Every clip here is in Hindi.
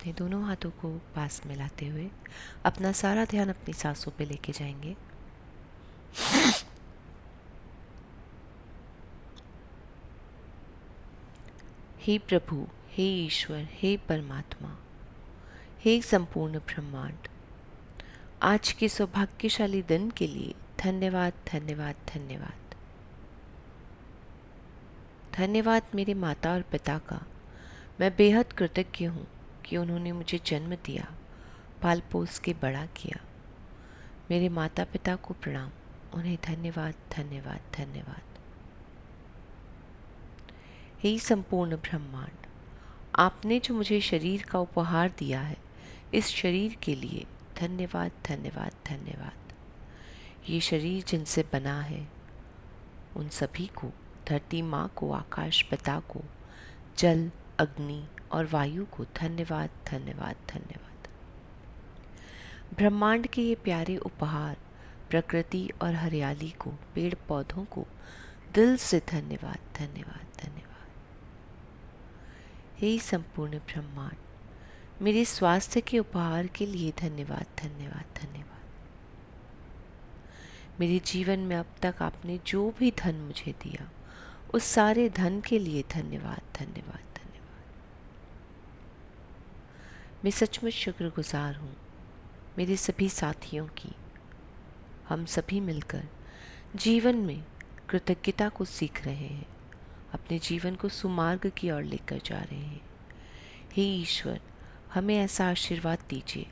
अपने दोनों हाथों को पास में लाते हुए अपना सारा ध्यान अपनी सांसों पे लेके जाएंगे। हे प्रभु, हे ईश्वर, हे परमात्मा, हे संपूर्ण ब्रह्मांड, आज के सौभाग्यशाली दिन के लिए धन्यवाद, धन्यवाद, धन्यवाद। धन्यवाद मेरे माता और पिता का। मैं बेहद कृतज्ञ हूँ कि उन्होंने मुझे जन्म दिया, पाल पोस के बड़ा किया। मेरे माता पिता को प्रणाम, उन्हें धन्यवाद, धन्यवाद, धन्यवाद। हे संपूर्ण ब्रह्मांड, आपने जो मुझे शरीर का उपहार दिया है, इस शरीर के लिए धन्यवाद, धन्यवाद, धन्यवाद। ये शरीर जिनसे बना है उन सभी को, धरती माँ को, आकाश पिता को, जल, अग्नि और वायु को धन्यवाद, धन्यवाद, धन्यवाद। ब्रह्मांड के ये प्यारे उपहार, प्रकृति और हरियाली को, पेड़ पौधों को दिल से धन्यवाद, धन्यवाद, धन्यवाद। हे संपूर्ण ब्रह्मांड, मेरे स्वास्थ्य के उपहार के लिए धन्यवाद, धन्यवाद, धन्यवाद। मेरे जीवन में अब तक आपने जो भी धन मुझे दिया, उस सारे धन के लिए धन्यवाद, धन्यवाद, धन्यवाद। मैं सचमुच शुक्रगुजार हूँ मेरे सभी साथियों की। हम सभी मिलकर जीवन में कृतज्ञता को सीख रहे हैं, अपने जीवन को सुमार्ग की ओर लेकर जा रहे हैं। हे ईश्वर, हमें ऐसा आशीर्वाद दीजिए,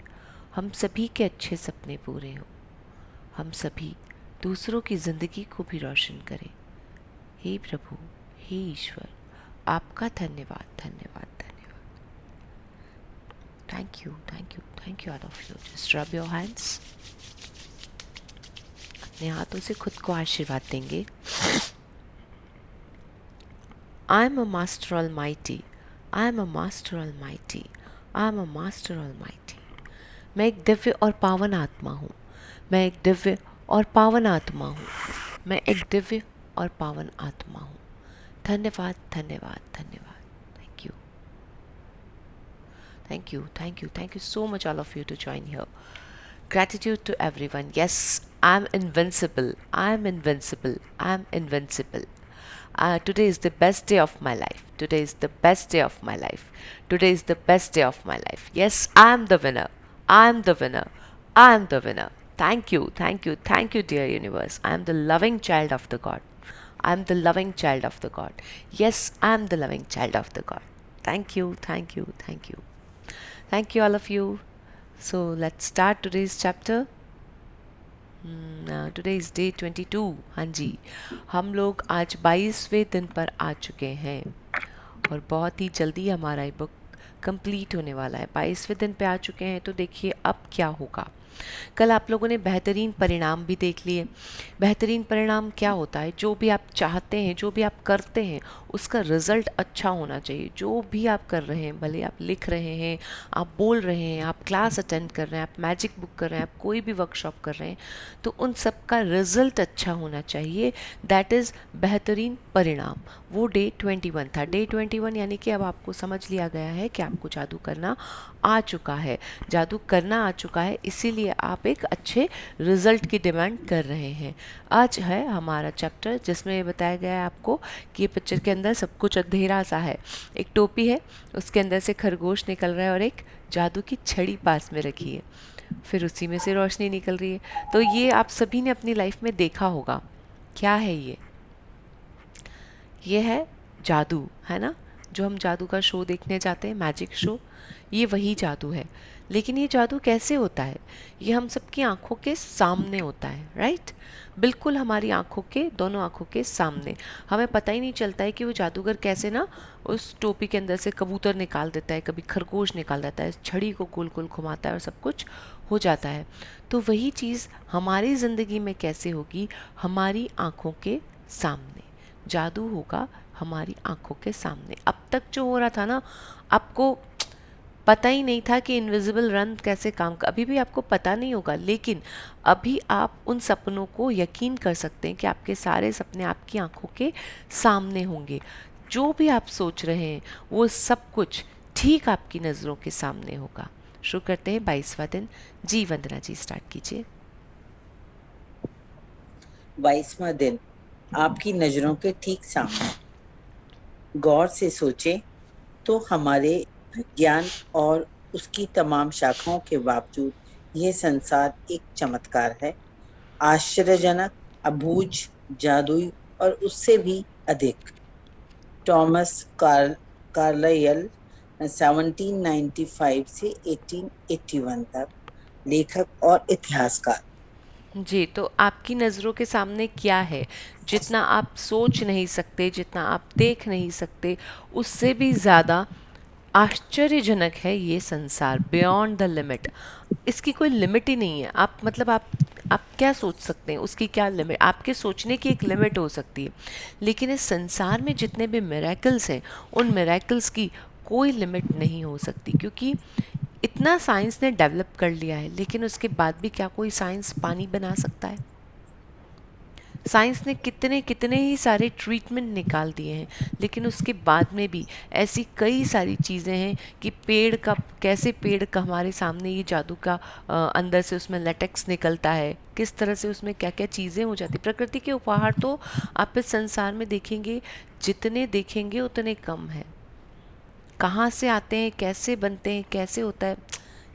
हम सभी के अच्छे सपने पूरे हों, हम सभी दूसरों की जिंदगी को भी रोशन करें। हे प्रभु, हे ईश्वर, आपका धन्यवाद, धन्यवाद, धन्यवाद। Thank you, thank you, thank you all of you. Just rub your hands. अपने हाथों से खुद को आशीर्वाद देंगे। I am a master almighty, I am a master almighty, I am a master almighty. मैं एक दिव्य और पावन आत्मा हूँ, मैं एक दिव्य और पावन आत्मा हूँ, मैं एक दिव्य और पावन आत्मा हूँ। धन्यवाद, धन्यवाद, धन्यवाद। Thank you, thank you, thank you, thank you so much all of you to join here. Gratitude to everyone. Yes, I'm invincible, I'm invincible, I'm invincible. Today is the best day of my life. Today is the best day of my life. Today is the best day of my life. Yes, I'm the winner. I'm the winner. I'm the winner. Thank you, thank you, thank you, dear universe. I'm the loving child of the God. I'm the loving child of the God. Yes, I'm the loving child of the God. Thank you, thank you, thank you. Thank you, all of you. So let's start today's chapter. Today is day 22. हाँ जी, हम लोग आज 22वें दिन पर आ चुके हैं और बहुत ही जल्दी हमारा ये बुक कंप्लीट होने वाला है। 22वें दिन पे आ चुके हैं, तो देखिए अब क्या होगा। कल आप लोगों ने बेहतरीन परिणाम भी देख लिए। बेहतरीन परिणाम क्या होता है? जो भी आप चाहते हैं, जो भी आप करते हैं, उसका रिजल्ट अच्छा होना चाहिए। जो भी आप कर रहे हैं, भले आप लिख रहे हैं, आप बोल रहे हैं, आप क्लास अटेंड कर रहे हैं, आप मैजिक बुक कर रहे हैं, आप कोई भी वर्कशॉप कर रहे हैं, तो उन सब का रिजल्ट अच्छा होना चाहिए। दैट इज़ बेहतरीन परिणाम। वो डे 21 था। डे 21 यानी कि अब आपको समझ लिया गया है कि आपको जादू करना आ चुका है, जादू करना आ चुका है, इसीलिए आप एक अच्छे रिजल्ट की डिमांड कर रहे हैं। आज है हमारा चैप्टर जिसमें ये बताया गया है आपको कि ये पिक्चर के अंदर सब कुछ अंधेरा सा है। एक टोपी है, उसके अंदर से खरगोश निकल रहा है और एक जादू की छड़ी पास में रखी है, फिर उसी में से रोशनी निकल रही है। तो ये आप सभी ने अपनी लाइफ में देखा होगा। क्या है ये? ये है जादू, है ना? जो हम जादू का शो देखने जाते हैं, मैजिक शो, ये वही जादू है। लेकिन ये जादू कैसे होता है? ये हम सबकी आंखों के सामने होता है, राइट? बिल्कुल हमारी आंखों के, दोनों आंखों के सामने। हमें पता ही नहीं चलता है कि वो जादूगर कैसे ना उस टोपी के अंदर से कबूतर निकाल देता है, कभी खरगोश निकाल देता है, छड़ी को गोल गोल घुमाता है और सब कुछ हो जाता है। तो वही चीज़ हमारी ज़िंदगी में कैसे होगी? हमारी आंखों के सामने जादू होगा, हमारी आंखों के सामने। अब तक जो हो रहा था ना, आपको पता ही नहीं था कि इनविजिबल रन कैसे काम कर, अभी भी आपको पता नहीं होगा, लेकिन अभी आप उन सपनों को यकीन कर सकते हैं कि आपके सारे सपने आपकी आंखों के सामने होंगे। जो भी आप सोच रहे हैं वो सब कुछ ठीक आपकी नज़रों के सामने होगा। शुरू करते हैं 22वां दिन। जी वंदना जी, स्टार्ट कीजिए। 22वां दिन आपकी नजरों के ठीक सामने। गौर से सोचें तो हमारे विज्ञान और उसकी तमाम शाखाओं के बावजूद यह संसार एक चमत्कार है। आश्चर्यजनक, अबूझ, जादुई और उससे भी अधिक। टॉमस कार्लाइल 1795 से 1881 तक, लेखक और इतिहासकार। जी, तो आपकी नज़रों के सामने क्या है? जितना आप सोच नहीं सकते, जितना आप देख नहीं सकते, उससे भी ज़्यादा आश्चर्यजनक है ये संसार, बियॉन्ड द लिमिट। इसकी कोई लिमिट ही नहीं है। आप मतलब आप क्या सोच सकते हैं, उसकी क्या लिमिट? आपके सोचने की एक लिमिट हो सकती है, लेकिन इस संसार में जितने भी मिरेकल्स हैं, उन मिरेकल्स की कोई लिमिट नहीं हो सकती, क्योंकि इतना साइंस ने डेवलप कर लिया है। लेकिन उसके बाद भी क्या कोई साइंस पानी बना सकता है? साइंस ने कितने कितने ही सारे ट्रीटमेंट निकाल दिए हैं, लेकिन उसके बाद में भी ऐसी कई सारी चीज़ें हैं कि पेड़ का कैसे, पेड़ का हमारे सामने ये जादू का अंदर से उसमें लेटेक्स निकलता है, किस तरह से उसमें क्या क्या चीज़ें हो जाती। प्रकृति के उपहार तो आप इस संसार में देखेंगे, जितने देखेंगे उतने कम हैं। कहाँ से आते हैं, कैसे बनते हैं, कैसे होता है,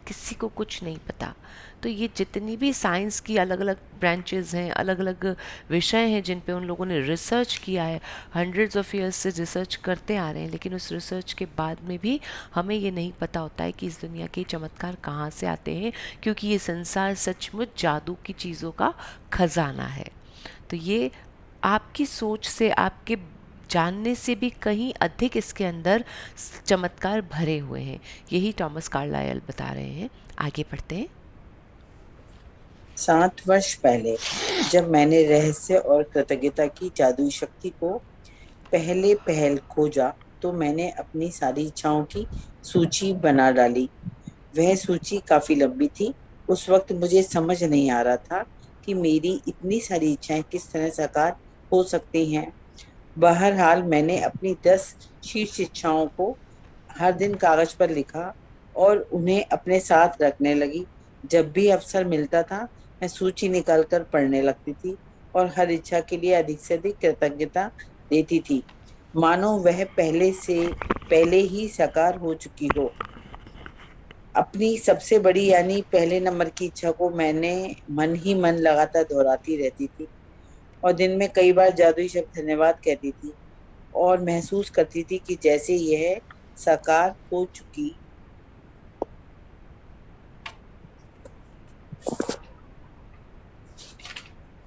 किसी को कुछ नहीं पता। तो ये जितनी भी साइंस की अलग अलग ब्रांचेस हैं, अलग अलग विषय हैं जिन पे उन लोगों ने रिसर्च किया है, हंड्रेड्स ऑफ ईयर्स से रिसर्च करते आ रहे हैं, लेकिन उस रिसर्च के बाद में भी हमें ये नहीं पता होता है कि इस दुनिया के चमत्कार कहाँ से आते हैं, क्योंकि ये संसार सचमुच जादू की चीज़ों का खजाना है। तो ये आपकी सोच से, आपके जानने से भी कहीं अधिक इसके अंदर चमत्कार भरे हुए हैं। यही टॉमस कार्लाइल बता रहे हैं। आगे बढ़ते हैं। 7 वर्ष पहले जब मैंने रहस्य और कृतज्ञता की जादुई शक्ति को पहले पहल खोजा, तो मैंने अपनी सारी इच्छाओं की सूची बना डाली। वह सूची काफी लंबी थी। उस वक्त मुझे समझ नहीं आ रहा था कि मेरी इतनी सारी इच्छाएं किस तरह साकार हो सकती हैं। बहरहाल मैंने अपनी 10 शीर्ष इच्छाओं को हर दिन कागज पर लिखा और उन्हें अपने साथ रखने लगी। जब भी अवसर मिलता था, मैं सूची निकालकर पढ़ने लगती थी और हर इच्छा के लिए अधिक से अधिक कृतज्ञता देती थी, मानो वह पहले ही साकार हो चुकी हो। अपनी सबसे बड़ी यानी पहले नंबर की इच्छा को मैंने मन ही मन लगातार दोहराती रहती थी और दिन में कई बार जादुई शब्द धन्यवाद कहती थी और महसूस करती थी कि जैसे यह साकार हो चुकी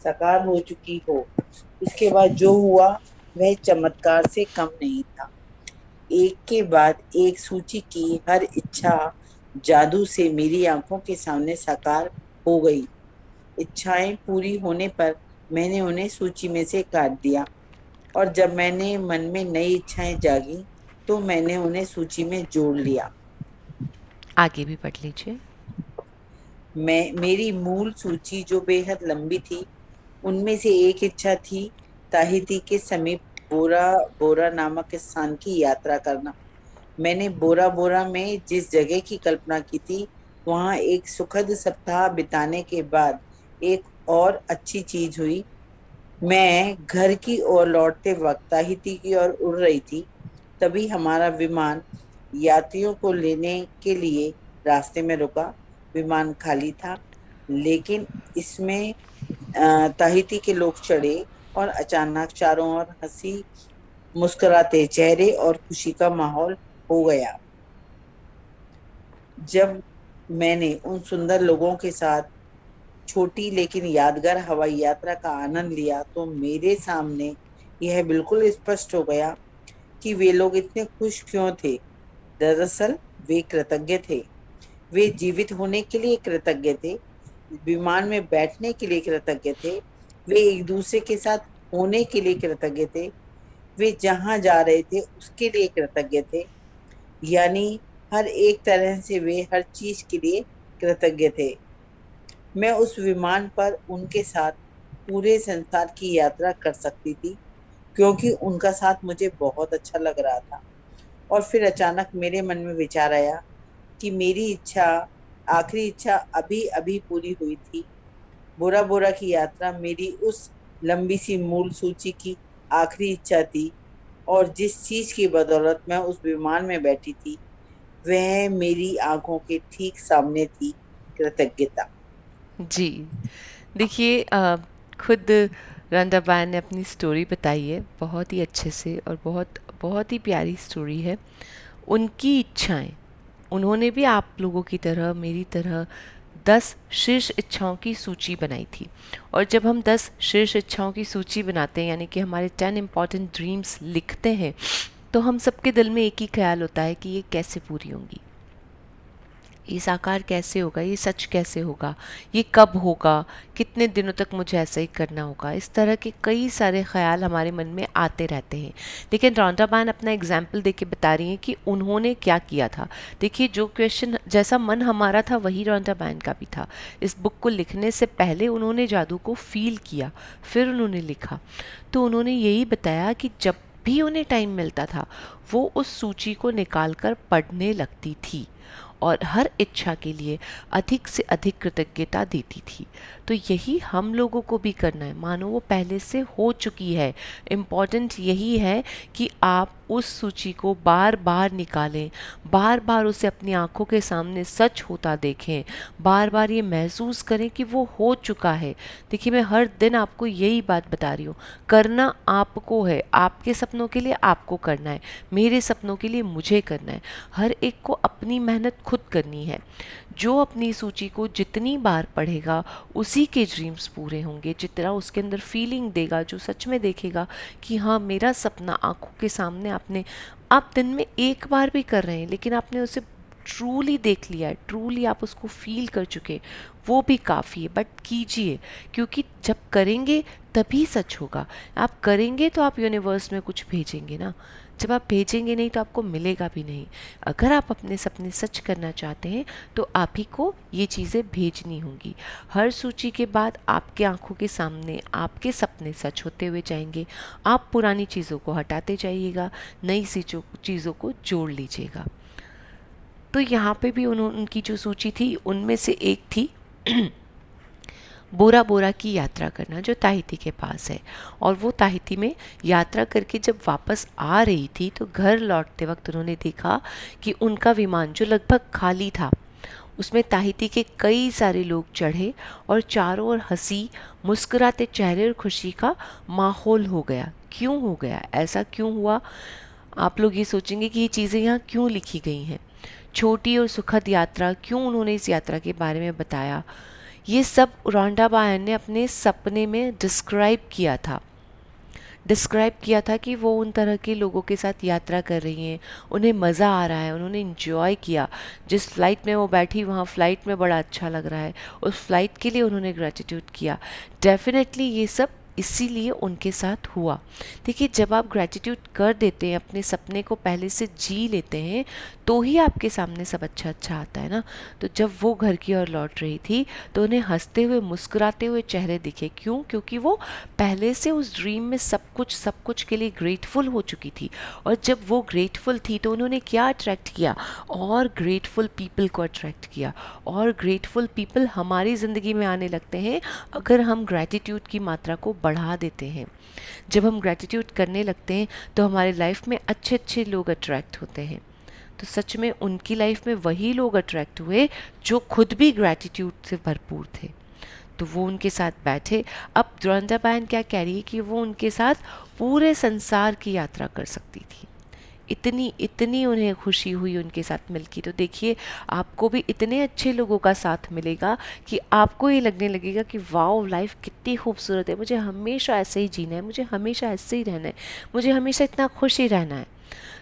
साकार हो चुकी हो। इसके बाद जो हुआ वह चमत्कार से कम नहीं था। एक के बाद एक सूची की हर इच्छा जादू से मेरी आंखों के सामने साकार हो गई। इच्छाएं पूरी होने पर मैंने उन्हें सूची में से काट दिया और जब मैंने मन में नई इच्छाएं जागी, तो मैंने उन्हें सूची में जोड़ लिया। आगे भी पढ़ लीजिए। मेरी मूल सूची जो बेहद लंबी थी, उनमें से एक इच्छा थी ताहिती के समीप बोरा बोरा नामक स्थान की यात्रा करना। मैंने बोरा बोरा में जिस जगह की कल्पना की थी, वहां एक सुखद सप्ताह बिताने के बाद एक और अच्छी चीज हुई। मैं घर की ओर लौटते वक्त ताहिती की ओर उड़ रही थी। तभी हमारा विमान यात्रियों को लेने के लिए रास्ते में रुका। विमान खाली था, लेकिन इसमें ताहिती के लोग चढ़े और अचानक चारों ओर हंसी मुस्कुराते चेहरे और खुशी का माहौल हो गया। जब मैंने उन सुंदर लोगों के साथ छोटी लेकिन यादगार हवाई यात्रा का आनंद लिया, तो मेरे सामने यह बिल्कुल स्पष्ट हो गया कि वे लोग इतने खुश क्यों थे। दरअसल वे कृतज्ञ थे। वे जीवित होने के लिए कृतज्ञ थे, विमान में बैठने के लिए कृतज्ञ थे, वे एक दूसरे के साथ होने के लिए कृतज्ञ थे, वे जहां जा रहे थे उसके लिए कृतज्ञ थे। यानी हर एक तरह से वे हर चीज के लिए कृतज्ञ थे। मैं उस विमान पर उनके साथ पूरे संसार की यात्रा कर सकती थी, क्योंकि उनका साथ मुझे बहुत अच्छा लग रहा था और फिर अचानक मेरे मन में विचार आया कि मेरी इच्छा, आखिरी इच्छा अभी अभी पूरी हुई थी। बोरा बोरा की यात्रा मेरी उस लंबी सी मूल सूची की आखिरी इच्छा थी, और जिस चीज की बदौलत मैं उस विमान में बैठी थी वह मेरी आंखों के ठीक सामने थी। कृतज्ञता। जी, देखिए खुद रंडाबाई ने अपनी स्टोरी बताई है बहुत ही अच्छे से, और बहुत बहुत ही प्यारी स्टोरी है। उनकी इच्छाएं, उन्होंने भी आप लोगों की तरह, मेरी तरह 10 शीर्ष इच्छाओं की सूची बनाई थी। और जब हम 10 शीर्ष इच्छाओं की सूची बनाते हैं, यानी कि हमारे 10 इम्पॉर्टेंट ड्रीम्स लिखते हैं, तो हम सबके दिल में एक ही ख्याल होता है कि ये कैसे पूरी होंगी, ये साकार कैसे होगा, ये सच कैसे होगा, ये कब होगा, कितने दिनों तक मुझे ऐसा ही करना होगा। इस तरह के कई सारे ख्याल हमारे मन में आते रहते हैं। लेकिन रॉन्डा बान अपना एग्जाम्पल देके बता रही हैं कि उन्होंने क्या किया था। देखिए, जो क्वेश्चन जैसा मन हमारा था वही रॉन्डा बान का भी था। इस बुक को लिखने से पहले उन्होंने जादू को फील किया, फिर उन्होंने लिखा। तो उन्होंने यही बताया कि जब भी उन्हें टाइम मिलता था वो उस सूची को निकाल कर पढ़ने लगती थी और हर इच्छा के लिए अधिक से अधिक कृतज्ञता देती थी। तो यही हम लोगों को भी करना है, मानो वो पहले से हो चुकी है। इम्पॉर्टेंट यही है कि आप उस सूची को बार बार निकालें, बार बार उसे अपनी आंखों के सामने सच होता देखें, बार बार ये महसूस करें कि वो हो चुका है। देखिए, मैं हर दिन आपको यही बात बता रही हूँ, करना आपको है, आपके सपनों के लिए आपको करना है, मेरे सपनों के लिए मुझे करना है। हर एक को अपनी मेहनत खुद करनी है। जो अपनी सूची को जितनी बार पढ़ेगा उसी के ड्रीम्स पूरे होंगे। जितना उसके अंदर फीलिंग देगा, जो सच में देखेगा कि हाँ, मेरा सपना आंखों के सामने, आपने, आप दिन में एक बार भी कर रहे हैं लेकिन आपने उसे ट्रूली देख लिया है, ट्रूली आप उसको फील कर चुके, वो भी काफ़ी है। बट कीजिए, क्योंकि जब करेंगे तभी सच होगा। आप करेंगे तो आप यूनिवर्स में कुछ भेजेंगे ना, जब आप भेजेंगे नहीं तो आपको मिलेगा भी नहीं। अगर आप अपने सपने सच करना चाहते हैं तो आप ही को ये चीज़ें भेजनी होंगी। हर सूची के बाद आपके आंखों के सामने आपके सपने सच होते हुए जाएंगे। आप पुरानी चीज़ों को हटाते जाइएगा, नई चीज़ों को जोड़ लीजिएगा। तो यहाँ पे भी उनकी जो सूची थी उनमें से एक थी बोरा बोरा की यात्रा करना, जो ताहिती के पास है। और वो ताहिती में यात्रा करके जब वापस आ रही थी तो घर लौटते वक्त उन्होंने देखा कि उनका विमान, जो लगभग खाली था, उसमें ताहिती के कई सारे लोग चढ़े और चारों ओर हंसी, मुस्कुराते चेहरे और खुशी का माहौल हो गया। क्यों हो गया, ऐसा क्यों हुआ? आप लोग ये सोचेंगे कि ये चीज़ें यहाँ क्यों लिखी गई हैं, छोटी और सुखद यात्रा, क्यों उन्होंने इस यात्रा के बारे में बताया। ये सब रॉन्डा बायन ने अपने सपने में डिस्क्राइब किया था कि वो उन तरह के लोगों के साथ यात्रा कर रही हैं, उन्हें मज़ा आ रहा है, उन्होंने इन्जॉय किया। जिस फ्लाइट में वो बैठी वहाँ फ्लाइट में बड़ा अच्छा लग रहा है, उस फ्लाइट के लिए उन्होंने ग्रेटिट्यूड किया। डेफिनेटली ये सब इसीलिए उनके साथ हुआ। देखिए, जब आप ग्रेटिट्यूड कर देते हैं, अपने सपने को पहले से जी लेते हैं, तो ही आपके सामने सब अच्छा अच्छा आता है ना। तो जब वो घर की ओर लौट रही थी तो उन्हें हंसते हुए मुस्कुराते हुए चेहरे दिखे। क्यों? क्योंकि वो पहले से उस ड्रीम में सब कुछ के लिए ग्रेटफुल हो चुकी थी। और जब वो ग्रेटफुल थी तो उन्होंने क्या अट्रैक्ट किया? और ग्रेटफुल पीपल को अट्रैक्ट किया। और ग्रेटफुल पीपल हमारी ज़िंदगी में आने लगते हैं अगर हम ग्रैटिट्यूड की मात्रा को बढ़ा देते हैं। जब हम ग्रैटिट्यूड करने लगते हैं तो हमारे लाइफ में अच्छे अच्छे लोग अट्रैक्ट होते हैं। तो सच में उनकी लाइफ में वही लोग अट्रैक्ट हुए जो खुद भी ग्रैटिट्यूड से भरपूर थे। तो वो उनके साथ बैठे। अब रॉन्डा बायन क्या कह रही है कि वो उनके साथ पूरे संसार की यात्रा कर सकती थी। इतनी इतनी उन्हें खुशी हुई उनके साथ मिलके। तो देखिए, आपको भी इतने अच्छे लोगों का साथ मिलेगा कि आपको ये लगने लगेगा कि वाओ, लाइफ कितनी खूबसूरत है, मुझे हमेशा ऐसे ही जीना है, मुझे हमेशा ऐसे ही रहना है, मुझे हमेशा इतना खुश ही रहना है।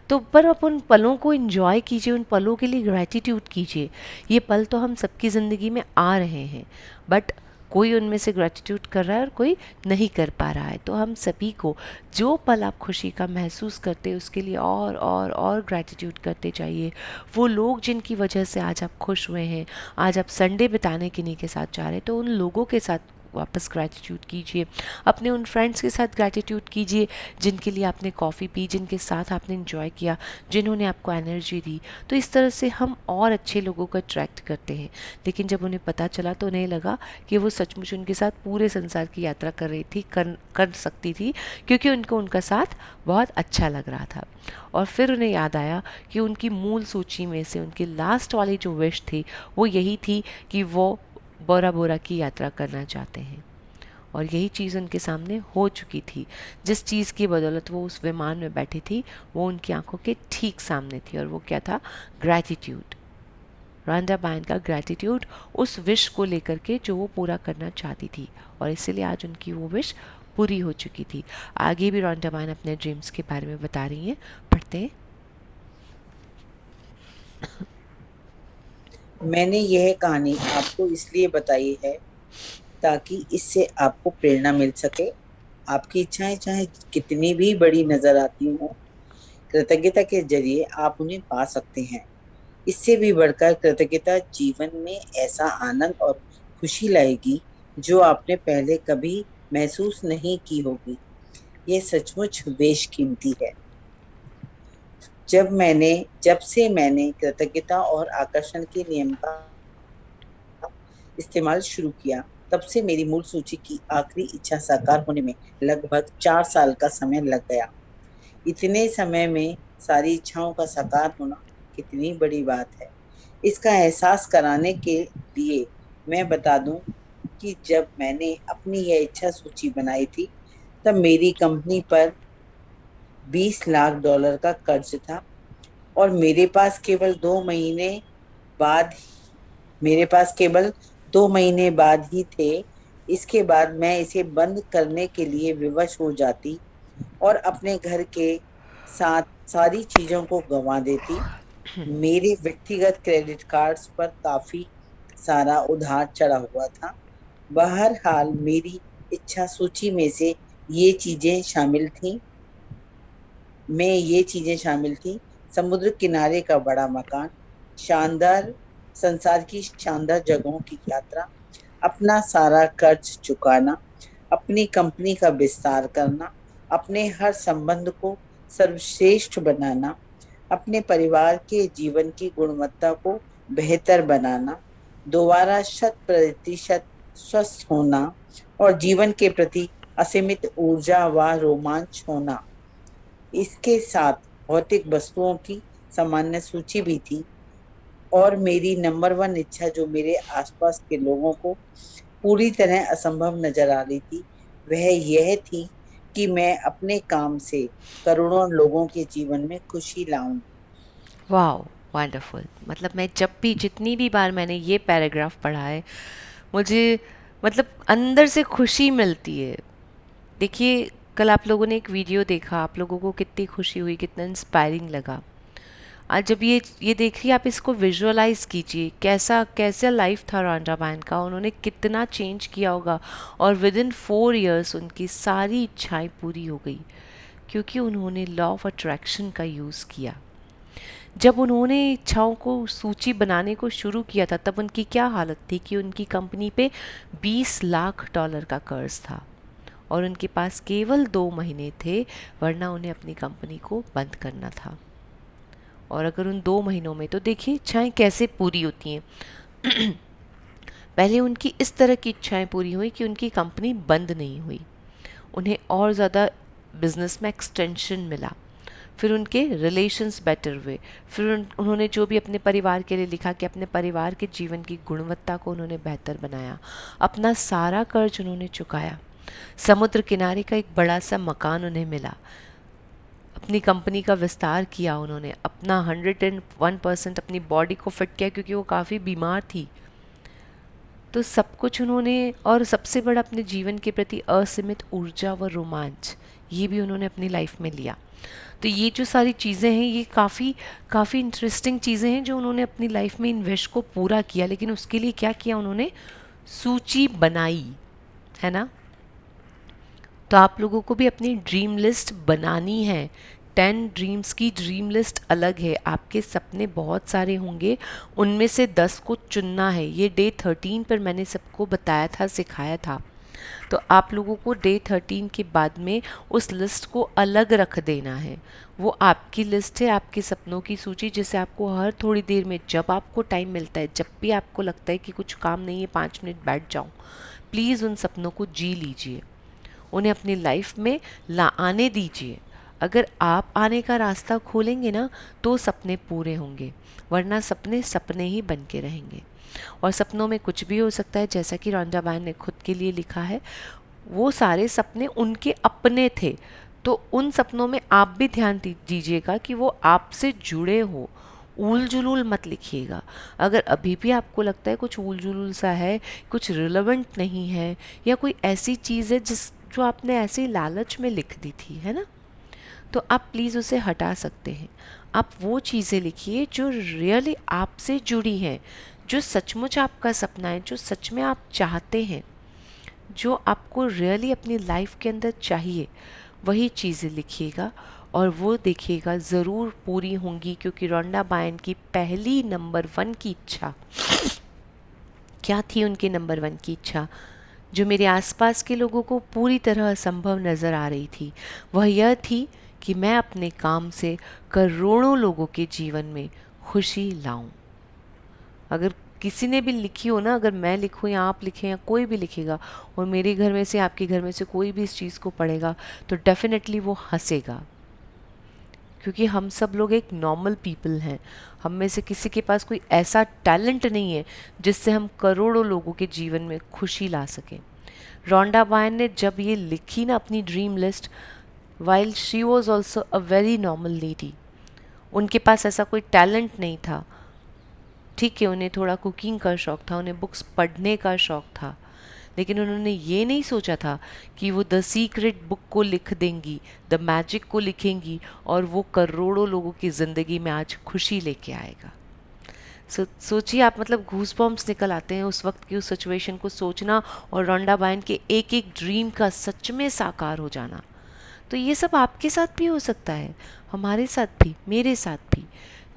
तो पर आप उन पलों को एंजॉय कीजिए, उन पलों के लिए ग्रैटिट्यूड कीजिए। ये पल तो हम सबकी ज़िंदगी में आ रहे हैं, बट कोई उनमें से ग्रैटिट्यूड कर रहा है और कोई नहीं कर पा रहा है। तो हम सभी को जो पल आप खुशी का महसूस करते हैं उसके लिए और ग्रैटिट्यूड करते जाइए। वो लोग जिनकी वजह से आज आप खुश हुए हैं, आज आप संडे बिताने किन्हीं के साथ जा रहे हैं, तो उन लोगों के साथ वापस ग्रैटिट्यूड कीजिए। अपने उन फ्रेंड्स के साथ ग्रैटिट्यूड कीजिए जिनके लिए आपने कॉफ़ी पी, जिनके साथ आपने इन्जॉय किया, जिन्होंने आपको एनर्जी दी। तो इस तरह से हम और अच्छे लोगों को अट्रैक्ट करते हैं। लेकिन जब उन्हें पता चला तो उन्हें लगा कि वो सचमुच उनके साथ पूरे संसार की यात्रा कर रही थी, कर सकती थी, क्योंकि उनको उनका साथ बहुत अच्छा लग रहा था। और फिर उन्हें याद आया कि उनकी मूल सूची में से उनकी लास्ट वाली जो विश थी वो यही थी कि वो बोरा बोरा की यात्रा करना चाहते हैं। और यही चीज़ उनके सामने हो चुकी थी। जिस चीज़ की बदौलत वो उस विमान में बैठी थी वो उनकी आंखों के ठीक सामने थी, और वो क्या था? ग्रैटिट्यूड। रॉन्डा बायन का ग्रैटिट्यूड उस विश को लेकर के जो वो पूरा करना चाहती थी, और इसीलिए आज उनकी वो विश पूरी हो चुकी थी। आगे भी रॉन्डा बायन अपने ड्रीम्स के बारे में बता रही हैं, पढ़ते हैं। मैंने यह कहानी आपको इसलिए बताई है ताकि इससे आपको प्रेरणा मिल सके। आपकी इच्छाएं चाहे कितनी भी बड़ी नजर आती हो, कृतज्ञता के जरिए आप उन्हें पा सकते हैं। इससे भी बढ़कर कृतज्ञता जीवन में ऐसा आनंद और खुशी लाएगी जो आपने पहले कभी महसूस नहीं की होगी। यह सचमुच बेशकीमती है। जब से मैंने कृतज्ञता और आकर्षण के नियम का इस्तेमाल शुरू किया, तब से मेरी मूल सूची की आखिरी इच्छा साकार होने में लगभग 4 साल का समय लग गया। इतने समय में सारी इच्छाओं का साकार होना कितनी बड़ी बात है। इसका एहसास कराने के लिए मैं बता दूं कि जब मैंने अपनी यह इच्छा सूची बनाई थी, तब मेरी कंपनी पर $20 लाख का कर्ज था, और बाद मेरे पास केवल 2 महीने बाद ही थे। इसके बाद मैं इसे बंद करने के लिए विवश हो जाती और अपने घर के साथ सारी चीजों को गंवा देती। मेरे व्यक्तिगत क्रेडिट कार्ड्स पर काफी सारा उधार चढ़ा हुआ था। बहरहाल मेरी इच्छा सूची में से ये चीजें शामिल थीं ये चीजें शामिल थी: समुद्र किनारे का बड़ा मकान, शानदार संसार की शानदार जगहों की यात्रा, अपना सारा कर्ज चुकाना, अपनी कंपनी का विस्तार करना, अपने हर संबंध को सर्वश्रेष्ठ बनाना, अपने परिवार के जीवन की गुणवत्ता को बेहतर बनाना, दोबारा 100% स्वस्थ होना और जीवन के प्रति असीमित ऊर्जा व रोमांच होना। इसके साथ भौतिक वस्तुओं की सामान्य सूची भी थी, और मेरी नंबर 1 इच्छा जो मेरे आसपास के लोगों को पूरी तरह असंभव नजर आ रही थी, वह यह थी कि मैं अपने काम से करोड़ों लोगों के जीवन में खुशी लाऊं। Wow, wonderful. मतलब मैं जब भी, जितनी भी बार मैंने ये पैराग्राफ पढ़ा है, मुझे मतलब अंदर से खुशी मिलती है। देखिए, कल आप लोगों ने एक वीडियो देखा, आप लोगों को कितनी खुशी हुई, कितना इंस्पायरिंग लगा। आज जब ये देखिए, आप इसको विजुअलाइज कीजिए, कैसा कैसा लाइफ था रॉन्डा बायन का, उन्होंने कितना चेंज किया होगा, और विद इन 4 years उनकी सारी इच्छाएं पूरी हो गई, क्योंकि उन्होंने लॉ ऑफ अट्रैक्शन का यूज़ किया। जब उन्होंने इच्छाओं को सूची बनाने को शुरू किया था, तब उनकी क्या हालत थी कि उनकी कंपनी पे $20 लाख का कर्ज था, और उनके पास केवल 2 महीने थे, वरना उन्हें अपनी कंपनी को बंद करना था। और अगर उन 2 महीनों में, तो देखिए इच्छाएं कैसे पूरी होती हैं। पहले उनकी इस तरह की इच्छाएं पूरी हुई कि उनकी कंपनी बंद नहीं हुई, उन्हें और ज़्यादा बिजनेस में एक्सटेंशन मिला, फिर उनके रिलेशंस बेटर हुए, फिर उन्होंने जो भी अपने परिवार के लिए लिखा कि अपने परिवार के जीवन की गुणवत्ता को उन्होंने बेहतर बनाया, अपना सारा कर्ज उन्होंने चुकाया, समुद्र किनारे का एक बड़ा सा मकान उन्हें मिला, अपनी कंपनी का विस्तार किया, उन्होंने अपना 101% अपनी बॉडी को फिट किया, क्योंकि वो काफ़ी बीमार थी। तो सब कुछ उन्होंने, और सबसे बड़ा अपने जीवन के प्रति असीमित ऊर्जा व रोमांच, ये भी उन्होंने अपनी लाइफ में लिया। तो ये जो सारी चीज़ें हैं, ये काफ़ी काफ़ी इंटरेस्टिंग चीज़ें हैं जो उन्होंने अपनी लाइफ में इन विश को पूरा किया। लेकिन उसके लिए क्या किया उन्होंने? सूची बनाई, है ना। तो आप लोगों को भी अपनी ड्रीम लिस्ट बनानी है। 10 ड्रीम्स की ड्रीम लिस्ट अलग है। आपके सपने बहुत सारे होंगे, उनमें से 10 को चुनना है। ये डे 13 पर मैंने सबको बताया था, सिखाया था। तो आप लोगों को डे 13 के बाद में उस लिस्ट को अलग रख देना है। वो आपकी लिस्ट है, आपके सपनों की सूची, जिसे आपको हर थोड़ी देर में, जब आपको टाइम मिलता है, जब भी आपको लगता है कि कुछ काम नहीं है, 5 मिनट बैठ जाऊं, प्लीज़ उन सपनों को जी लीजिए, उन्हें अपनी लाइफ में ला आने दीजिए। अगर आप आने का रास्ता खोलेंगे ना, तो सपने पूरे होंगे, वरना सपने सपने ही बन के रहेंगे। और सपनों में कुछ भी हो सकता है, जैसा कि रॉन्डा बायन ने खुद के लिए लिखा है, वो सारे सपने उनके अपने थे। तो उन सपनों में आप भी ध्यान दीजिएगा कि वो आपसे जुड़े हो। ऊल जुलूल मत लिखिएगा। अगर अभी भी आपको लगता है कुछ ऊल जुलूल सा है, कुछ रिलेवेंट नहीं है, या कोई ऐसी चीज़ है जिस जो आपने ऐसे ही लालच में लिख दी थी, है ना, तो आप प्लीज़ उसे हटा सकते हैं। आप वो चीज़ें लिखिए जो रियली आपसे जुड़ी हैं, जो सचमुच आपका सपना है, जो सच में आप चाहते हैं, जो आपको रियली अपनी लाइफ के अंदर चाहिए, वही चीज़ें लिखिएगा। और वो देखिएगा ज़रूर पूरी होंगी, क्योंकि रोंडा बायन की पहली नंबर 1 की इच्छा क्या थी? उनके नंबर 1 की इच्छा, जो मेरे आसपास के लोगों को पूरी तरह असंभव नज़र आ रही थी, वह यह थी कि मैं अपने काम से करोड़ों लोगों के जीवन में खुशी लाऊं। अगर किसी ने भी लिखी हो ना, अगर मैं लिखूं या आप लिखें या कोई भी लिखेगा, और मेरे घर में से, आपके घर में से कोई भी इस चीज़ को पढ़ेगा, तो डेफिनेटली वो हंसेगा, क्योंकि हम सब लोग एक नॉर्मल पीपल हैं। हम में से किसी के पास कोई ऐसा टैलेंट नहीं है जिससे हम करोड़ों लोगों के जीवन में खुशी ला सकें। रोंडा बायन ने जब ये लिखी ना अपनी dream list, while she was also a very normal lady, उनके पास ऐसा कोई टैलेंट नहीं था। ठीक है, उन्हें थोड़ा कुकिंग का शौक था, उन्हें बुक्स पढ़ने का शौक था, लेकिन उन्होंने ये नहीं सोचा था कि वो द सीक्रेट बुक को लिख देंगी, द मैजिक को लिखेंगी, और वो करोड़ों लोगों की ज़िंदगी में आज खुशी लेके आएगा। सोचिए आप, मतलब घूस बॉम्ब्स निकल आते हैं उस वक्त की उस सिचुएशन को सोचना, और रोंडा बायन के एक एक ड्रीम का सच में साकार हो जाना। तो ये सब आपके साथ भी हो सकता है, हमारे साथ भी, मेरे साथ भी।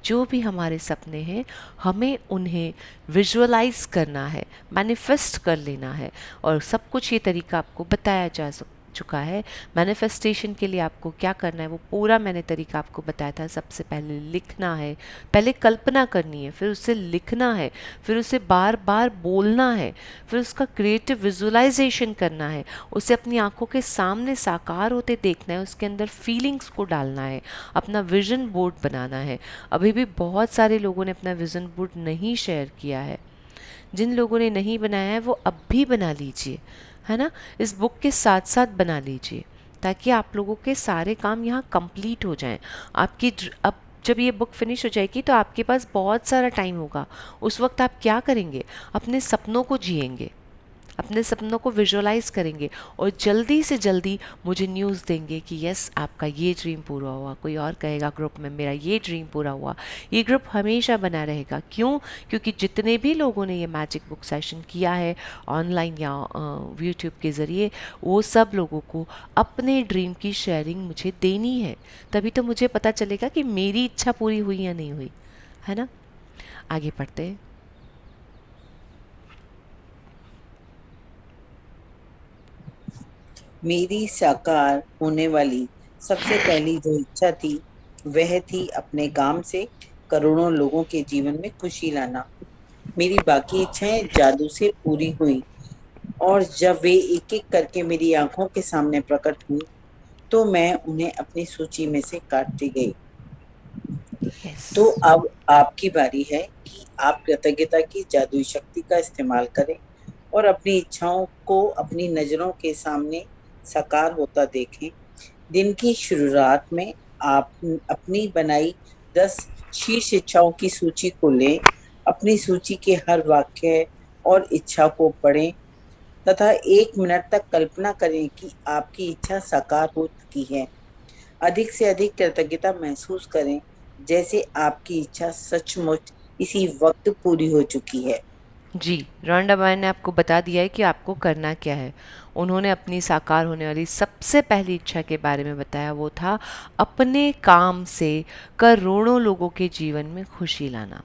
जो भी हमारे सपने हैं, हमें उन्हें विजुअलाइज करना है, मैनिफेस्ट कर लेना है। और सब कुछ ये तरीका आपको बताया जा चुका है। मैनिफेस्टेशन के लिए आपको क्या करना है, वो पूरा मैंने तरीका आपको बताया था। सबसे पहले लिखना है, पहले कल्पना करनी है, फिर उसे लिखना है, फिर उसे बार बार बोलना है, फिर उसका क्रिएटिव विजुअलाइजेशन करना है, उसे अपनी आंखों के सामने साकार होते देखना है, उसके अंदर फीलिंग्स को डालना है, अपना विजन बोर्ड बनाना है। अभी भी बहुत सारे लोगों ने अपना विजन बोर्ड नहीं शेयर किया है। जिन लोगों ने नहीं बनाया है, वो अब भी बना लीजिए, है ना, इस बुक के साथ साथ बना लीजिए, ताकि आप लोगों के सारे काम यहाँ कंप्लीट हो जाएं। अब जब ये बुक फिनिश हो जाएगी तो आपके पास बहुत सारा टाइम होगा। उस वक्त आप क्या करेंगे? अपने सपनों को जिएंगे, अपने सपनों को विजुअलाइज करेंगे, और जल्दी से जल्दी मुझे न्यूज़ देंगे कि यस, आपका ये ड्रीम पूरा हुआ। कोई और कहेगा ग्रुप में, मेरा ये ड्रीम पूरा हुआ। ये ग्रुप हमेशा बना रहेगा। क्यों? क्योंकि जितने भी लोगों ने ये मैजिक बुक सेशन किया है ऑनलाइन या यूट्यूब के ज़रिए, वो सब लोगों को अपने ड्रीम की शेयरिंग मुझे देनी है। तभी तो मुझे पता चलेगा कि मेरी इच्छा पूरी हुई या नहीं हुई, है ना। आगे पढ़ते हैं। मेरी साकार होने वाली सबसे पहली जो इच्छा थी, वह थी अपने काम से करोड़ों लोगों के जीवन में खुशी लाना। मेरी बाकी इच्छाएं जादू से पूरी हुई, और जब वे एक एक करके मेरी आंखों के सामने प्रकट हुई, तो मैं उन्हें अपनी सूची में से काटती गई। यस। तो अब आपकी बारी है कि आप कृतज्ञता की जादुई शक्ति का इस्तेमाल करें और अपनी इच्छाओं को अपनी नजरों के सामने साकार होता देखें। दिन की शुरुआत में आप अपनी बनाई 10 शीर्ष इच्छाओं की सूची को लें। अपनी सूची के हर वाक्य और इच्छा को पढ़ें तथा 1 मिनट तक कल्पना करें कि आपकी इच्छा साकार हो चुकी है। अधिक से अधिक कृतज्ञता महसूस करें, जैसे आपकी इच्छा सचमुच इसी वक्त पूरी हो चुकी है। जी, रॉन्डा बायन ने आपको बता दिया है कि आपको करना क्या है। उन्होंने अपनी साकार होने वाली सबसे पहली इच्छा के बारे में बताया, वो था अपने काम से करोड़ों लोगों के जीवन में खुशी लाना।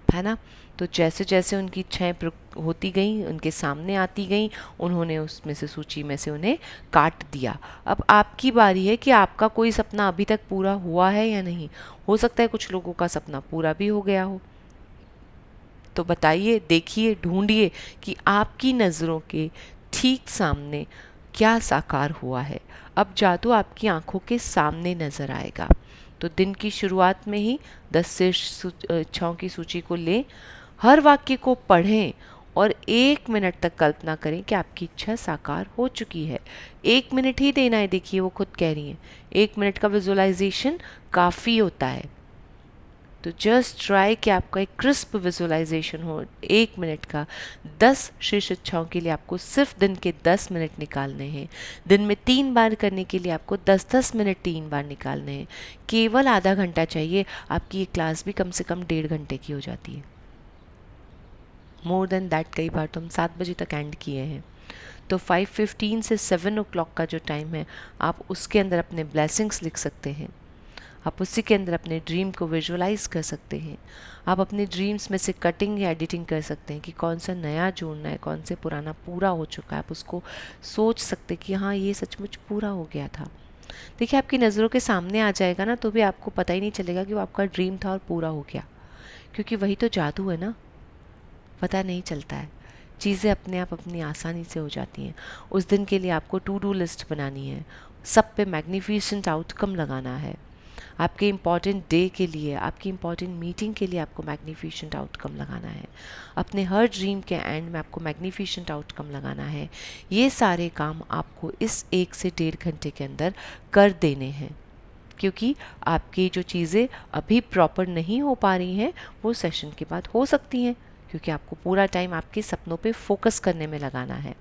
है ना। तो जैसे जैसे उनकी इच्छाएं होती गई, उनके सामने आती गई, उन्होंने उसमें से सूची में से उन्हें काट दिया। अब आपकी बारी है कि आपका कोई सपना अभी तक पूरा हुआ है या नहीं। हो सकता है कुछ लोगों का सपना पूरा भी हो गया हो। तो बताइए, देखिए, ढूंढिए कि आपकी नज़रों के ठीक सामने क्या साकार हुआ है। अब जादू आपकी आंखों के सामने नज़र आएगा। तो दिन की शुरुआत में ही 10 से इच्छाओं की सूची को लें, हर वाक्य को पढ़ें और 1 मिनट तक कल्पना करें कि आपकी इच्छा साकार हो चुकी है। 1 मिनट ही देना है, देखिए वो खुद कह रही हैं। 1 मिनट का विजुअलाइजेशन काफ़ी होता है। तो जस्ट ट्राई कि आपका एक क्रिस्प विजुअलाइजेशन हो 1 मिनट का। 10 शीर्ष इच्छाओं के लिए आपको सिर्फ दिन के 10 मिनट निकालने हैं। दिन में 3 बार करने के लिए आपको 10-10 मिनट 3 बार निकालने हैं। केवल आधा घंटा चाहिए, आपकी ये क्लास भी कम से कम 1.5 घंटे की हो जाती है। मोर देन दैट कई बार तो हम 7 बजे तक एंड किए हैं। तो 5:15 से 7 o'clock का जो टाइम है, आप उसके अंदर अपने ब्लेसिंग्स लिख सकते हैं। आप उसी के अंदर अपने ड्रीम को विजुअलाइज कर सकते हैं। आप अपने ड्रीम्स में से कटिंग या एडिटिंग कर सकते हैं कि कौन सा नया जोड़ना है, कौन से पुराना पूरा हो चुका है। आप उसको सोच सकते हैं कि हाँ, ये सचमुच पूरा हो गया था। देखिए, आपकी नज़रों के सामने आ जाएगा ना, तो भी आपको पता ही नहीं चलेगा कि वो आपका ड्रीम था और पूरा हो गया, क्योंकि वही तो जादू है ना, पता नहीं चलता है। चीज़ें अपने आप अपनी आसानी से हो जाती हैं। उस दिन के लिए आपको टू डू लिस्ट बनानी है, सब पे मैग्निफिसेंट आउटकम लगाना है। आपके इम्पॉर्टेंट डे के लिए, आपकी इम्पॉर्टेंट मीटिंग के लिए आपको मैग्निफिसेंट आउटकम लगाना है। अपने हर ड्रीम के एंड में आपको मैग्निफिसेंट आउटकम लगाना है। ये सारे काम आपको इस 1 से 1.5 घंटे के अंदर कर देने हैं, क्योंकि आपकी जो चीज़ें अभी प्रॉपर नहीं हो पा रही हैं, वो सेशन के बाद हो सकती हैं, क्योंकि आपको पूरा टाइम आपके सपनों पे फोकस करने में लगाना है।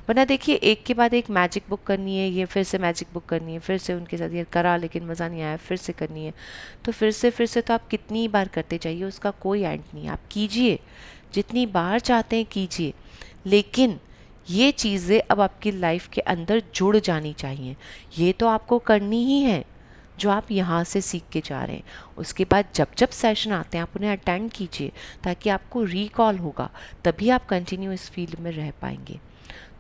वरना देखिए, एक के बाद एक मैजिक बुक करनी है, ये फिर से मैजिक बुक करनी है, फिर से उनके साथ ये करा लेकिन मज़ा नहीं आया, फिर से करनी है, तो फिर से तो आप कितनी बार करते जाइए, उसका कोई एंड नहीं। आप कीजिए, जितनी बार चाहते हैं कीजिए, लेकिन ये चीज़ें अब आपकी लाइफ के अंदर जुड़ जानी चाहिए। ये तो आपको करनी ही है जो आप यहाँ से सीख के जा रहे हैं। उसके बाद जब जब सेशन आते हैं, आप उन्हें अटेंड कीजिए, ताकि आपको रिकॉल होगा, तभी आप कंटिन्यू इस फील्ड में रह पाएंगे।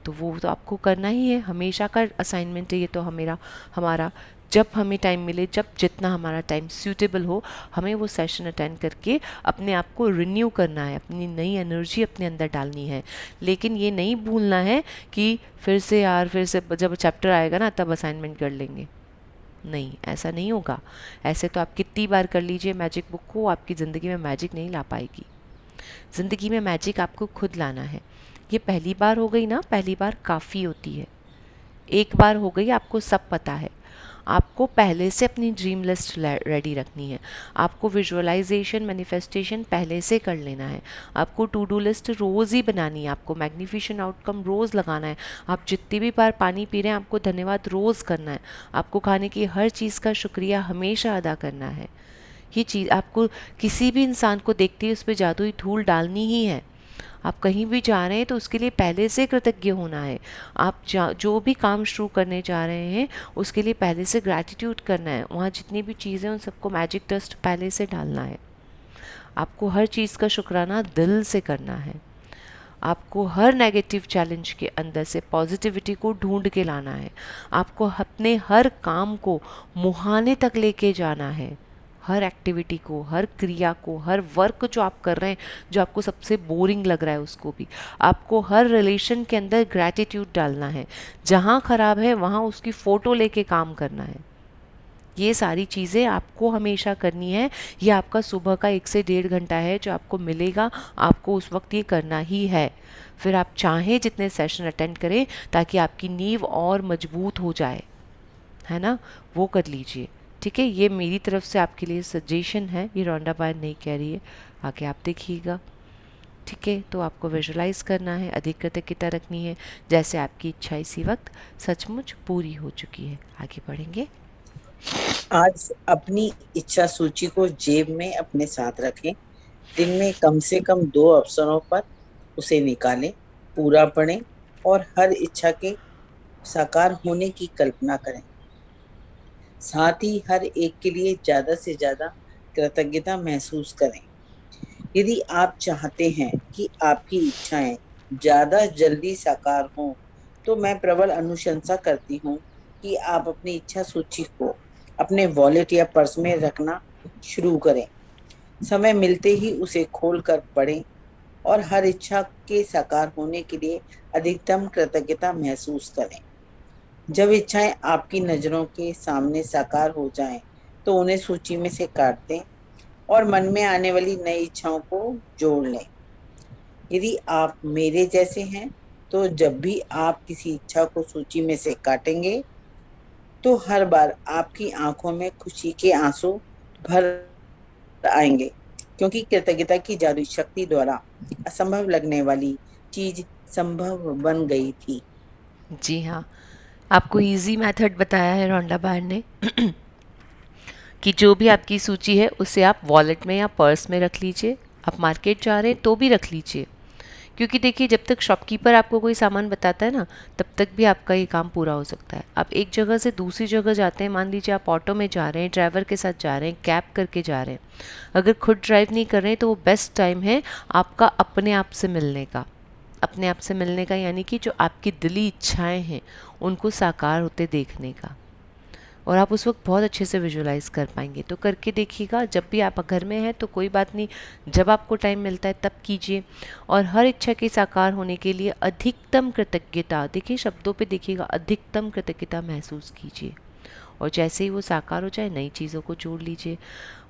तो वो तो आपको करना ही है, हमेशा का असाइनमेंट है ये तो हमारा। जब हमें टाइम मिले, जब जितना हमारा टाइम सूटेबल हो, हमें वो सेशन अटेंड करके अपने आप को रिन्यू करना है, अपनी नई एनर्जी अपने अंदर डालनी है। लेकिन ये नहीं भूलना है कि फिर से यार, फिर से जब चैप्टर आएगा ना तब असाइनमेंट कर लेंगे। नहीं, ऐसा नहीं होगा। ऐसे तो आप कितनी बार कर लीजिए मैजिक बुक को, आपकी ज़िंदगी में मैजिक नहीं ला पाएगी। ज़िंदगी में मैजिक आपको खुद लाना है। ये पहली बार हो गई ना, पहली बार काफ़ी होती है। एक बार हो गई, आपको सब पता है। आपको पहले से अपनी ड्रीम लिस्ट रेडी रखनी है। आपको विजुअलाइजेशन, मैनिफेस्टेशन पहले से कर लेना है। आपको टू डू लिस्ट रोज़ ही बनानी है। आपको मैग्निफिसेंट आउटकम रोज़ लगाना है। आप जितनी भी बार पानी पी रहे हैं, आपको धन्यवाद रोज़ करना है। आपको खाने की हर चीज़ का शुक्रिया हमेशा अदा करना है। ये चीज़ आपको किसी भी इंसान को देखते ही उस पर जादुई धूल डालनी ही है। आप कहीं भी जा रहे हैं तो उसके लिए पहले से कृतज्ञ होना है। आप जो भी काम शुरू करने जा रहे हैं, उसके लिए पहले से ग्रैटिट्यूड करना है। वहाँ जितनी भी चीज़ें, उन सबको मैजिक डस्ट पहले से डालना है। आपको हर चीज़ का शुक्राना दिल से करना है। आपको हर नेगेटिव चैलेंज के अंदर से पॉजिटिविटी को ढूंढ के लाना है। आपको अपने हर काम को मुहाने तक लेके जाना है। हर एक्टिविटी को, हर क्रिया को, हर वर्क जो आप कर रहे हैं, जो आपको सबसे बोरिंग लग रहा है, उसको भी आपको हर रिलेशन के अंदर ग्रैटिट्यूड डालना है। जहाँ खराब है वहाँ उसकी फ़ोटो लेके काम करना है। ये सारी चीज़ें आपको हमेशा करनी है। ये आपका सुबह का 1 से 1.5 घंटा है जो आपको मिलेगा, आपको उस वक्त ये करना ही है। फिर आप चाहें जितने सेशन अटेंड करें, ताकि आपकी नींव और मजबूत हो जाए, है ना, वो कर लीजिए। ठीक है, ये मेरी तरफ से आपके लिए सजेशन है, ये रोंडा बायर नहीं कह रही है, आगे आप देखिएगा। ठीक है, तो आपको विजुलाइज करना है, अधिक कृतज्ञता रखनी है, जैसे आपकी इच्छा इसी वक्त सचमुच पूरी हो चुकी है। आगे बढ़ेंगे। आज अपनी इच्छा सूची को जेब में अपने साथ रखें। दिन में कम से कम 2 अवसरों पर उसे निकालें, पूरा पढ़ें और हर इच्छा के साकार होने की कल्पना करें। साथ ही हर एक के लिए ज्यादा से ज्यादा कृतज्ञता महसूस करें। यदि आप चाहते हैं कि आपकी इच्छाएं ज्यादा जल्दी साकार हों, तो मैं प्रबल अनुशंसा करती हूँ कि आप अपनी इच्छा सूची को अपने वॉलेट या पर्स में रखना शुरू करें। समय मिलते ही उसे खोलकर पढ़ें और हर इच्छा के साकार होने के लिए अधिकतम कृतज्ञता महसूस करें। जब इच्छाएं आपकी नजरों के सामने साकार हो जाएं, तो उन्हें सूची में से काट दें और मन में आने वाली नई इच्छाओं को जोड़ लें। यदि आप मेरे जैसे हैं, तो जब भी आप किसी इच्छा को सूची में से काटेंगे, तो हर बार आपकी आंखों में खुशी के आंसू भर आएंगे, क्योंकि कृतज्ञता की जादुई शक्ति द्वारा असंभव लगने वाली चीज संभव बन गई थी। जी हाँ, आपको इजी मेथड बताया है रोंडा बार ने कि जो भी आपकी सूची है उसे आप वॉलेट में या पर्स में रख लीजिए। आप मार्केट जा रहे हैं तो भी रख लीजिए, क्योंकि देखिए जब तक शॉपकीपर आपको कोई सामान बताता है ना, तब तक भी आपका ये काम पूरा हो सकता है। आप एक जगह से दूसरी जगह जाते हैं, मान लीजिए आप ऑटो में जा रहे हैं, ड्राइवर के साथ जा रहे हैं, कैब करके जा रहे हैं, अगर खुद ड्राइव नहीं कर रहे हैं तो वो बेस्ट टाइम है आपका अपने आप से मिलने का। अपने आप से मिलने का यानी कि जो आपकी दिली इच्छाएं हैं उनको साकार होते देखने का, और आप उस वक्त बहुत अच्छे से विजुलाइज कर पाएंगे। तो करके देखिएगा, जब भी आप घर में हैं तो कोई बात नहीं, जब आपको टाइम मिलता है तब कीजिए। और हर इच्छा के साकार होने के लिए अधिकतम कृतज्ञता, देखिए शब्दों पे देखिएगा, अधिकतम कृतज्ञता महसूस कीजिए, और जैसे ही वो साकार हो जाए नई चीज़ों को जोड़ लीजिए।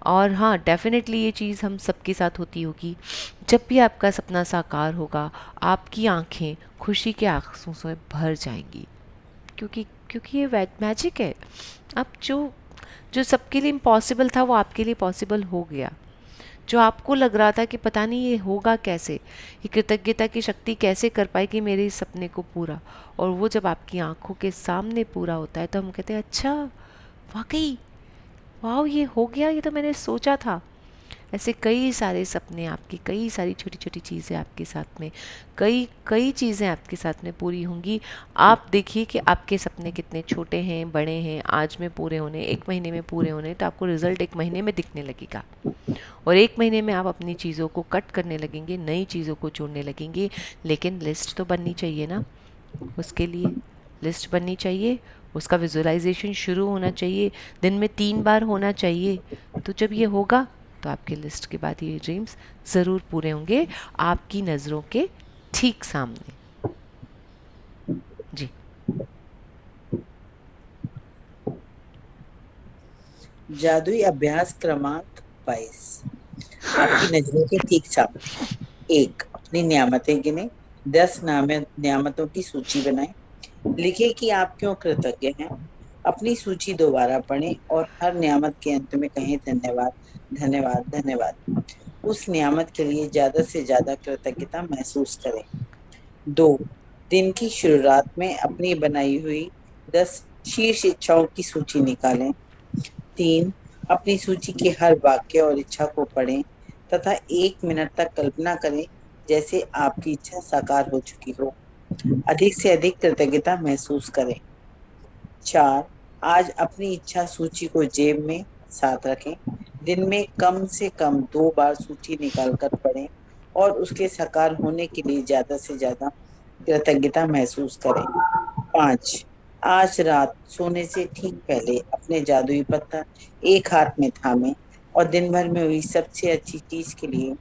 और हाँ, डेफिनेटली ये चीज़ हम सबके साथ होती होगी। जब भी आपका सपना साकार होगा, आपकी आंखें खुशी के आंसू से भर जाएंगी, क्योंकि क्योंकि ये मैजिक है। अब जो जो सबके लिए इम्पॉसिबल था वो आपके लिए पॉसिबल हो गया। जो आपको लग रहा था कि पता नहीं ये होगा कैसे, ये कृतज्ञता की शक्ति कैसे कर पाएगी मेरे इस सपने को पूरा, और वो जब आपकी आंखों के सामने पूरा होता है तो हम कहते हैं अच्छा, वाकई, वाह, ये हो गया, ये तो मैंने सोचा था। ऐसे कई सारे सपने आपकी, कई सारी छोटी छोटी चीज़ें आपके साथ में, कई कई चीज़ें आपके साथ में पूरी होंगी। आप देखिए कि आपके सपने कितने छोटे हैं, बड़े हैं, आज में पूरे होने, एक महीने में पूरे होने, तो आपको रिजल्ट एक महीने में दिखने लगेगा, और एक महीने में आप अपनी चीज़ों को कट करने लगेंगे, नई चीज़ों को जोड़ने लगेंगे। लेकिन लिस्ट तो बननी चाहिए ना, उसके लिए लिस्ट बननी चाहिए, उसका विजुअलाइजेशन शुरू होना चाहिए, दिन में 3 बार होना चाहिए। तो जब ये होगा तो आपके लिस्ट के बाद ये ड्रीम्स ज़रूर पूरे होंगे, आपकी नज़रों के ठीक सामने। जी। जादुई अभ्यास क्रमांक 22, आपकी नजरों के ठीक सामने। एक, अपनी नियामतें गिने। 10 नियामतों की सूची बनाएं। लिखें कि आप क्यों कृतज्ञ हैं। अपनी सूची दोबारा पढ़ें और हर नियामत के अंत में कहें धन्यवाद, धन्यवाद, धन्यवाद। उस नियामत के लिए ज्यादा से ज्यादा कृतज्ञता महसूस करें। 2, दिन की शुरुआत में अपनी बनाई हुई 10 शीर्ष इच्छाओं की सूची निकालें। 3, अपनी सूची के हर वाक्य और इच्छा को पढ़ें तथा 1 मिनट तक कल्पना करें जैसे आपकी इच्छा साकार हो चुकी हो। अधिक से अधिक कृतज्ञता महसूस करें। 4, आज अपनी इच्छा सूची को जेब में साथ रखें। दिन में कम से कम 2 बार सूची निकालकर पढ़ें और उसके साकार होने के लिए ज्यादा से ज्यादा कृतज्ञता महसूस करें। 5, आज रात सोने से ठीक पहले अपने जादुई पत्थर एक हाथ में थामे और दिन भर में हुई सबसे अच्छी चीज के लिए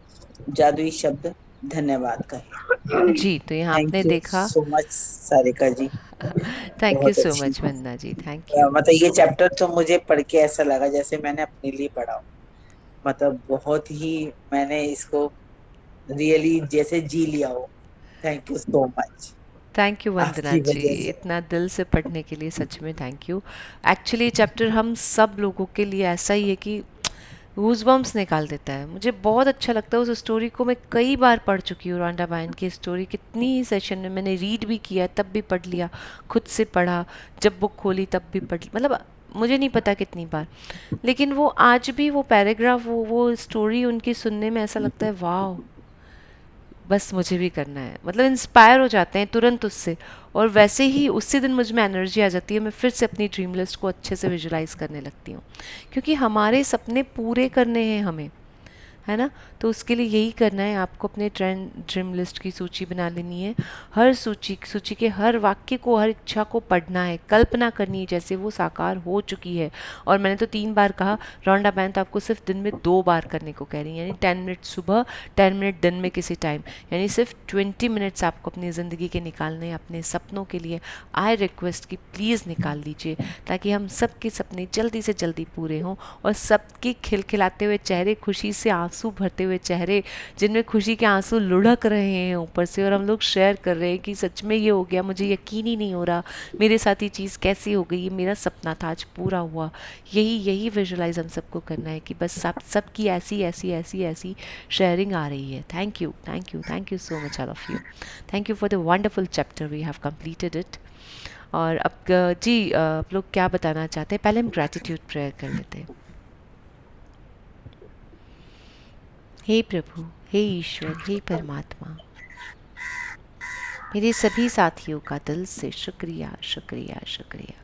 जादुई शब्द धन्यवाद कहें। जी, तो यहाँ आपने थैंक यू देखा। So much Sarika ji, thank you बहुत सो अच्छी। Much Vandana ji, thank you. मतलब ये चैप्टर तो मुझे पढ़ के ऐसा लगा जैसे मैंने अपने लिए पढ़ा हो। मतलब बहुत ही मैंने इसको रियली जैसे जी लिया हो। Thank you so much, thank you Vandana आपकी जी, वजह से। इतना दिल से पढ़ने के लिए सच में थैंक यू। एक्चुअली चैप्टर हम सब लोगों के लिए ऐसा ही है कि गूज़बम्प्स निकाल देता है। मुझे बहुत अच्छा लगता है, उस स्टोरी को मैं कई बार पढ़ चुकी हूँ। रॉन्डा बायन की स्टोरी कितनी ही सेशन में मैंने रीड भी किया, तब भी पढ़ लिया, खुद से पढ़ा, जब बुक खोली तब भी पढ़, मतलब मुझे नहीं पता कितनी बार। लेकिन वो आज भी वो पैराग्राफ, वो स्टोरी उनकी सुनने में ऐसा लगता है वाह, बस मुझे भी करना है, मतलब इंस्पायर हो जाते हैं तुरंत उससे। और वैसे ही उसी दिन मुझ में एनर्जी आ जाती है, मैं फिर से अपनी ड्रीम लिस्ट को अच्छे से विजुलाइज करने लगती हूँ, क्योंकि हमारे सपने पूरे करने हैं हमें। है ना। तो उसके लिए यही करना है, आपको अपने ट्रेंड ड्रीम लिस्ट की सूची बना लेनी है। हर सूची के हर वाक्य को, हर इच्छा को पढ़ना है, कल्पना करनी है जैसे वो साकार हो चुकी है। और मैंने तो 3 बार कहा, रॉन्डा बैन तो आपको सिर्फ दिन में 2 बार करने को कह रही है, यानी 10 मिनट सुबह, 10 मिनट दिन में किसी टाइम, यानी सिर्फ 20 मिनट्स आपको अपनी ज़िंदगी के निकालने हैं अपने सपनों के लिए। आई रिक्वेस्ट कि प्लीज़ निकाल लीजिए, ताकि हम सबके सपने जल्दी से जल्दी पूरे हों, और सबके खिलखिलाते हुए चेहरे, खुशी से आंसू भरते हुए चेहरे, जिनमें खुशी के आंसू लुढ़क रहे हैं ऊपर से, और हम लोग शेयर कर रहे हैं कि सच में ये हो गया, मुझे यकीन ही नहीं हो रहा, मेरे साथ ये चीज़ कैसी हो गई, ये मेरा सपना था, आज पूरा हुआ। यही यही विजुलाइज हम सबको करना है कि बस सबकी ऐसी ऐसी ऐसी ऐसी शेयरिंग आ रही है। Thank you, thank you, thank you so much all of you. Thank you for the wonderful chapter, we have completed it. और अब जी आप लोग क्या बताना चाहते हैं? पहले हम ग्रैटिट्यूड प्रेयर कर लेते हैं। हे प्रभु, हे ईश्वर, हे परमात्मा, मेरे सभी साथियों का दिल से शुक्रिया, शुक्रिया, शुक्रिया।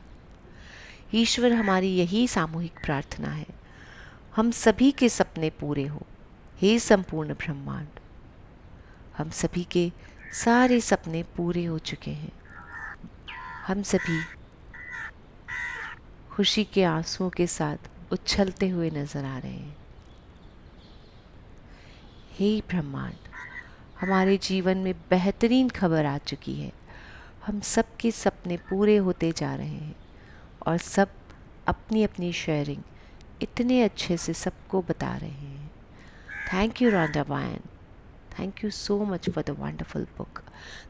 ईश्वर, हमारी यही सामूहिक प्रार्थना है, हम सभी के सपने पूरे हो। हे संपूर्ण ब्रह्मांड, हम सभी के सारे सपने पूरे हो चुके हैं। हम सभी खुशी के आंसुओं के साथ उछलते हुए नजर आ रहे हैं। हे ब्रह्मांड, हमारे जीवन में बेहतरीन खबर आ चुकी है, हम सबके सपने पूरे होते जा रहे हैं, और सब अपनी अपनी शेयरिंग इतने अच्छे से सबको बता रहे हैं। Thank you Rhonda Byrne, thank you so much for the wonderful book.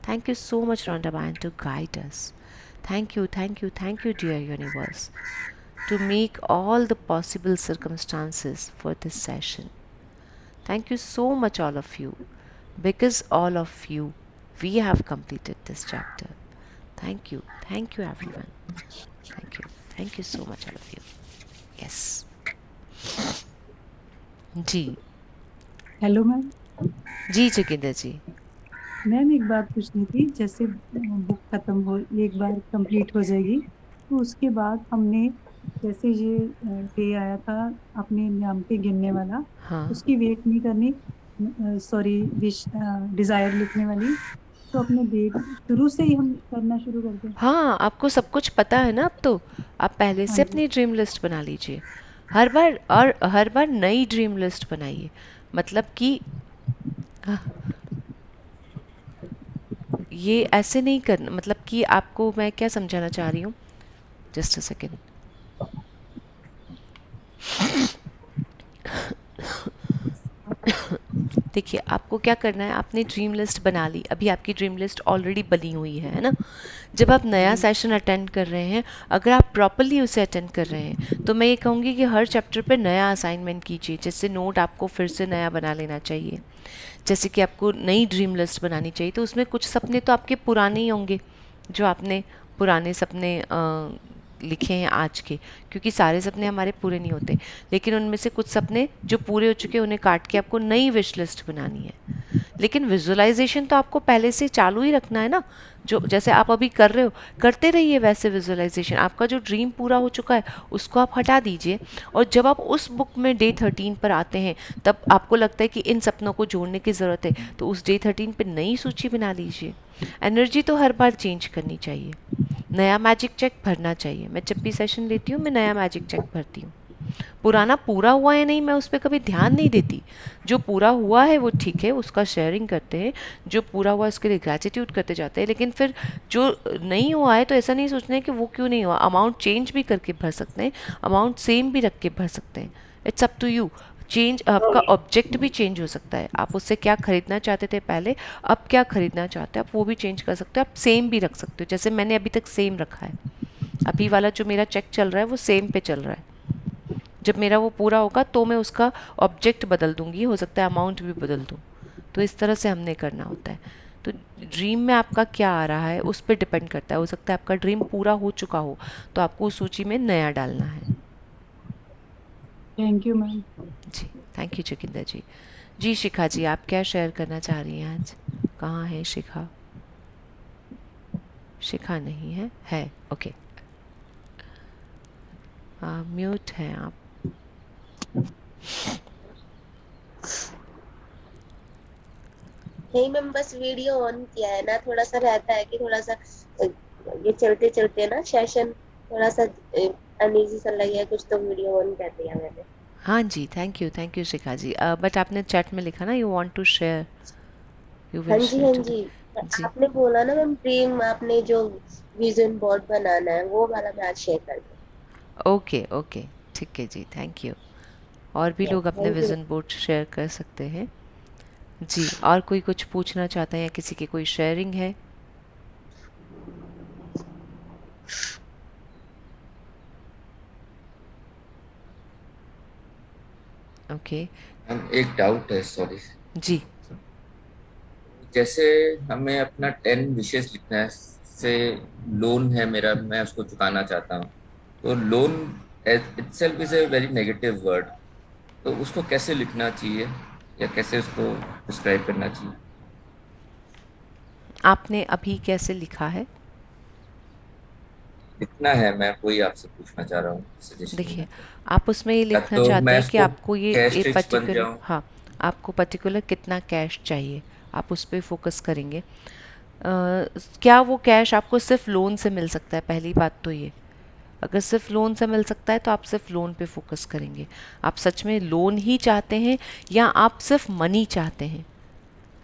Thank you so much Rhonda Byrne to guide us. Thank you, thank you, thank you dear universe, to make all the possible circumstances for this session. Thank you so much all of you, because all of you we have completed this chapter. Thank you everyone. Thank you so much all of you. Yes. जी हेलो मैम। जी जोगिंदर जी। मैम एक बात पूछनी थी, जैसे बुक खत्म हो, एक बार कंप्लीट हो जाएगी, तो उसके बाद हमने जैसे ये डे आया था अपने नाम पे गिनने वाला, हाँ उसकी वेट नहीं करनी, सॉरी विश डिजायर लिखने वाली, तो अपने डेट शुरू से ही हम करना शुरू कर दें। हाँ, आपको सब कुछ पता है ना अब तो। आप पहले हाँ से जी। अपनी ड्रीम लिस्ट बना लीजिए हर बार नई ड्रीम लिस्ट बनाइए। मतलब कि हाँ, ये ऐसे नहीं करना, मतलब कि आपको मैं क्या समझाना चाह रही हूँ, जस्ट अ सेकेंड। देखिए आपको क्या करना है, आपने ड्रीम लिस्ट बना ली, अभी आपकी ड्रीम लिस्ट ऑलरेडी बनी हुई है ना। जब आप नया सेशन अटेंड कर रहे हैं, अगर आप प्रॉपरली उसे अटेंड कर रहे हैं, तो मैं ये कहूँगी कि हर चैप्टर पे नया असाइनमेंट कीजिए। जैसे नोट आपको फिर से नया बना लेना चाहिए, जैसे कि आपको नई ड्रीम लिस्ट बनानी चाहिए, तो उसमें कुछ सपने तो आपके पुराने ही होंगे, जो आपने पुराने सपने लिखे हैं आज के, क्योंकि सारे सपने हमारे पूरे नहीं होते, लेकिन उनमें से कुछ सपने जो पूरे हो चुके हैं उन्हें काट के आपको नई विश लिस्ट बनानी है। लेकिन विजुअलाइजेशन तो आपको पहले से चालू ही रखना है ना, जो जैसे आप अभी कर रहे हो करते रहिए वैसे विजुअलाइजेशन। आपका जो ड्रीम पूरा हो चुका है उसको आप हटा दीजिए, और जब आप उस बुक में डे 13 पर आते हैं, तब आपको लगता है कि इन सपनों को जोड़ने की ज़रूरत है, तो उस डे 13 पे नई सूची बना लीजिए। एनर्जी तो हर बार चेंज करनी चाहिए, नया मैजिक चेक भरना चाहिए। मैं जब भी सेशन लेती हूँ मैं नया मैजिक चेक भरती हूँ। पुराना पूरा हुआ है नहीं, मैं उस पर कभी ध्यान नहीं देती। जो पूरा हुआ है वो ठीक है, उसका शेयरिंग करते हैं, जो पूरा हुआ है उसके लिए ग्रेटिट्यूड करते जाते हैं। लेकिन फिर जो नहीं हुआ है तो ऐसा नहीं सोचना है कि वो क्यों नहीं हुआ, अमाउंट चेंज भी करके भर सकते हैं, अमाउंट सेम भी रख के भर सकते हैं। It's up to you. Change, आपका ऑब्जेक्ट भी चेंज हो सकता है, आप उससे क्या खरीदना चाहते थे पहले, अब क्या खरीदना चाहते हैं आप वो भी चेंज कर सकते हो। आप सेम भी रख सकते हो, जैसे मैंने अभी तक सेम रखा है, अभी वाला जो मेरा चेक चल रहा है वो सेम पे चल रहा है। जब मेरा वो पूरा होगा तो मैं उसका ऑब्जेक्ट बदल दूंगी, हो सकता है अमाउंट भी बदल दूँ। तो इस तरह से हमने करना होता है। तो ड्रीम में आपका क्या आ रहा है उस पर डिपेंड करता है, हो सकता है आपका ड्रीम पूरा हो चुका हो तो आपको उस सूची में नया डालना है। Thank you ma'am. जी थैंक यू जोगिंदर जी। जी शिखा जी, आप क्या शेयर करना चाह रही हैं आज? कहाँ है शिखा? शिखा नहीं है ओके, म्यूट हैं आप। नहीं मैम, बस वीडियो ऑन किया है ना, थोड़ा सा रहता है कि थोड़ा सा ये चलते चलते ना सेशन थोड़ा सा अनईजी सा लग गया कुछ, तो वीडियो ऑन कर दिया मैंने। हाँ जी, thank you Shikha ji. But आपने चैट में लिखा ना you want to share, you हाँ विश जी हाँ टू। जी। जी, आपने बोला ना मैम, ड्रीम आपने जो विजन बोर्ड बनाना है वो वाला मैं आज शेयर कर दूँ। ओके ओके, ठीक है जी, थैंक यू। और भी लोग अपने thank you. Vision board share कर सकते हैं। जी, और कोई कुछ पूछना चाहता है या किसी की कोई शेयरिंग है? ओके। मैम एक डाउट है, सॉरी। जी, जैसे हमें अपना 10 विशेष लिखना है से, लोन है मेरा, मैं उसको चुकाना चाहता हूँ, तो loan itself is a very negative word, तो उसको कैसे लिखना चाहिए या कैसे उसको डिस्क्राइब करना चाहिए? आपने अभी कैसे लिखा है? लिखना है, मैं वही आपसे पूछना चाह रहा हूँ, सजेशन लेना देखिए, चाह रहा आप उसमें ये हूँ, या लिखना तो चाहते मैं हैं कि उसको आपको ये कैश ए रिच बन पर्टिकुलर, जाऊँ। हाँ, आपको पर्टिकुलर कितना कैश चाहिए, आप उस पे फ़ोकस करेंगे। क्या वो कैश आपको सिर्फ लोन से मिल सकता है? पहली बात तो ये, अगर सिर्फ लोन से मिल सकता है तो आप सिर्फ लोन पे फोकस करेंगे। आप सच में लोन ही चाहते हैं या आप सिर्फ मनी चाहते हैं?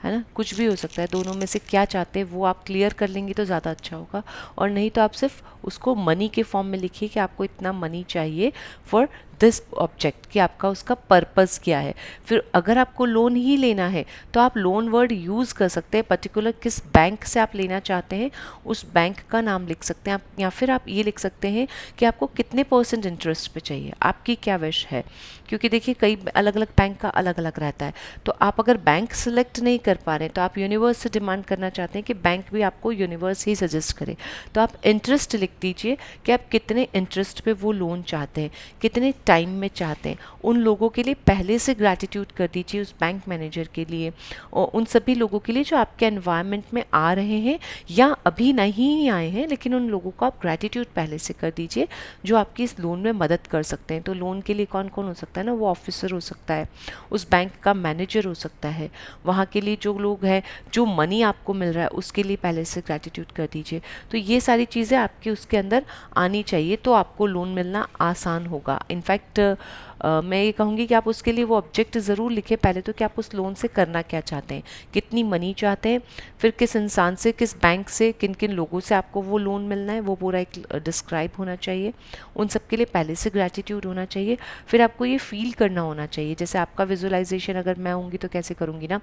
है ना, कुछ भी हो सकता है, दोनों में से क्या चाहते हैं वो आप क्लियर कर लेंगे तो ज़्यादा अच्छा होगा। और नहीं तो आप सिर्फ उसको मनी के फॉर्म में लिखिए कि आपको इतना मनी चाहिए फॉर दिस ऑब्जेक्ट, कि आपका उसका पर्पस क्या है। फिर अगर आपको लोन ही लेना है तो आप लोन वर्ड यूज़ कर सकते हैं, पर्टिकुलर किस बैंक से आप लेना चाहते हैं उस बैंक का नाम लिख सकते हैं आप, या फिर आप ये लिख सकते हैं कि आपको कितने परसेंट इंटरेस्ट पे चाहिए, आपकी क्या विश है। क्योंकि देखिए कई अलग अलग बैंक का अलग अलग रहता है। तो आप अगर बैंक सेलेक्ट नहीं कर पा रहे हैं तो आप यूनिवर्स से डिमांड करना चाहते हैं कि बैंक भी आपको यूनिवर्स ही सजेस्ट करे। तो आप इंटरेस्ट लिख दीजिए कि आप कितने इंटरेस्ट पे वो लोन चाहते हैं, कितने टाइम में चाहते हैं। उन लोगों के लिए पहले से ग्रैटिट्यूड कर दीजिए, उस बैंक मैनेजर के लिए और उन सभी लोगों के लिए जो आपके एनवायरनमेंट में आ रहे हैं या अभी नहीं आए हैं, लेकिन उन लोगों को आप ग्रैटिट्यूड पहले से कर दीजिए जो आपकी इस लोन में मदद कर सकते हैं। तो लोन के लिए कौन कौन हो सकता है ना, वो ऑफिसर हो सकता है, उस बैंक का मैनेजर हो सकता है, वहाँ के लिए जो लोग हैं, जो मनी आपको मिल रहा है उसके लिए पहले से ग्रैटिट्यूड कर दीजिए। तो ये सारी चीज़ें आपके उसके अंदर आनी चाहिए तो आपको लोन मिलना आसान होगा। इनफैक्ट मैं ये कहूँगी कि आप उसके लिए वो ऑब्जेक्ट ज़रूर लिखें पहले तो, कि आप उस लोन से करना क्या चाहते हैं, कितनी मनी चाहते हैं, फिर किस इंसान से, किस बैंक से, किन किन लोगों से आपको वो लोन मिलना है, वो पूरा एक डिस्क्राइब होना चाहिए। उन सब के लिए पहले से ग्रैटिट्यूड होना चाहिए। फिर आपको ये फील करना होना चाहिए, जैसे आपका विजुअलाइजेशन अगर मैं होंगी तो कैसे करूँगी ना,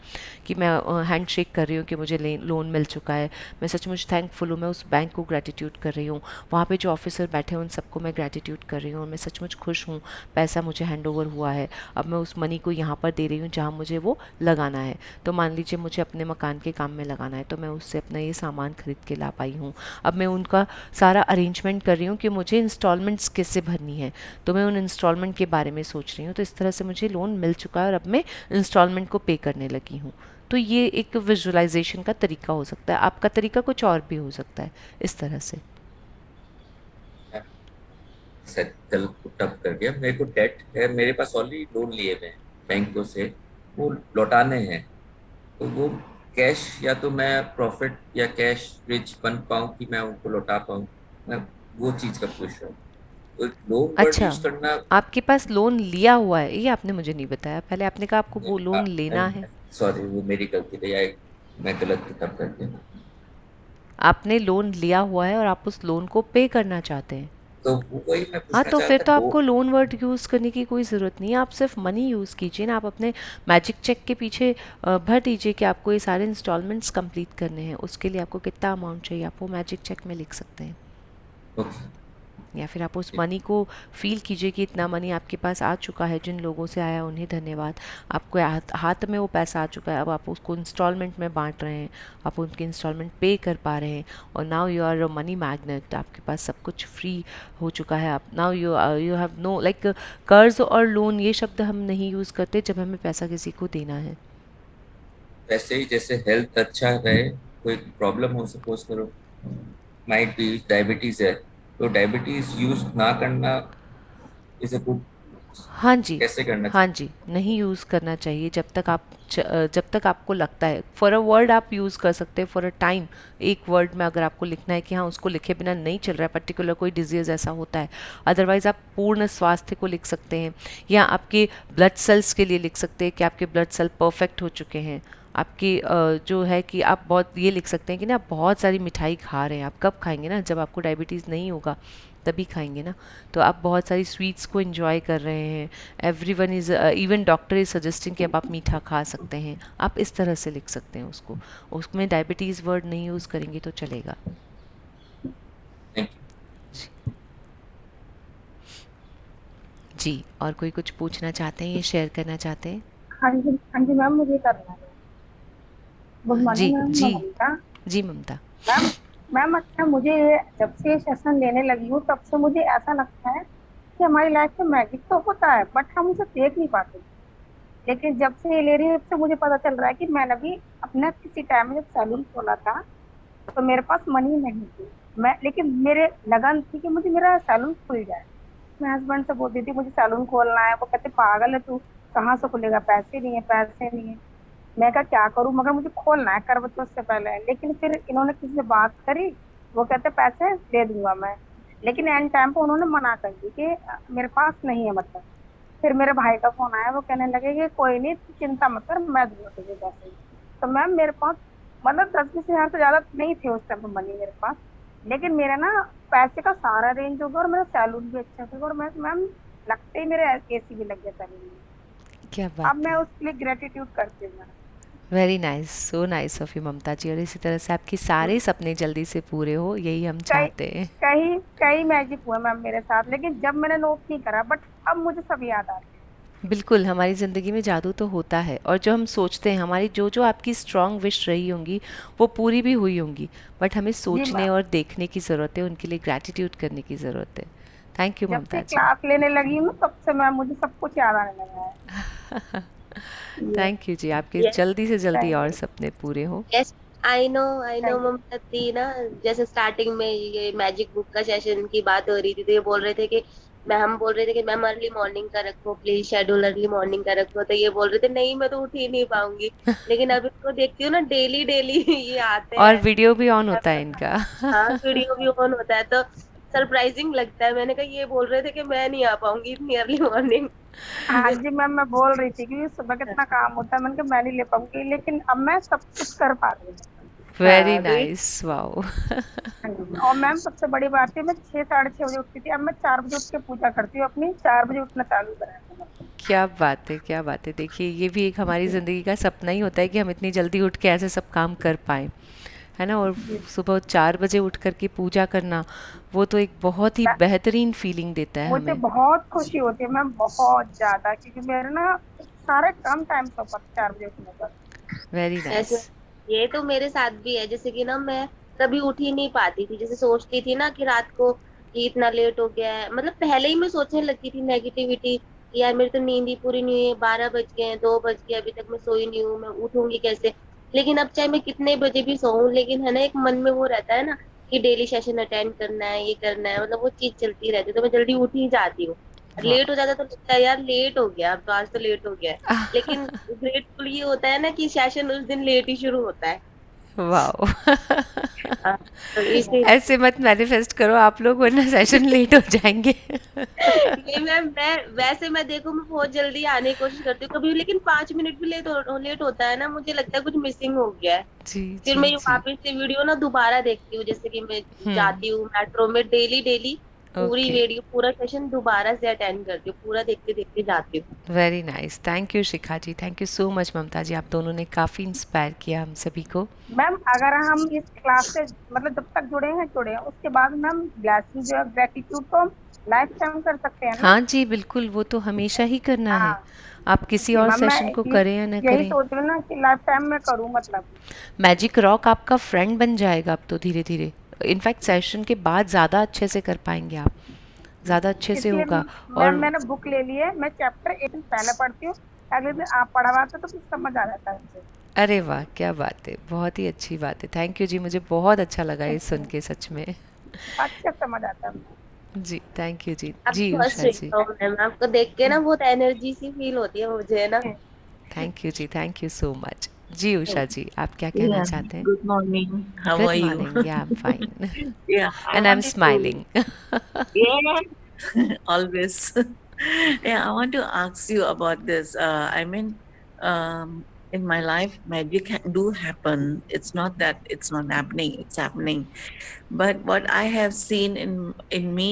कि मैं हैंड शेक कर रही हूँ कि मुझे लोन मिल चुका है, मैं सचमुच थैंकफुल हूँ, मैं उस बैंक को ग्रैटिट्यूड कर रही हूँ, वहाँ पे जो ऑफिसर बैठे हैं उन सबको मैं ग्रैटिट्यूड कर रही हूँ और मैं सचमुच खुश हूँ, पैसा मुझे हैंड ओवर हुआ है, अब मैं उस मनी को यहाँ पर दे रही हूँ जहाँ मुझे वो लगाना है। तो मान लीजिए मुझे अपने मकान के काम में लगाना है तो मैं उससे अपना ये सामान खरीद के ला पाई हूँ। अब मैं उनका सारा अरेंजमेंट कर रही हूँ कि मुझे इंस्टॉलमेंट्स कैसे भरनी है, तो मैं उन इंस्टॉलमेंट के बारे में सोच रही हूँ। तो इस तरह से मुझे लोन मिल चुका है और अब मैं इंस्टॉलमेंट को पे करने लगी हूँ। तो ये एक विजुअलाइजेशन का तरीका हो सकता है, आपका तरीका कुछ और भी हो सकता है इस तरह से। सेटल टप कर दिया, मेरे को डेट है, मेरे पास ऑलरेडी लोन लिए हुए हैं बैंकों से, वो लौटाने हैं, तो वो कैश, या तो मैं प्रॉफिट या कैश रिच बन पाऊँ कि मैं उनको लौटा पाऊँ, मैं वो चीज़ का पूछ रहा हूँ। तो लोन वर्ड अच्छा, यूज करना। आपके पास लोन लिया हुआ है ये आपने मुझे नहीं बताया, पहले आपने कहा आपको वो लोन लेना है। सॉरी, वो मेरी गलती थी, या मैं गलत किताब कर दिया। आपने लोन लिया हुआ है और आप उस लोन को पे करना चाहते हैं। तो वही मैं हाँ, पूछना तो फिर चाहता तो लो। आपको लोन वर्ड यूज़ करने की कोई ज़रूरत नहीं है, आप सिर्फ मनी यूज़ कीजिए ना, आप अपने मैजिक चेक के पीछे भर दीजिए कि आपको ये सारे इंस्टॉलमेंट्स कंप्लीट करने हैं, उसके लिए आपको कितना अमाउंट चाहिए आप वो मैजिक चेक में लिख सकते हैं। ओके। या फिर आप उस मनी को फील कीजिए कि इतना मनी आपके पास आ चुका है, जिन लोगों से आया उन्हें धन्यवाद, आपको हाथ में वो पैसा आ चुका है, अब आप उसको इंस्टॉलमेंट में बांट रहे हैं, आप उनकी इंस्टॉलमेंट पे कर पा रहे हैं और now you are a money magnet, आपके पास सब कुछ फ्री हो चुका है। आप now you have no like, कर्ज और लोन ये शब्द हम नहीं यूज़ करते जब हमें पैसा किसी को देना है। वैसे ही जैसे हेल्थ अच्छा रहे, कोई प्रॉब्लम हो, सपोज करो माइट बी डायबिटीज है, तो डायबिटीज यूज ना करना इज अ गुड हाँ जी, कैसे करना हाँ चाहिए? जी, नहीं यूज़ करना चाहिए जब तक आपको लगता है। फॉर अ वर्ड आप यूज़ कर सकते हैं, फॉर अ टाइम। एक वर्ड में अगर आपको लिखना है कि हाँ, उसको लिखे बिना नहीं चल रहा है, पर्टिकुलर कोई डिजीज़ ऐसा होता है। अदरवाइज़ आप पूर्ण स्वास्थ्य को लिख सकते हैं, या आपके ब्लड सेल्स के लिए लिख सकते हैं कि आपके ब्लड सेल परफेक्ट हो चुके हैं। आपकी जो है कि आप बहुत ये लिख सकते हैं कि ना, आप बहुत सारी मिठाई खा रहे हैं। आप कब खाएंगे ना, जब आपको डायबिटीज़ नहीं होगा तभी खाएंगे ना। तो आप बहुत सारी स्वीट्स को एंजॉय कर रहे हैं। Everyone is, even doctor is suggesting कि अब आप मीठा खा सकते हैं। आप इस तरह से लिख सकते हैं उसको। उसमें डायबिटीज़ वर्ड नहीं यूज़ करेंगे तो चलेगा। Thank you. जी, और कोई कुछ पूछना चाहते हैं या शेयर करना चाहते हैं? हाँ जी मैम, मुझे करना है। गुड जी मॉर्निंग मैम, जी। मैं ममता। जी ममता। मैम मैम अच्छा, मुझे जब से ये सेशन लेने लगी हूँ तब से मुझे ऐसा लगता है कि हमारी लाइफ में मैजिक तो होता है बट हम उसे देख नहीं पाते। लेकिन जब से ये ले रही है तब से मुझे पता चल रहा है कि मैंने भी अपने किसी टाइम में जब सैलून खोला था तो मेरे पास मनी नहीं थी। मैं लेकिन मेरे लगन थी कि मुझे मेरा सैलून खुल जाए। मैं हस्बैंड से बोलती थी मुझे सैलून खोलना है, वो कहते पागल है तू, कहाँ से खुलेगा, पैसे नहीं है, पैसे नहीं है। मैं कहा क्या करूं, मगर मुझे खोलना है, कर तो उससे पहले। लेकिन फिर इन्होंने किसी से बात करी, वो कहते पैसे दे दूंगा मैं। लेकिन एंड टाइम पे उन्होंने मना कर दी कि मेरे पास नहीं है मतलब। फिर मेरे भाई का फोन आया, वो कहने लगे कि कोई नहीं तू चिंता मत कर, मैं दूंगा तुझे पैसे। तो मैम मेरे पास मतलब 10-20 हजार से ज्यादा नहीं थे उस टाइम पे मनी मेरे पास। लेकिन मेरा ना पैसे का सारा रेंज हो गया और मेरा सैलून भी अच्छा था, और मैं मैम लगते ही मेरे एसी भी लग गया सैलून में। क्या अब बात मैं है। उसके लिए ग्रेटिट्यूड करती हूँ ma'am. Very nice, so nice of you Mamta ji. और इसी तरह से आपके सारे सपने जल्दी से पूरे हो, यही हम कई चाहते हैं। कई कई मैजिक हुआ मैम मेरे साथ, लेकिन जब मैंने नोट नहीं करा, बट अब मुझे सब याद आते हैं। बिल्कुल, हमारी ज़िंदगी में जादू तो होता है, और जो हम सोचते हैं, हमारी जो जो आपकी स्ट्रॉन्ग विश रही होंगी वो पूरी भी हुई होंगी। बट हमें जी सोचने मैम, और देखने की ज़रूरत है, उनके लिए ग्रैटिट्यूड करने की ज़रूरत है। थैंक यू जब ममता से जी। क्लास लेने लगी हूँ तब से मैम मुझे सब कुछ याद आने लगा है। ये थैंक यू जी, आपके यस जल्दी से जल्दी थैंक और यू। सपने पूरे हो। यस, आई नो थैंक ममता दी ना। जैसे स्टार्टिंग में ये मैजिक बुक का सेशन की बात हो रही थी, तो ये बोल रहे थे कि हम बोल रहे थे कि मैम अर्ली मॉर्निंग का रखो प्लीज, शेड्यूल अर्ली मॉर्निंग का रखो, तो ये बोल रहे थे नहीं मैं तो उठ ही नहीं पाऊंगी। लेकिन अब इसको देखती हूँ ना, डेली डेली ये आते और हैं। वीडियो भी ऑन होता है इनका। हाँ, वीडियो भी ऑन होता है, तो सरप्राइजिंग लगता है। मैंने कहा ये बोल रहे थे कि मैं नहीं आ पाऊंगी इतनी अर्ली मॉर्निंग। हाँ जी मैम, मैं बोल रही थी कि सुबह कितना काम होता है, मैंने कहा मैं नहीं ले पाऊंगी, लेकिन अब मैं सब कुछ कर पा रही हूँ। वेरी हाँ तो नाइस, वाओ। हाँ जी, और मैम सबसे बड़ी बात है, मैं 6-6:30 बजे उठती थी, अब मैं 4 बजे उठ के पूजा करती हूँ अपनी। 4 बजे उठना चालू करा है मैंने। क्या बात है, क्या बात है। देखिए, ये भी एक हमारी ज़िंदगी का सपना ही होता है कि हम इतनी जल्दी उठ के ऐसे सब काम कर पाएँ, है ना। और जी, सुबह 4 बजे उठ कर के पूजा करना, वो तो एक बहुत ही बेहतरीन फीलिंग देता है मुझे हमें। बहुत खुशी होती है मैम, बहुत ज्यादा, क्योंकि मेरे ना सारे काम टाइम से ऊपर 4 बजे उठने पर। वेरी ऐसे नाइस। ये तो मेरे साथ भी है। जैसे कि ना मैं कभी उठ ही नहीं पाती थी, जैसे सोचती थी ना कि रात को कि इतना लेट हो गया है, मतलब पहले ही मैं सोचने लगती थी नेगेटिविटी कि यार मेरी तो नींद ही पूरी नहीं हुई है, 12 बज गए हैं, 2 बज गए, अभी तक मैं सोई नहीं हूँ, मैं उठूंगी कैसे। लेकिन अब चाहे मैं कितने बजे भी सोऊं, लेकिन है ना, एक मन में वो रहता है ना कि डेली सेशन अटेंड करना है, ये करना है, मतलब वो चीज चलती रहती है, तो मैं जल्दी उठ ही जाती हूँ। लेट हो वाह। जाता तो लगता है यार लेट हो गया, अब तो आज तो लेट हो गया है। लेकिन ग्रेटफुल ये होता है ना कि सेशन उस दिन लेट ही शुरू होता है। वाओ। हाँ, तो इसे ऐसे मत मैनिफेस्ट करो आप लोग, वरना सेशन लेट हो जाएंगे। ये मैं वैसे मैं देखो मैं बहुत जल्दी आने की कोशिश करती हूँ कभी, लेकिन 5 मिनट भी लेट होता है ना, मुझे लगता है कुछ मिसिंग हो गया है। जी फिर जी मैं जी। वापस से वीडियो ना दोबारा देखती हूँ, जैसे कि मैं हम्म। जाती हूँ मेट्रो में डेली डेली, पूरी ओके। वीडियो पूरा सेशन दोबारा से अटेंड करती हूँ, पूरा देखते देखते जाती हूँ। Very nice, thank you Shikha ji, thank you so much Mamta ji, आप दोनों ने काफ़ी इंस्पायर किया हम सभी को। मैम अगर हम इस क्लास से मतलब जब तक जुड़े हैं उसके बाद मैम ब्लेसिंग जो है, ग्रेटिट्यूड को हम लाइफ टाइम कर सकते हैं ना। हाँ जी, बिल्कुल, वो तो हमेशा ही करना है। हाँ आप किसी जी और मैम, मैं सेशन को करें या ना यही करें। सोच रही हूँ ना कि लाइफ टाइम में करूँ मतलब। मैजिक रॉक आपका फ्रेंड बन जाएगा अब तो धीरे धीरे। इनफैक्ट सेशन के बाद ज़्यादा अच्छे से कर पाएंगे आप, ज़्यादा अच्छे से इसलिए होगा। मैम और मैंने बुक ले ली है, मैं चैप्टर एक दिन पहले पढ़ती हूँ, अगले दिन आप पढ़वाते तो कुछ समझ आ जाता है मुझे। अरे वाह, क्या बात है, बहुत ही अच्छी बात है। थैंक यू जी, मुझे बहुत अच्छा लगा ये थैंक सुन यू। के सच में। अच्छा समझ आता है मुझे। जी, थैंक यू जी। आप जी, बहुत उषा स्ट्रिक्ट जी। हो मैम, आपको देख के ना बहुत एनर्जी सी फील होती है मुझे ना। थैंक यू जी, थैंक यू सो मच। जी, उषा जी, आप क्या कहना Yeah, चाहते हैं? good morning. How are good you? Morning, yeah I am fine Yeah, I and I am wanted to, smiling. yeah, always. Yeah, I want to ask you about this. I mean, in my life, magic do happen. It's not that it's not happening; it's happening. But what I have seen in me,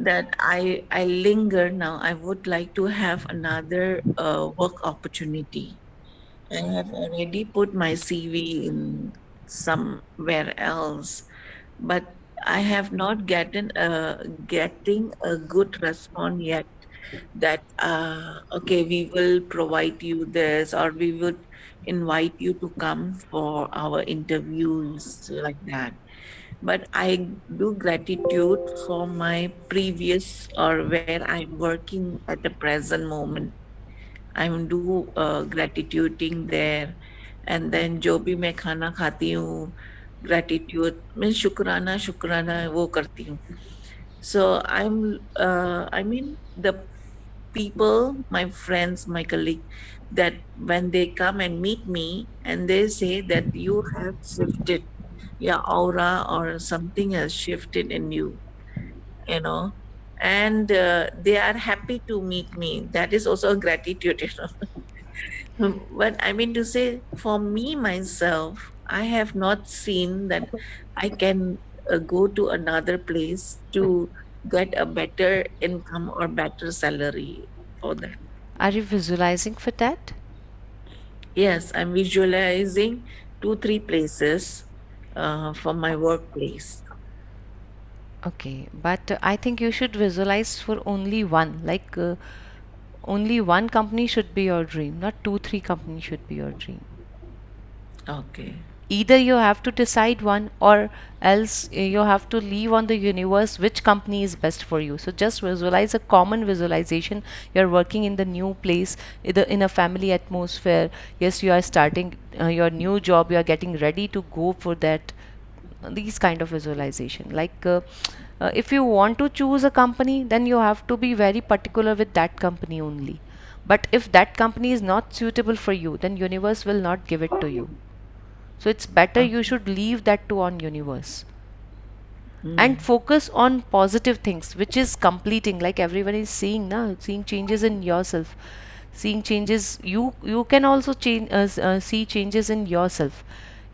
that I linger now. I would like to have another work opportunity. I have already put my CV in somewhere else, but I have not getting a good response yet. That okay, we will provide you this, or we would invite you to come for our interviews like that. But I do gratitude for my previous or where I'm working at the present moment. I'm do gratituding there, and then जो भी मैं खाना खाती हूँ, gratitude मैं शुक्राना शुक्राना वो करती हूँ. So I mean the people, my friends, my colleague, that when they come and meet me and they say that you have shifted, your aura or something has shifted in you, you know, and they are happy to meet me. That is also a gratitude, you know. But I mean to say, for me myself, I have not seen that I can go to another place to get a better income or better salary for that. Are you visualizing for that? Yes, I'm visualizing two, three places for my workplace. Okay, but I think you should visualize for only one. Like only one company should be your dream, not two, three companies should be your dream. Okay. Either you have to decide one, or else you have to leave on the universe which company is best for you. So just visualize a common visualization. You're working in the new place, either in a family atmosphere. Yes, you are starting your new job, you are getting ready to go for that. These kind of visualization, like if you want to choose a company, then you have to be very particular with that company only. But if that company is not suitable for you, then universe will not give it to you. So it's better Oh, you should leave that to on universe and mm, focus on positive things, which is completing, like everyone is seeing now, seeing changes in yourself, seeing changes. You can also change, see changes in yourself.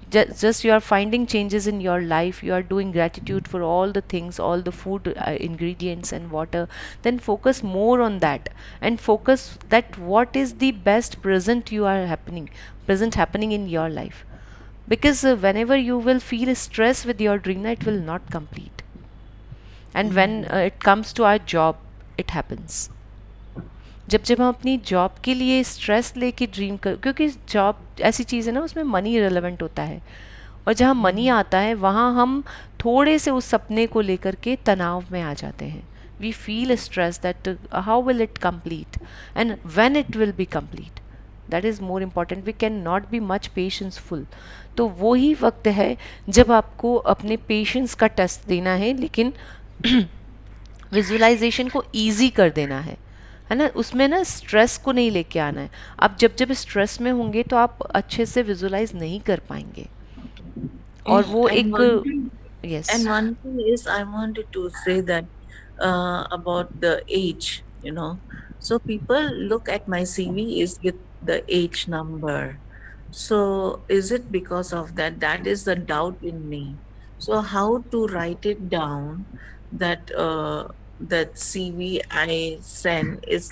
Just you are finding changes in your life, you are doing gratitude for all the things, all the food ingredients and water. Then focus more on that, and focus that what is the best present you are happening, present happening in your life. Because whenever you will feel stress with your dream, it will not complete. And when mm, it comes to our job, it happens. जब जब हम अपनी जॉब के लिए स्ट्रेस लेके ड्रीम कर, क्योंकि जॉब ऐसी चीज़ है ना, उसमें मनी रिलेवेंट होता है, और जहाँ मनी mm, आता है वहाँ हम थोड़े से उस सपने को लेकर के तनाव में आ जाते हैं. We feel stress that how will it complete and when it will be complete. That is more important. We can not be much patienceful. तो वो ही वक्त है जब आपको अपने पेशेंस का टेस्ट देना है, लेकिन विजुअलाइजेशन को ईजी कर देना है ना. उसमें ना स्ट्रेस को नहीं लेके आना है. आप जब जब स्ट्रेस में होंगे तो आप अच्छे से विजुअलाइज नहीं कर पाएंगे. और yeah, वो एक. Yes. and one thing is I wanted to say that about the age, you know. So people look at my CV is with the age number. So is it because of that? That is the doubt in me. So how to write it down that that CV I send is,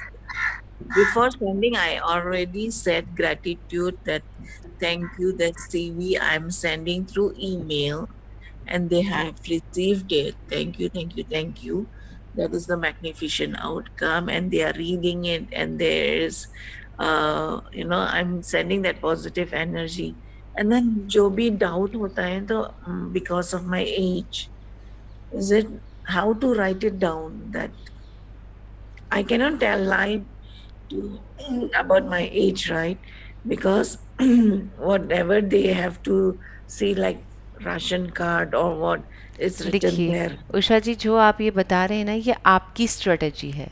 before sending, I already said gratitude that thank you, that CV I'm sending through email and they have received it. Thank you, thank you, thank you. That is the magnificent outcome, and they are reading it, and there's, I'm sending that positive energy. And then जो भी doubt होता है तो because of my age, is it how to write it down that I cannot tell lie to about my age, right? Because whatever they have to see, like ration card or what is written देखिए there. उषा जी, जो आप ये बता रहे हैं ना, ये आपकी स्ट्रेटजी है,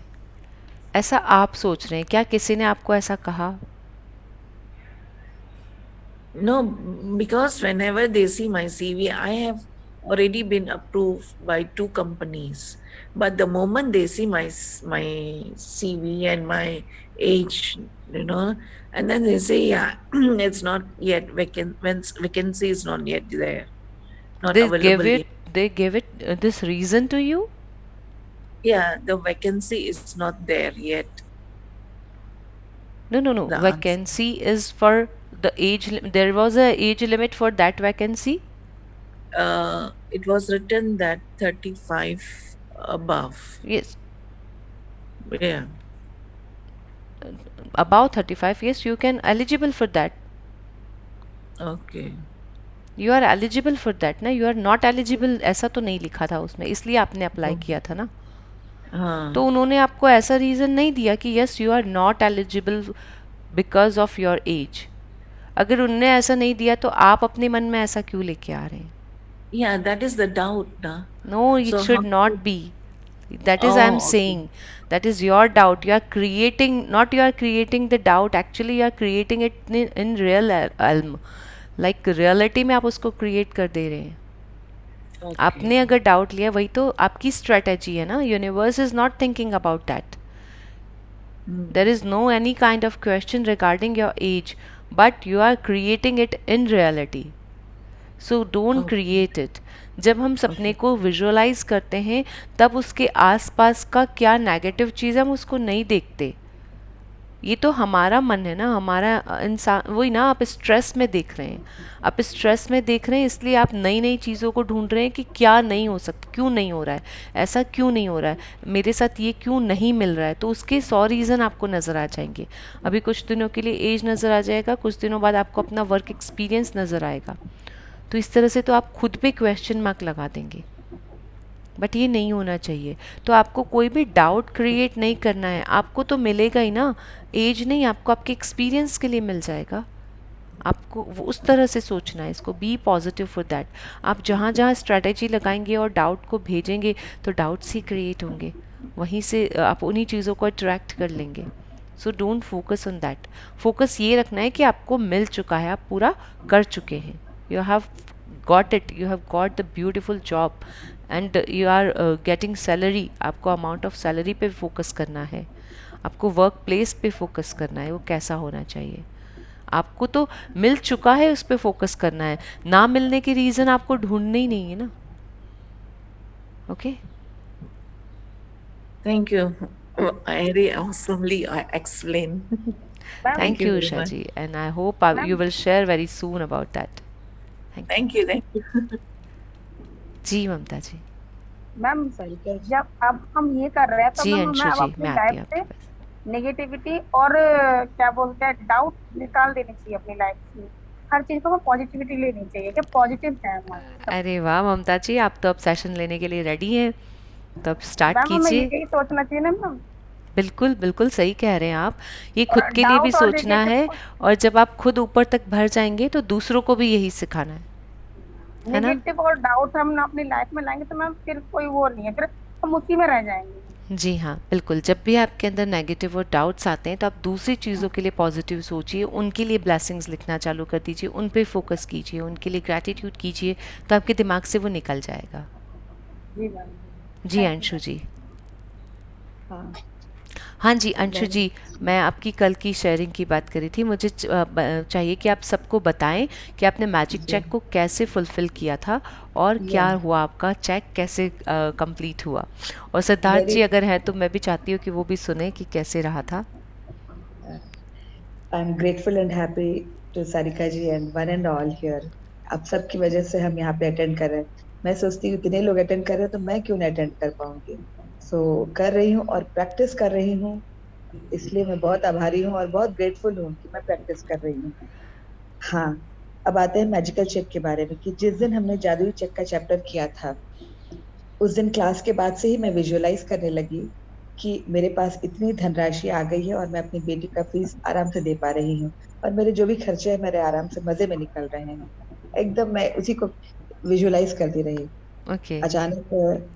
ऐसा आप सोच रहे हैं। क्या किसी ने आपको ऐसा कहा? No, because whenever they see my CV, I have already been approved by 2 companies. But the moment they see my CV and my age, and then they say, yeah, it's not yet vacancy is not yet there, not They give available it, yet. they give it this reason to you? Yeah, the vacancy is not there yet. No. The answer. Vacancy is for the age. There was a age limit for that vacancy. It was written that 35 above. Yes, Yeah. about 35. Yes, you can eligible for that. Okay. You are eligible for that ना, यू आर नॉट एलिजिबल ऐसा तो नहीं लिखा था उसमें, इसलिए आपने अप्लाई किया था ना। हाँ. तो उन्होंने आपको ऐसा रीज़न नहीं दिया कि yes you are not eligible because of your age. अगर उनने ऐसा नहीं दिया तो आप अपने मन में ऐसा क्यों लेके आ रहे हैं? Yeah, that is the doubt, na. No, it So should how not to- be, that is I am Oh, okay. saying, that is your doubt. You are creating, not you are creating the doubt, actually you are creating it in real elm, like reality में आप उसको create कर दे रहे हैं। Okay. आपने अगर डाउट लिया, वही तो आपकी स्ट्रेटेजी है ना। Universe is not thinking about that. Hmm. there is no any kind of question regarding your age, but you are creating it in reality, so don't Okay. create it. जब हम सपने को विजुअलाइज करते हैं तब उसके आसपास का क्या नेगेटिव चीज़ है हम उसको नहीं देखते। ये तो हमारा मन है ना, हमारा इंसान, वही ना, आप स्ट्रेस में देख रहे हैं, आप स्ट्रेस में देख रहे हैं, इसलिए आप नई नई चीज़ों को ढूंढ रहे हैं कि क्या नहीं हो सकता, क्यों नहीं हो रहा है, ऐसा क्यों नहीं हो रहा है, मेरे साथ ये क्यों नहीं मिल रहा है। तो उसके 100 रीज़न आपको नज़र आ जाएंगे। अभी कुछ दिनों के लिए एज नज़र आ जाएगा, कुछ दिनों बाद आपको अपना वर्क एक्सपीरियंस नज़र आएगा। तो इस तरह से तो आप खुद पे क्वेश्चन मार्क लगा देंगे, बट ये नहीं होना चाहिए। तो आपको कोई भी डाउट क्रिएट नहीं करना है, आपको तो मिलेगा ही ना। एज नहीं, आपको आपके एक्सपीरियंस के लिए मिल जाएगा। आपको वो उस तरह से सोचना है इसको, बी पॉजिटिव फॉर दैट। आप जहाँ जहाँ स्ट्रैटेजी लगाएंगे और डाउट को भेजेंगे तो डाउट्स ही क्रिएट होंगे, वहीं से आप उन्हीं चीज़ों को अट्रैक्ट कर लेंगे। So don't focus on that. Focus ये रखना है कि आपको मिल चुका है, आप पूरा कर चुके हैं, you have got it, you have got the beautiful job and you are getting salary. आपको अमाउंट ऑफ सैलरी पे फोकस करना है, आपको वर्क प्लेस पे फोकस करना है, वो कैसा होना चाहिए। आपको तो मिल चुका है, उस पर फोकस करना है, ना मिलने की रीज़न आपको ढूंढने ही नहीं है ना। Okay Thank you. Very awesomely explained. Ma'am thank you you very Usha much. जी, and I hope you ma'am will share very soon about that. Thank you. Thank you. जी ममता जी। मैम जब अब हम ये कर रहे हैं तो जी मैम अंशु हमें अब जी, अपनी मैं आती लाइफ हूँ से आपके पास। नेगेटिविटी और क्या बोलते हैं डाउट निकाल देनी चाहिए अपनी लाइफ से। हर चीज को हमें पॉजिटिविटी लेनी चाहिए कि पॉजिटिव है हमारे सब। अरे वाह ममता जी, आप तो अब सेशन लेने के लिए रेडी हैं, तो अब स्टार्ट मैम हमें कीजिए। यही सोचना चाहिए ना मैम। बिल्कुल बिल्कुल सही कह रहे हैं आप, ये खुद और के लिए भी डाउट और सोचना है, नेगेटिव और जब आप खुद ऊपर तक भर जाएंगे तो दूसरों को भी यही सिखाना है ना। नेगेटिव और डाउट हम ना अपनी लाइफ में लाएंगे तो मैम फिर कोई वो नहीं है, फिर हम उसी में रह जाएंगे। जी हाँ बिल्कुल, जब भी आपके अंदर नेगेटिव और डाउट्स आते हैं तो आप दूसरी चीज़ों के लिए पॉजिटिव सोचिए, उनके लिए ब्लेसिंग्स लिखना चालू कर दीजिए, उन पे फोकस कीजिए, उनके लिए ग्रैटिट्यूड कीजिए, तो आपके दिमाग से वो निकल जाएगा। जी मैम। जी अंशु जी। हाँ हाँ जी अंशु जी, मैं आपकी कल की शेयरिंग की बात करी थी। मुझे चाहिए कि आप सबको बताएं कि आपने मैजिक चेक को कैसे फुलफिल किया था और क्या हुआ, आपका चेक कैसे कंप्लीट हुआ। और सिद्धार्थ जी अगर हैं तो मैं भी चाहती हूँ कि वो भी सुने कि कैसे रहा था। I am grateful and happy to Sarika ji and one and all here. आप सबकी वजह से हम यहाँ पे अटेंड कर रहे हैं। मैं सोचती हूँ इतने लोग अटेंड कर रहे हैं तो मैं क्यों नहीं अटेंड कर पाऊंगी। सो कर रही हूँ और प्रैक्टिस कर रही हूँ, इसलिए मैं बहुत आभारी हूँ और बहुत ग्रेटफुल हूँ कि मैं प्रैक्टिस कर रही हूँ। हाँ, अब आते हैं मैजिकल चेक के बारे में कि जिस दिन हमने जादुई चेक का चैप्टर किया था उस दिन क्लास के बाद से ही मैं विजुअलाइज करने लगी कि मेरे पास इतनी धनराशि आ गई है और मैं अपनी बेटी का फीस आराम से दे पा रही हूँ और मेरे जो भी खर्चे हैं मेरे आराम से मजे में निकल रहे हैं। एकदम मैं उसी को विजुअलाइज करती रही। ओके। अचानक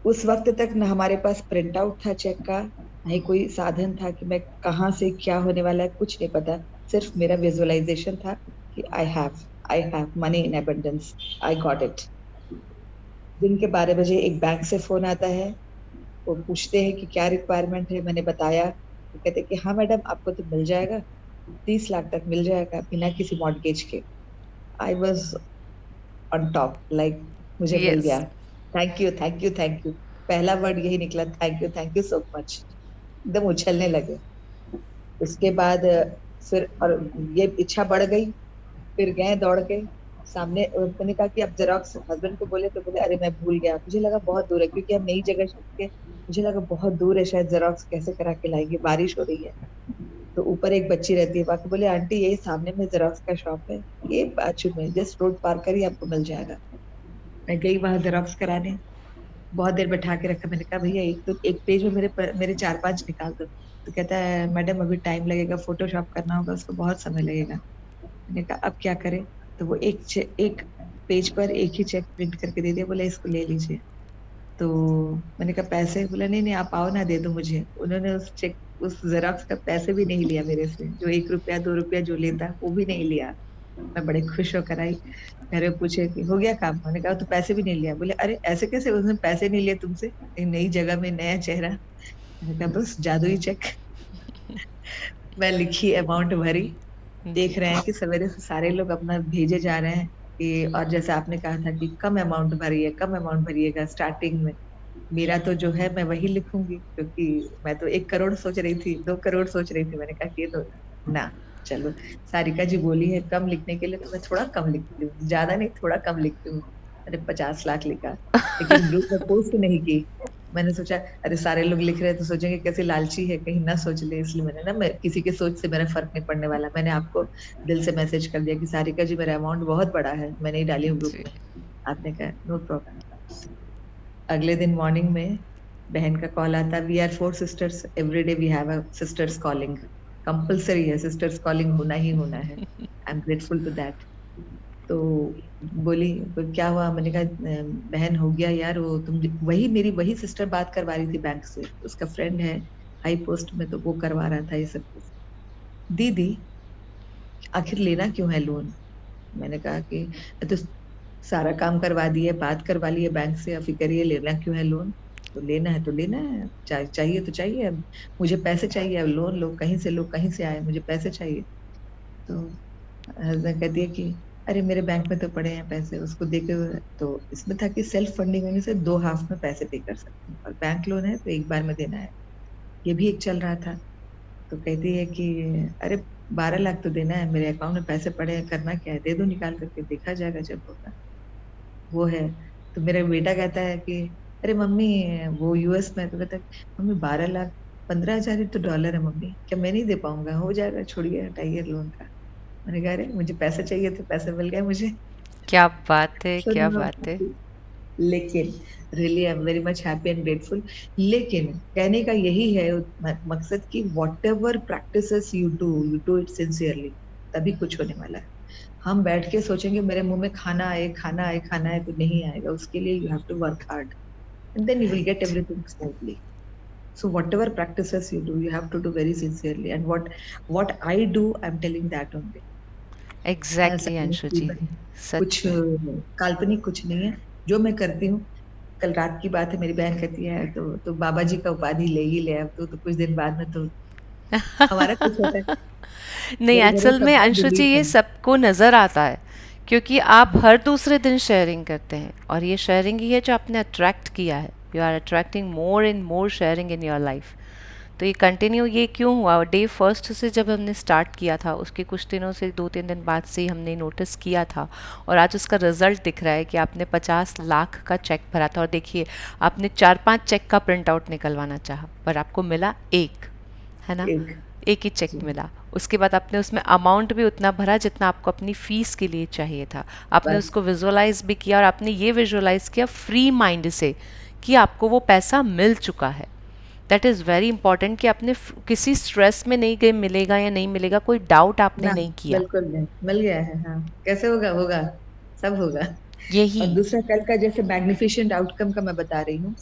उस वक्त तक न हमारे पास प्रिंट आउट था चेक का, न ही कोई साधन था कि मैं कहाँ से क्या होने वाला है, कुछ नहीं पता। सिर्फ मेरा विजुअलाइजेशन था कि I have money in abundance, I got it. दिन के 12 बजे एक बैंक से फोन आता है, वो पूछते हैं कि क्या रिक्वायरमेंट है। मैंने बताया तो कहते हैं कि हाँ मैडम, आपको तो मिल जाएगा, 30 लाख तक मिल जाएगा बिना किसी मॉर्टगेज के। I was on top, like मुझे मिल यस। गया। Thank you, thank you, thank you. पहला वर्ड यही निकला, थैंक यू सो मच। एकदम उछलने लगे। उसके बाद फिर और ये इच्छा बढ़ गई। फिर गए दौड़ के सामने, मैंने कहा कि अब जेरोक्स, हस्बैंड को बोले तो बोले अरे मैं भूल गया, मुझे लगा बहुत दूर है क्योंकि हम नई जगह शिफ्ट के, मुझे लगा बहुत दूर है, शायद जेरोक्स कैसे करा के लाएंगे, बारिश हो रही है। तो ऊपर एक बच्ची रहती है, बाकी बोले आंटी यही सामने में जेरोक्स का शॉप है, ये बाजू में जस्ट रोड पार कर ही आपको मिल जाएगा। मैं गई वहां जेरोक्स कराने, बहुत देर बैठा के रखा। मैंने कहा भैया एक पेज में मेरे 4-5 निकाल दो। तो कहता है मैडम अभी टाइम लगेगा, फोटोशॉप करना होगा, उसको बहुत समय लगेगा। मैंने कहा अब क्या करें? तो वो एक पेज पर एक ही चेक प्रिंट करके दे दिया, बोले इसको ले लीजिए। तो मैंने कहा पैसे? बोला नहीं नहीं, आप आओ ना, दे दो मुझे। उन्होंने उस जेरोक्स का पैसे भी नहीं लिया मेरे से, जो 1 रुपया 2 रुपया जो लेता वो भी नहीं लिया। मैं बड़े खुश होकर आई। घर में पूछे कि हो गया काम? मैंने कहा तो पैसे भी नहीं लिया। बोले अरे ऐसे कैसे, उसने पैसे नहीं लिए तुमसे, एक नई जगह में नया चेहरा। मैंने कहा बस जादुई चेक। मैं लिखी, अमाउंट भरी। देख रहे हैं कि सवेरे से सारे लोग अपना भेजे जा रहे हैं कि, और जैसे आपने कहा था कि कम अमाउंट भरिए, कम अमाउंट भरिएगा स्टार्टिंग में। मेरा तो जो है मैं वही लिखूंगी, क्योंकि मैं तो 1 करोड़ सोच रही थी, 2 करोड़ सोच रही थी। मैंने कहा कि ये तो ना, चलो सारिका जी बोली है कम लिखने के लिए, तो मैं थोड़ा कम लिखती हूँ, ज्यादा नहीं, थोड़ा कम लिखती हूँ। मैंने 50 लाख लिखा, लेकिन ग्रुप में पोस्ट नहीं की। मैंने सोचा अरे सारे लोग लिख रहे हैं तो सोचेंगे कैसे लालची है, कहीं ना सोच ले, इसलिए मैंने ना, मैं किसी के सोच से मेरा फर्क नहीं पड़ने वाला। मैंने आपको दिल से मैसेज कर दिया कि सारिका जी मेरा अमाउंट बहुत बड़ा है, मैं नहीं डाली हूँ ग्रुप जी। में। आपने कहा नो प्रॉब्लम। अगले दिन मॉर्निंग में बहन का कॉल आता, we are 4 sisters, every day we have a sisters calling, compulsory है, सिस्टर्स कॉलिंग होना ही होना है। I am grateful to that. तो बोली क्या हुआ? मैंने कहा बहन हो गया यार, वो तुम वही मेरी वही सिस्टर बात करवा रही थी बैंक से, उसका फ्रेंड है हाई पोस्ट में, तो वो करवा रहा था ये सब कुछ। दीदी आखिर लेना क्यों है लोन? मैंने कहा कि तो सारा काम करवा दिए, बात करवा लिए बैंक से, अब फिक्र ये लेना क्यों है लोन? तो लेना है तो लेना है, चाहिए तो चाहिए, अब मुझे पैसे चाहिए, अब लोन लो, कहीं से लो, कहीं से आए, मुझे पैसे चाहिए। तो हस्बैंड कहती है कि अरे मेरे बैंक में तो पड़े हैं पैसे, उसको देके। तो इसमें था कि सेल्फ फंडिंग होने से 2 हाफ में पैसे पे कर सकते हैं, और बैंक लोन है तो एक बार में देना है, ये भी एक चल रहा था। तो कहती है कि अरे 12 लाख तो देना है, मेरे अकाउंट में पैसे पड़े हैं, करना क्या है, दे दो निकाल करके, देखा जाएगा जब होगा। वो है। तो मेरा बेटा कहता है कि अरे मम्मी वो यूएस में, तो कहता है मम्मी 12 लाख, 15,000 ही तो डॉलर है मम्मी, क्या मैं नहीं दे पाऊंगा? हो जाएगा, छोड़िए, हटाइए लोन का। मैंने कहा अरे मुझे पैसे चाहिए थे, पैसे मिल गए मुझे। क्या बात है, So क्या now, बात है। लेकिन really I am very much happy and grateful. लेकिन कहने का यही है मकसद कि what ever practices you do it sincerely, तभी कुछ होने वाला है। हम बैठ के सोचेंगे मेरे मुंह में खाना आए, खाना आए, खाना आए, तो नहीं आएगा। उसके लिए you have to work hard and then you will get right. Everything smoothly. So whatever practices you do, you have to do very sincerely. And what I do, I'm telling that only. ऐसा एग्जैक्टली नहीं अंशु कि जी, सच कुछ में। काल्पनिक कुछ नहीं है जो मैं करती हूँ। कल रात की बात है, मेरी बहन कहती है तो बाबा जी का उपाधि ले ही ले, अब तो कुछ दिन बाद में तो हमारा कुछ होता है। नहीं, मेरे घर में असल में सबका अंशु जी बिलीफ ये है। सबको नज़र आता है, क्योंकि आप हर दूसरे दिन शेयरिंग करते हैं, और ये शेयरिंग ही है जो आपने अट्रैक्ट किया है। You are attracting more and more sharing in your life. तो ये कंटिन्यू ये क्यों हुआ? डे फर्स्ट से जब हमने स्टार्ट किया था, उसके कुछ दिनों से, 2-3 दिन बाद से ही हमने नोटिस किया था, और आज उसका रिजल्ट दिख रहा है कि आपने 50 लाख का चेक भरा था, और देखिए आपने 4-5 चेक का प्रिंट आउट निकलवाना चाहा, पर आपको मिला एक, है ना? एक एक ही चेक जी, मिला। उसके बाद आपने उसमें अमाउंट भी उतना भरा जितना आपको अपनी फीस के लिए चाहिए था। आपने बस उसको विजुअलाइज भी किया, और आपने ये विजुअलाइज किया फ्री माइंड से कि आपको वो पैसा मिल चुका है। दैट इज़ वेरी इंपॉर्टेंट कि आपने किसी स्ट्रेस में नहीं गए, मिलेगा या नहीं मिलेगा, कोई डाउट आपने ना, नहीं किया। बिल्कुल नहीं, मिल गया है। हाँ, कैसे होगा? होगा, सब होगा। और यही दूसरा कल का जैसे मैग्निफिसेंट आउटकम का मैं बता रही हूँ,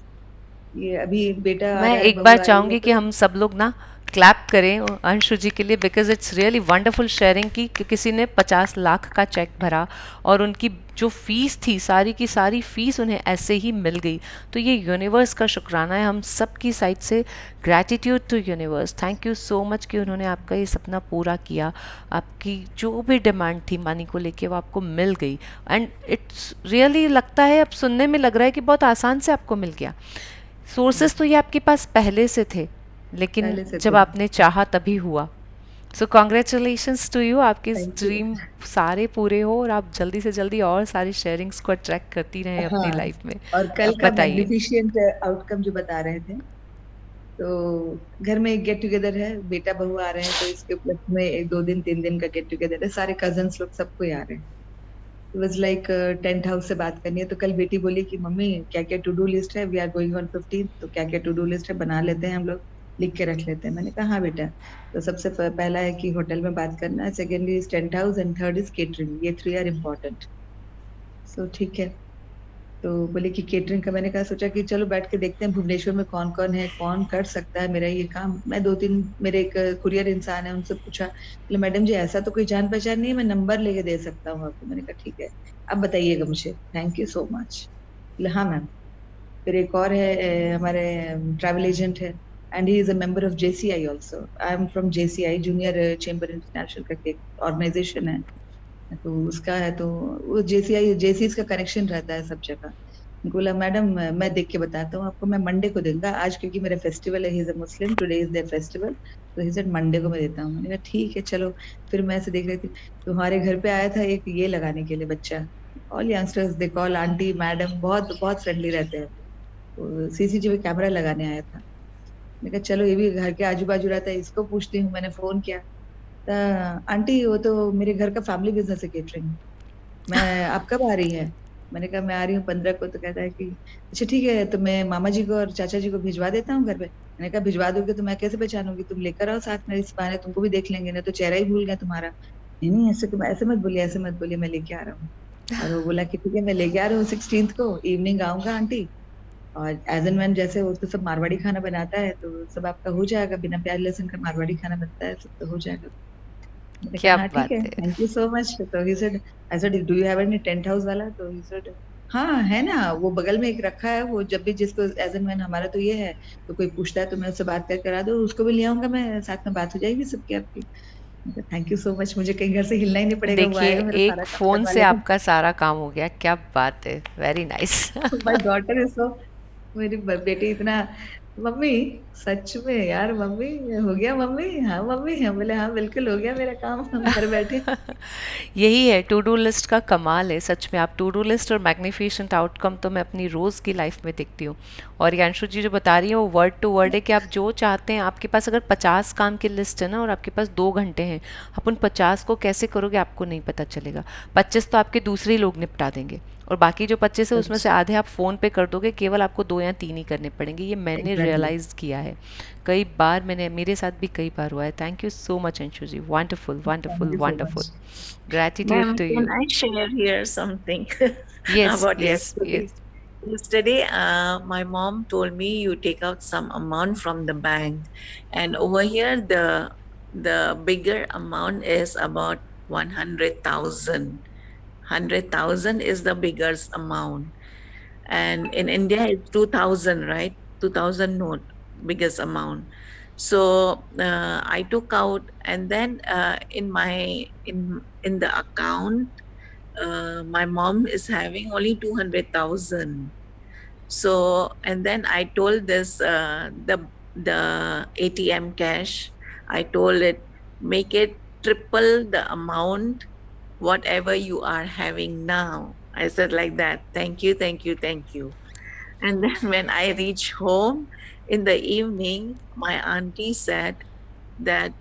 ये अभी बेटा आ मैं रहा है, एक बहू बार आ रही है चाहूँगी कि तो हम सब लोग ना क्लैप करें अंशु जी के लिए, because it's really wonderful sharing कि किसी ने 50 लाख का चेक भरा और उनकी जो फीस थी सारी की सारी फीस उन्हें ऐसे ही मिल गई। तो ये यूनिवर्स का शुक्राना है हम सब की साइड से। Gratitude to universe, thank you so much कि उन्होंने आपका ये सपना पूरा किया। आपकी जो भी डिमांड थी मनी को लेके वो आपको मिल गई। एंड इट्स रियली लगता है, अब सुनने में लग रहा है कि बहुत आसान से आपको मिल गया। सोर्सेस तो ये आपके पास पहले से थे, लेकिन पहले से जब थे। आपने चाहा तभी हुआ। सो कॉन्ग्रेचुलेशंस टू यू, आपके थैंक यू। ड्रीम सारे पूरे हो और आप जल्दी से जल्दी और सारी शेयरिंग्स को अट्रैक्ट करती रहें अपनी हाँ, लाइफ में। और कल अब का बताइए। मैग्निफिशिएंट आउटकम जो बता रहे थे, तो घर में एक गेट टुगेदर है, बेटा बहू आ रहे हैं, तो इसके उपलक्ष्य में 2 दिन 3 दिन का गेट टुगेदर है, सारे कजन्स लोग सबको आ रहे हैं। It was like tent house से बात करनी है। तो कल बेटी बोली कि मम्मी क्या क्या टू डू लिस्ट है, वी आर गोइंग ऑन 15, तो क्या क्या टू डू लिस्ट है बना लेते हैं हम लोग, लिख के रख लेते हैं। मैंने कहा हाँ बेटा। तो सबसे पहला है कि होटल में बात करना है, secondly is tent house, and third is catering, ये 3 आर इम्पोर्टेंट। सो ठीक है। तो बोले कि केटरिंग का, मैंने कहा सोचा कि चलो बैठ के देखते हैं भुवनेश्वर में कौन कौन है, कौन कर सकता है मेरा ये काम। मैं 2-3 मेरे एक कुरियर इंसान है, उनसे पूछा, बोले मैडम जी ऐसा तो कोई जान पहचान नहीं है, मैं नंबर लेके दे सकता हूँ आपको। मैंने कहा ठीक है, आप बताइएगा मुझे, थैंक यू सो मच। बोले हाँ मैम। फिर एक और है हमारे ट्रैवल एजेंट है, and he is a member of JCI also. I am from JCI, junior chamber international करके ऑर्गेनाइजेशन है, तो उसका है। तो वो जेसीआई जेसीस का कनेक्शन रहता है सब जगह। बोला मैडम मैं देख के बताता हूँ आपको, मैं मंडे को दूंगा, आज क्योंकि मेरा फेस्टिवल है, he is a Muslim, today is there festival, तो ही सेड मंडे को मैं देता हूँ। मैंने कहा ठीक है चलो। फिर मैं ऐसे देख रही थी, तो हमारे घर पे आया था एक ये लगाने के लिए बच्चा, all youngsters they call aunty madam, बहुत बहुत फ्रेंडली रहते हैं। तो सीसीटीवी कैमरा लगाने आया था। मैंने कहा चलो ये भी घर के आजू बाजू रहता है, इसको पूछती हूँ। मैंने फोन किया, आंटी वो तो मेरे घर का फैमिली बिजनेस है केटरिंग, मैं आप कब आ रही है? मैंने कहा मैं आ रही हूँ 15 को। तो कहता है कि अच्छा ठीक है, तो मैं मामा जी को और चाचा जी को भिजवा देता हूँ घर पे। मैंने कहा भिजवा दोगे तो मैं कैसे पहचानूंगी, तुम लेकर आओ साथ में, इस बहाने तुमको भी देख लेंगे, नहीं तो चेहरा ही भूल गया तुम्हारा। नहीं नहीं ऐसे मत बोलिए, ऐसे मत बोलिए, मैं लेके आ रहा हूँ। और वो बोला कि ठीक है मैं लेके आ रहा हूँ 16 को इवनिंग आऊंगा आंटी, और एज एंड व्हेन, जैसे वो तो सब मारवाड़ी खाना बनाता है, तो सब आपका हो जाएगा, बिना प्याज लहसुन का मारवाड़ी खाना बनता है, सब तो हो जाएगा। मैंने कहा क्या हाँ ठीक है, बात है। Thank you so much. तो he said, I said do you have any tent house वाला? तो ही सेड हाँ है ना, वो बगल में एक रखा है, वो जब भी जिसको एज एंड व्हेन, हमारा तो ये है, तो कोई पूछता है तो मैं उससे बात कर करा दो, उसको भी ले आऊंगा मैं, साथ में बात हो जाएगी सबकी आपकी। थैंक यू सो मच, मुझे कहीं घर से हिलना ही नहीं पड़ेगा, वो देखिए आएगा मेरा सारा एक काम फ़ोन करवा से लेगा। आपका सारा काम हो गया, क्या बात है, very nice. My daughter is so, मेरी बेटी इतना, मम्मी सच में यार, मम्मी हो गया मम्मी, हाँ मम्मी, हाँ बोले हाँ बिल्कुल हो गया मेरा काम, हम घर बैठे। यही है टू डू लिस्ट का कमाल है सच में। आप टू डू लिस्ट और मैग्निफिसेंट आउटकम तो मैं अपनी रोज़ की लाइफ में देखती हूँ। और ये अंशु जी जो बता रही हैं वो वर्ड टू वर्ड है कि आप जो चाहते हैं, आपके पास अगर 50 काम की लिस्ट है ना और आपके पास 2 घंटे हैं, आप उन 50 को कैसे करोगे आपको नहीं पता चलेगा। 25 तो आपके दूसरे ही लोग निपटा देंगे और बाकी जो 25 है उसमें से आधे आप फ़ोन पे कर दोगे, केवल आपको 2 या 3 ही करने पड़ेंगे। ये मैंने एग्जैक्टली। रियलाइज़ किया है कई बार, मैंने मेरे साथ भी कई बार हुआ है। Thank you so much Anshu ji, wonderful thank wonderful you so wonderful. Much. Gratitude Ma'am, to can you. I share here something Yes, about yes, yesterday? yes. Yesterday, my mom told me you take out some amount from the bank, and over here the bigger amount is about 100,000. 100,000 is the biggest amount, and in India it's 2,000, right? 2,000 note, biggest amount. So I took out, and then in the account, my mom is having only 200,000. So, and then I told this the ATM cash, I told it, make it triple the amount whatever you are having now. I said like that. Thank you, thank you, thank you. And then when I reached home in the evening, my auntie said that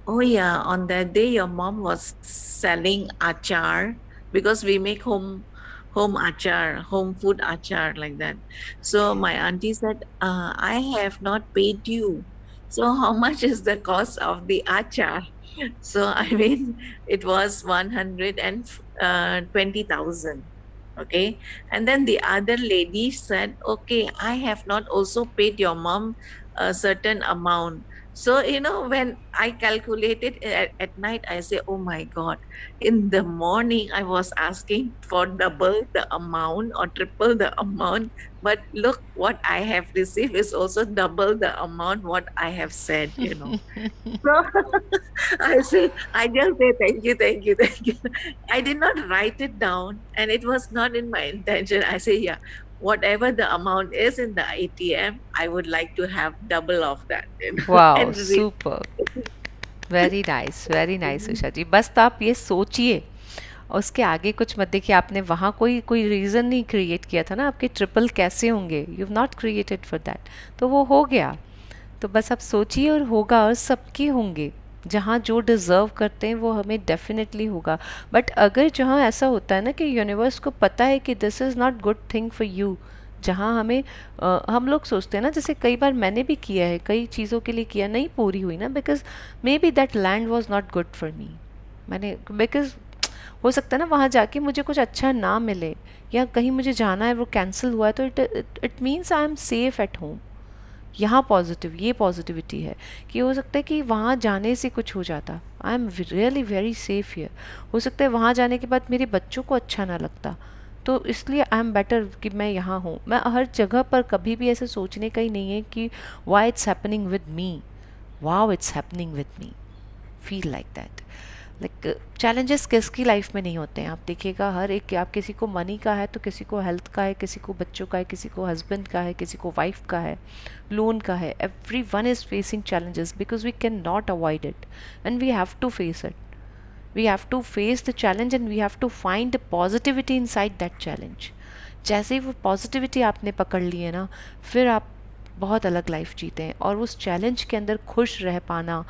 oh yeah, on that day your mom was selling achar, because we make home achar, home food achar, like that. So my auntie said, I have not paid you. So how much is the cost of the achar? So I mean, it was 120,000. Okay. And then the other lady said, okay, I have not also paid your mom a certain amount. So, when I calculated at night, I say, oh my God, in the morning, I was asking for double the amount or triple the amount. But look, what I have received is also double the amount what I have said. So I just say thank you, thank you, thank you. I did not write it down, and it was not in my intention. I say, yeah, whatever the amount is in the ATM, I would like to have double of that. Wow, And super, very nice Usha ji. बस तो आप ये सोचिए और उसके आगे कुछ मत देखिए। आपने वहाँ कोई कोई रीज़न नहीं क्रिएट किया था ना आपके ट्रिपल कैसे होंगे, you have not created for that, तो वो हो गया। तो बस आप सोचिए और होगा, और सबके होंगे। जहाँ जो डिज़र्व करते हैं वो हमें डेफिनेटली होगा। बट अगर जहाँ ऐसा होता है ना कि यूनिवर्स को पता है कि this is not good thing for you, जहाँ हमें हम लोग सोचते हैं ना, जैसे कई बार मैंने भी किया है, कई चीज़ों के लिए किया, नहीं पूरी हुई ना, because may be that land was not good for me. मैंने बिकॉज हो सकता है ना वहाँ जाके मुझे कुछ अच्छा ना मिले, या कहीं मुझे जाना है वो कैंसिल हुआ है, तो it means I am safe at home. यहाँ पॉजिटिव, ये पॉजिटिविटी है कि हो सकता है कि वहाँ जाने से कुछ हो जाता, I am really very safe here. हो सकता है वहाँ जाने के बाद मेरे बच्चों को अच्छा ना लगता, तो इसलिए आई एम बेटर कि मैं यहाँ हूँ। मैं हर जगह पर कभी भी ऐसे सोचने का ही नहीं है कि why it's happening with me, wow it's happening with me, feel like that. Like challenges किसकी लाइफ में नहीं होते हैं, आप देखिएगा हर एक, आप किसी को मनी का है तो किसी को हेल्थ का है, किसी को बच्चों का है, किसी को हस्बैंड का है, किसी को वाइफ का है, लोन का है। Every one is facing challenges because we cannot avoid it and we have to face it. We have to face the challenge and we have to find the positivity inside that challenge. जैसे ही वो पॉजिटिविटी आपने पकड़ ली है ना, फिर आप बहुत अलग लाइफ जीते हैं। और उस चैलेंज के अंदर खुश रह पाना,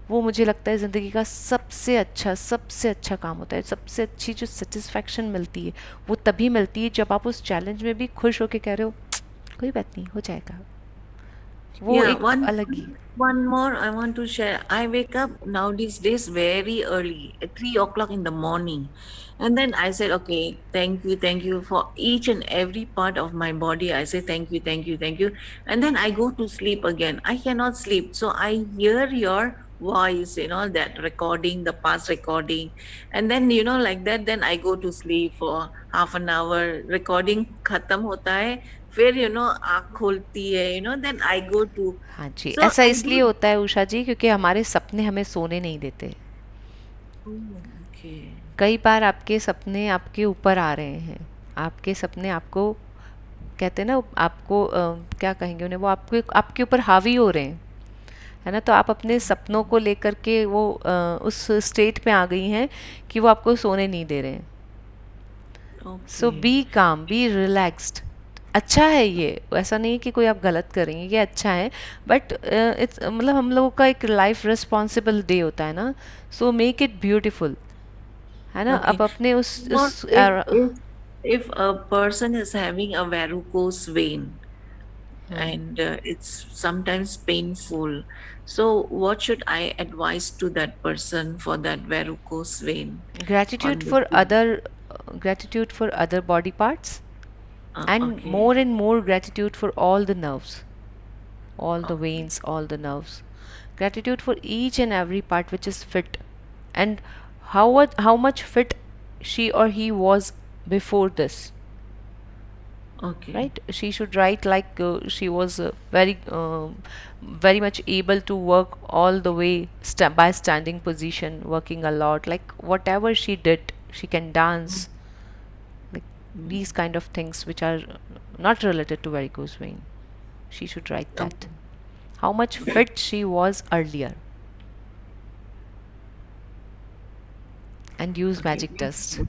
वो मुझे लगता है ज़िंदगी का सबसे अच्छा काम होता है। सबसे अच्छी जो सेटिस्फैक्शन मिलती है वो तभी मिलती है जब आप उस चैलेंज में भी खुश होकर कह रहे हो कोई बात नहीं, हो जाएगा। वो yeah, एक अलग ही। one more I want to share. I wake up now these days very early, at 3 o'clock in the morning. And then I said, okay, thank you for each and every part of my body. I say, thank you, thank you, thank you. And then I go to sleep again. I cannot sleep. So I hear your voice, that recording, the past recording. And then, like that, then I go to sleep for half an hour. Recording khatam hota hai. फिर आँख खोलती है, then I go to, हाँ जी, so ऐसा I इसलिए do. होता है उषा जी क्योंकि हमारे सपने हमें सोने नहीं देते। Okay. कई बार आपके सपने आपके ऊपर आ रहे हैं, आपके सपने आपको कहते हैं ना, आपको क्या कहेंगे उन्हें, वो आपके ऊपर हावी हो रहे हैं, है ना। तो आप अपने सपनों को लेकर के वो उस स्टेट में आ गई हैं कि वो आपको सोने नहीं दे रहे हैं। सो बी काम, बी रिलैक्स्ड। अच्छा है ये, ऐसा नहीं है कि कोई आप गलत करेंगे, ये अच्छा है, बट इट्स मतलब हम लोगों का एक लाइफ रिस्पॉन्सिबल डे होता है ना, सो मेक इट ब्यूटीफुल, है ना। Okay. अब अपने What if a person is having a varicose vein and it's sometimes painful, so what should I advise to that person for that varicose vein gratitude on the for vein? other body parts, and Okay. more gratitude for all the nerves, all the Okay. veins, all the nerves. Gratitude for each and every part which is fit, and how much fit she or he was before this. Okay. Right? She should write like she was very much able to work all the way by standing position, working a lot. Like whatever she did, she can dance. Like these kind of things which are not related to varicose vein. She should write that. How much fit she was earlier. And use magic dust.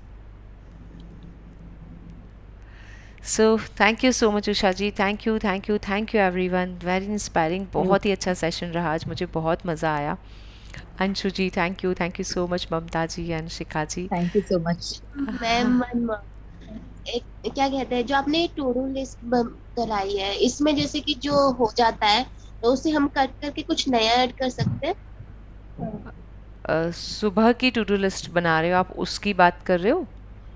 So thank you so much Usha ji, thank you everyone, very inspiring, बहुत ही अच्छा सेशन रहा आज, मुझे बहुत मज़ा आया। Anshu ji thank you so much, Mamta ji and Shikha ji thank you so much. Ma'am एक क्या कहते हैं, जो आपने टू डू लिस्ट कराई है, इसमें जैसे कि जो हो जाता है तो उसे हम कट करके कुछ नया ऐड कर सकते हैं। सुबह की टू डू लिस्ट बना रहे हो आप, उसकी बात कर रहे हो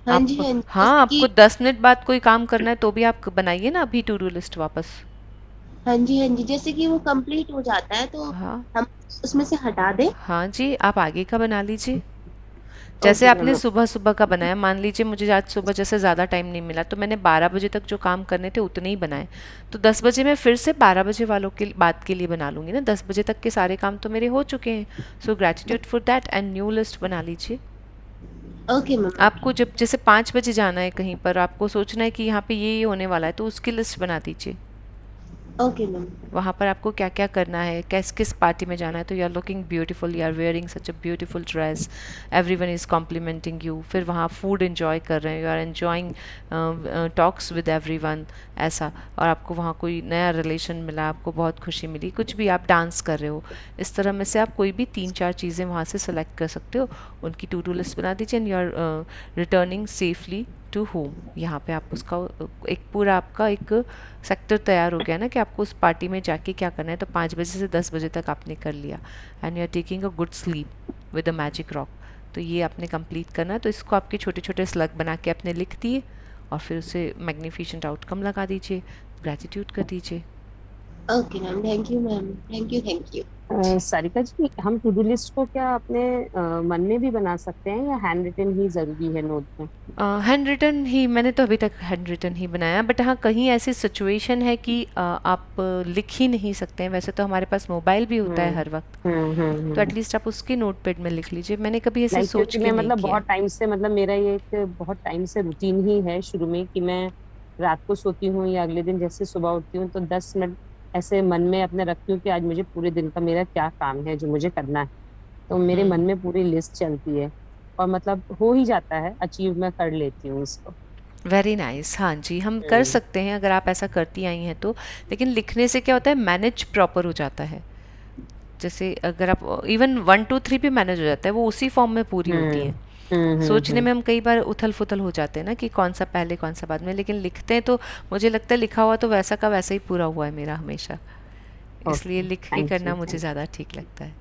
हाँ आप? जी, हाँ जी, हाँ, जैसे आपको कि 10 मिनट बाद कोई काम करना है तो भी आप बनाइए ना अभी टू डू लिस्ट वापस। हाँ जी, हाँ जी, जैसे कि वो कंप्लीट हो जाता है तो हाँ हम उसमें से हटा दें। हाँ जी, आप आगे का बना लीजिए। जैसे ओके आपने मैम। सुबह सुबह का बनाया, मान लीजिए मुझे आज सुबह जैसे ज़्यादा टाइम नहीं मिला तो मैंने 12 बजे तक जो काम करने थे उतने ही बनाए, तो 10 बजे मैं फिर से 12 बजे वालों के बात के लिए बना लूँगी ना, 10 बजे तक के सारे काम तो मेरे हो चुके हैं। So gratitude for that and new list बना लीजिए। Okay ma'am. आपको जब जैसे 5 बजे जाना है कहीं पर, आपको सोचना है कि यहाँ पे ये होने वाला है, तो उसकी लिस्ट बना दीजिए। Okay ma'am. वहाँ पर आपको क्या क्या करना है, किस किस पार्टी में जाना है, तो you are looking beautiful, you are wearing such a beautiful dress, everyone is complimenting you, फिर वहाँ फूड इन्जॉय कर रहे हैं, you are enjoying talks with everyone, ऐसा। और आपको वहाँ कोई नया रिलेशन मिला, आपको बहुत खुशी मिली, कुछ भी, आप डांस कर रहे हो, इस तरह में से आप कोई भी 3-4 चीज़ें वहाँ से सेलेक्ट कर सकते हो, उनकी टू डू लिस्ट बना दीजिए and you are returning safely to home. यहाँ पे आप उसका एक पूरा आपका एक सेक्टर तैयार हो गया ना कि आपको उस पार्टी में जाके क्या करना है, तो 5 बजे से 10 बजे तक आपने कर लिया and you are taking a good sleep with a magic rock. तो ये आपने कंप्लीट करना है, तो इसको आपके छोटे छोटे स्लग बना के आपने लिख दिए और फिर उसे मैग्निफिशेंट आउटकम लगा दीजिए, ग्रैटिट्यूड कर दीजिए। Okay ma'am, thank you ma'am, thank you, thank you. Sarika ji, हम टू डू लिस्ट को क्या अपने मन में भी बना सकते हैं या हैंड रिटन ही जरूरी है नोट में? हैंड रिटन ही, मैंने तो अभी तक हैंड रिटन ही बनाया, बट हाँ कहीं ऐसी सिचुएशन है कि आप लिख ही नहीं सकते हैं, वैसे तो हमारे पास मोबाइल भी होता है हर वक्त, तो एटलीस्ट आप उसके नोट पैड में लिख लीजिए। मैंने कभी ऐसे लाइक सोच क्योंकि के मैं नहीं मतलब किया। बहुत टाइम से, मतलब मेरा ये एक बहुत टाइम से रूटीन ही है शुरू में कि मैं रात को सोती हूँ या अगले दिन जैसे सुबह उठती हूँ तो 10 मिनट ऐसे मन में अपने रखती हूँ कि आज मुझे पूरे दिन का मेरा क्या काम है जो मुझे करना है, तो मेरे मन में पूरी लिस्ट चलती है और मतलब हो ही जाता है, अचीव मैं कर लेती हूँ इसको। Very nice. हाँ जी, हम कर सकते हैं अगर आप ऐसा करती आई हैं तो, लेकिन लिखने से क्या होता है, मैनेज प्रॉपर हो जाता है। जैसे अगर आप इवन 1 2 3 भी मैनेज हो जाता है, वो उसी फॉर्म में पूरी होती हम्म हैं। सोचने हम्म। में हम कई बार उथल फुथल हो जाते हैं ना कि कौन सा पहले कौन सा बाद में, लेकिन लिखते हैं तो मुझे लगता है लिखा हुआ तो वैसा का वैसा ही पूरा हुआ है मेरा हमेशा, इसलिए ओके, लिख के थैंक यू, करना मुझे ज़्यादा ठीक लगता है।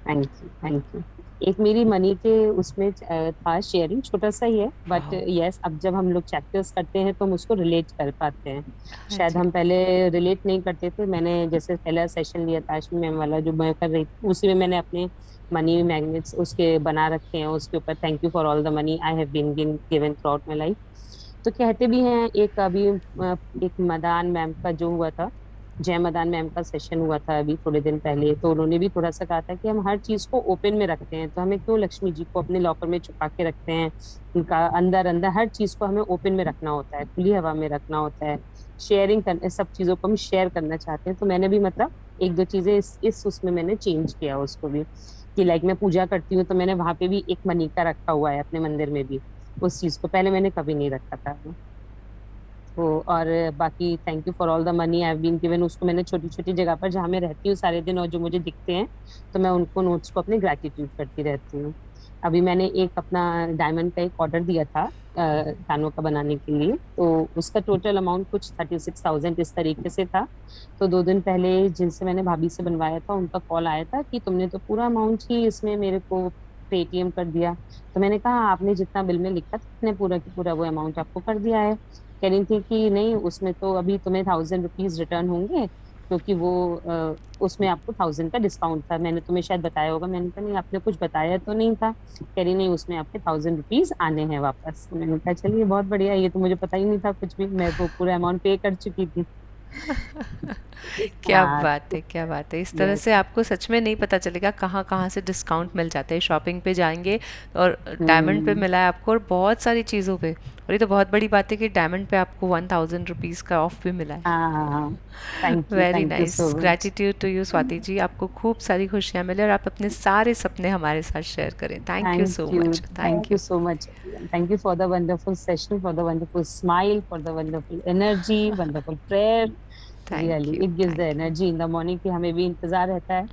Thank you, thank you. एक मेरी मनी के उसमें था शेयरिंग, छोटा सा ही है बट वाह। यस, अब जब हम लोग चैप्टर्स करते हैं तो हम उसको रिलेट कर पाते हैं। हाँ शायद जी। हम पहले रिलेट नहीं करते थे। मैंने जैसे पहला सेशन लिया था अश्विनी मैम वाला जो मैं कर रही थी, उसी में मैंने अपने मनी मैग्नेट्स उसके बना रखे हैं, उसके ऊपर thank you for all the money I have been given throughout my life. तो कहते भी हैं, एक अभी एक मदान मैम का जो हुआ था, जय मदान मैम का सेशन हुआ था अभी थोड़े दिन पहले, तो उन्होंने भी थोड़ा सा कहा था कि हम हर चीज को ओपन में रखते हैं, तो हमें क्यों लक्ष्मी जी को अपने लॉकर में छुपा के रखते हैं, उनका अंदर अंदर हर चीज को हमें ओपन में रखना होता है, खुली हवा में रखना होता है। शेयरिंग करने, सब चीजों को हम शेयर करना चाहते हैं, तो मैंने भी मतलब एक दो चीजें इस उसमें मैंने चेंज किया उसको भी, कि लाइक मैं पूजा करती हूँ तो मैंने वहां पे भी एक मनी का रखा हुआ है अपने मंदिर में भी, उस चीज को पहले मैंने कभी नहीं रखा था। तो और बाकी thank you for all the money I have been given, उसको मैंने छोटी छोटी जगह पर जहाँ मैं रहती हूँ सारे दिन और जो मुझे दिखते हैं, तो मैं उनको नोट्स को अपने ग्रैटिट्यूड करती रहती हूँ। अभी मैंने एक अपना डायमंड का एक ऑर्डर दिया था कानों का बनाने के लिए, तो उसका टोटल अमाउंट कुछ 36,000 इस तरीके से था। तो 2 दिन पहले जिनसे मैंने भाभी से बनवाया था उनका कॉल आया था कि तुमने तो पूरा अमाउंट ही इसमें मेरे को पेटीएम कर दिया। तो मैंने कहा आपने जितना बिल में लिखा था मैंने पूरा की पूरा वो अमाउंट आपको कर दिया है। कह रही थी कि नहीं, उसमें तो अभी तुम्हें 1000 रुपीज रिटर्न होंगे क्योंकि वो उसमें आपको 1000 का डिस्काउंट था, मैंने तुम्हें शायद बताया होगा। मैंने कहा नहीं, आपने कुछ बताया तो नहीं था। कह रही नहीं, उसमें आपके 1000 रुपीज आने हैं वापस। तो मैंने कहा चलिए बहुत बढ़िया, ये तो मुझे पता ही नहीं था कुछ भी, मैं वो पूरा अमाउंट पे कर चुकी थी। क्या हाँ। बात है, क्या बात है, इस तरह यस। से आपको सच में नहीं पता चलेगा कहाँ कहाँ से डिस्काउंट मिल जाते हैं। शॉपिंग पे जाएंगे और डायमंड पे मिला है आपको, और बहुत सारी चीज़ों पे, और ये तो बहुत बड़ी बात है कि डायमंड पे आपको 1000 रुपीज़ का ऑफ भी मिला है। हाँ, thank very you nice, so much. Gratitude to you Swati ji, आपको खूब सारी खुशियाँ मिले और आप अपने सारे सपने हमारे साथ शेयर करें। Thank you so much, thank Thank you. you so much. Thank you for the wonderful session, for the wonderful smile, for the wonderful energy, wonderful prayer. Thank Really, you, it gives the thank you. energy in the morning कि हमें भी इंतजार रहता है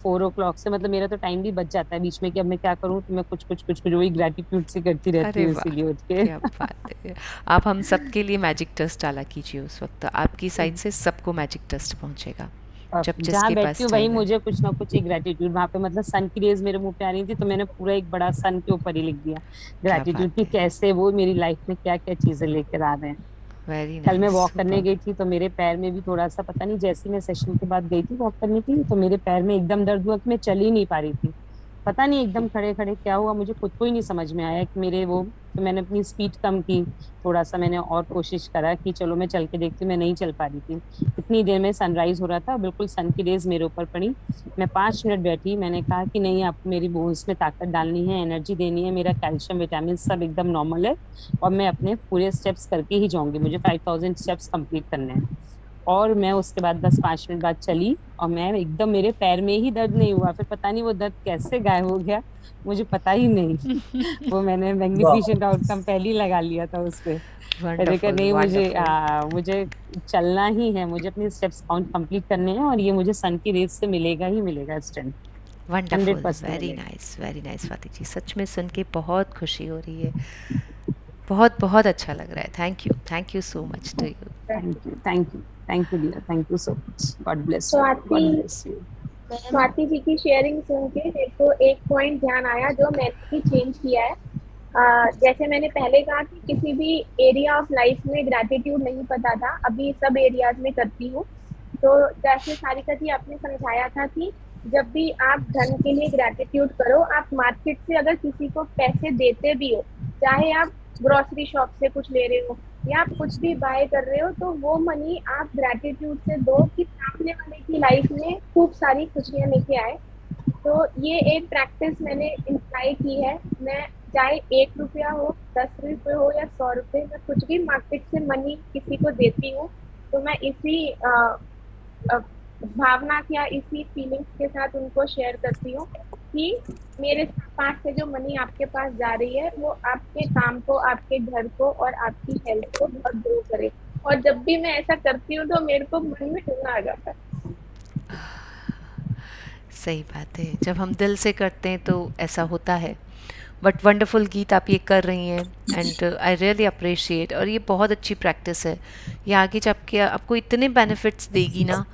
4 o'clock से, मतलब मेरा तो टाइम भी बच जाता है बीच में कि अब मैं क्या करूँ, तो मैं कुछ वही ग्रेटिट्यूड से करती रहती अरे हूँ वाह, इसीलिए उठ के। क्या बात है। आप हम सब के लिए मैजिक डस्ट डाला कीजिए उस वक्त, आपकी साइड से सबको मैजिक डस्ट पहुंचेगा। जब जहाँ जिसके पास बैठती हूँ वहीं टाइम है। मुझे कुछ ना कुछ एक ग्रेटिट्यूड, वहां पे मतलब सन की रेज मेरे मुंह पे आ रही थी तो मैंने पूरा एक बड़ा सन के ऊपर ही लिख दिया क्या ग्रेटिट्यूड बात कि है, कैसे वो मेरी लाइफ में क्या क्या चीजें लेकर आ रहे हैं। वेरी कल मैं नाइस, वॉक करने सुपर। गई थी तो मेरे पैर में भी थोड़ा सा, पता नहीं, जैसे ही मैं सेशन के बाद गई थी वॉक करने के लिए तो मेरे पैर में एकदम दर्द हुआ कि मैं चल ही नहीं पा रही थी। पता नहीं एकदम खड़े खड़े क्या हुआ, मुझे खुद को ही नहीं समझ में आया कि मेरे वो, तो मैंने अपनी स्पीड कम की, थोड़ा सा मैंने और कोशिश करा कि चलो मैं चल के देखती हूँ, मैं नहीं चल पा रही थी। इतनी देर में सनराइज हो रहा था, बिल्कुल सन की रेज मेरे ऊपर पड़ी। मैं 5 मिनट बैठी, मैंने कहा कि नहीं, आपको मेरी बोन्स में ताकत डालनी है, एनर्जी देनी है, मेरा कैल्शियम विटामिन सब एकदम नॉर्मल है और मैं अपने पूरे स्टेप्स करके ही जाऊंगी, मुझे 5000 स्टेप्स कंप्लीट करने हैं। और मैं उसके बाद 10-5 मिनट बाद चली और मैं एकदम, मेरे पैर में ही दर्द नहीं हुआ, फिर पता नहीं वो दर्द कैसे गायब हो गया, मुझे पता ही नहीं। वो मैंने वाह, मैग्निफिशेंट आउटकम पहले ही लगा लिया था उस पे। मैंने कहा वंडरफुल, नहीं, वंडरफुल। मुझे चलना ही है, मुझे अपने स्टेप्स काउंट कंप्लीट करने हैं और ये मुझे सन की रेस से मिलेगा ही मिलेगा strength, hundred wonderful, percent very मिलेगा। Nice, very nice Swati ji, सच में सुन के बहुत खुशी हो रही है। बहुत बहुत अच्छा लग रहा है। Thank you so much to you. Thank you, thank you, thank you dear, thank you so much, God bless you, Swati God bless you. Ma'am Swati ji की शेयरिंग सुन के मेरे को एक पॉइंट ध्यान आया जो मैंने भी चेंज किया है। जैसे मैंने पहले कहा कि किसी भी एरिया ऑफ लाइफ में ग्रैटिट्यूड नहीं पता था, अभी सब एरियाज में करती हूँ। तो जैसे सारिका जी आपने समझाया था कि जब भी आप धन के लिए ग्रैटिट्यूड करो, आप मार्केट से अगर किसी को पैसे देते भी हो, चाहे आप ग्रोसरी शॉप से कुछ ले रहे हो या आप कुछ भी बाय कर रहे हो, तो वो मनी आप ग्रैटिट्यूड से दो कि सामने वाले की लाइफ में खूब सारी खुशियां लेके आए। तो ये एक प्रैक्टिस मैंने इंप्लाई की है। मैं चाहे 1 रुपया हो, 10 रुपये हो या 100 रुपये, मैं कुछ भी मार्केट से मनी किसी को देती हूँ तो मैं इसी अ, भावना या इसी फीलिंग्स के साथ उनको शेयर करती हूँ कि मेरे पास से जो मनी आपके पास जा रही है वो आपके काम को, आपके घर को और आपकी हेल्थ को बहुत ग्रो करे। और जब भी मैं ऐसा करती हूँ तो मेरे को मन में रोना आ जाता है। सही बात है, जब हम दिल से करते हैं तो ऐसा होता है। बट वंडरफुल गीत आप ये कर रही हैं, एंड आई रियली अप्रिशिएट, और ये बहुत अच्छी प्रैक्टिस है। ये आगे जब के आपको इतने बेनिफिट्स देगी ना,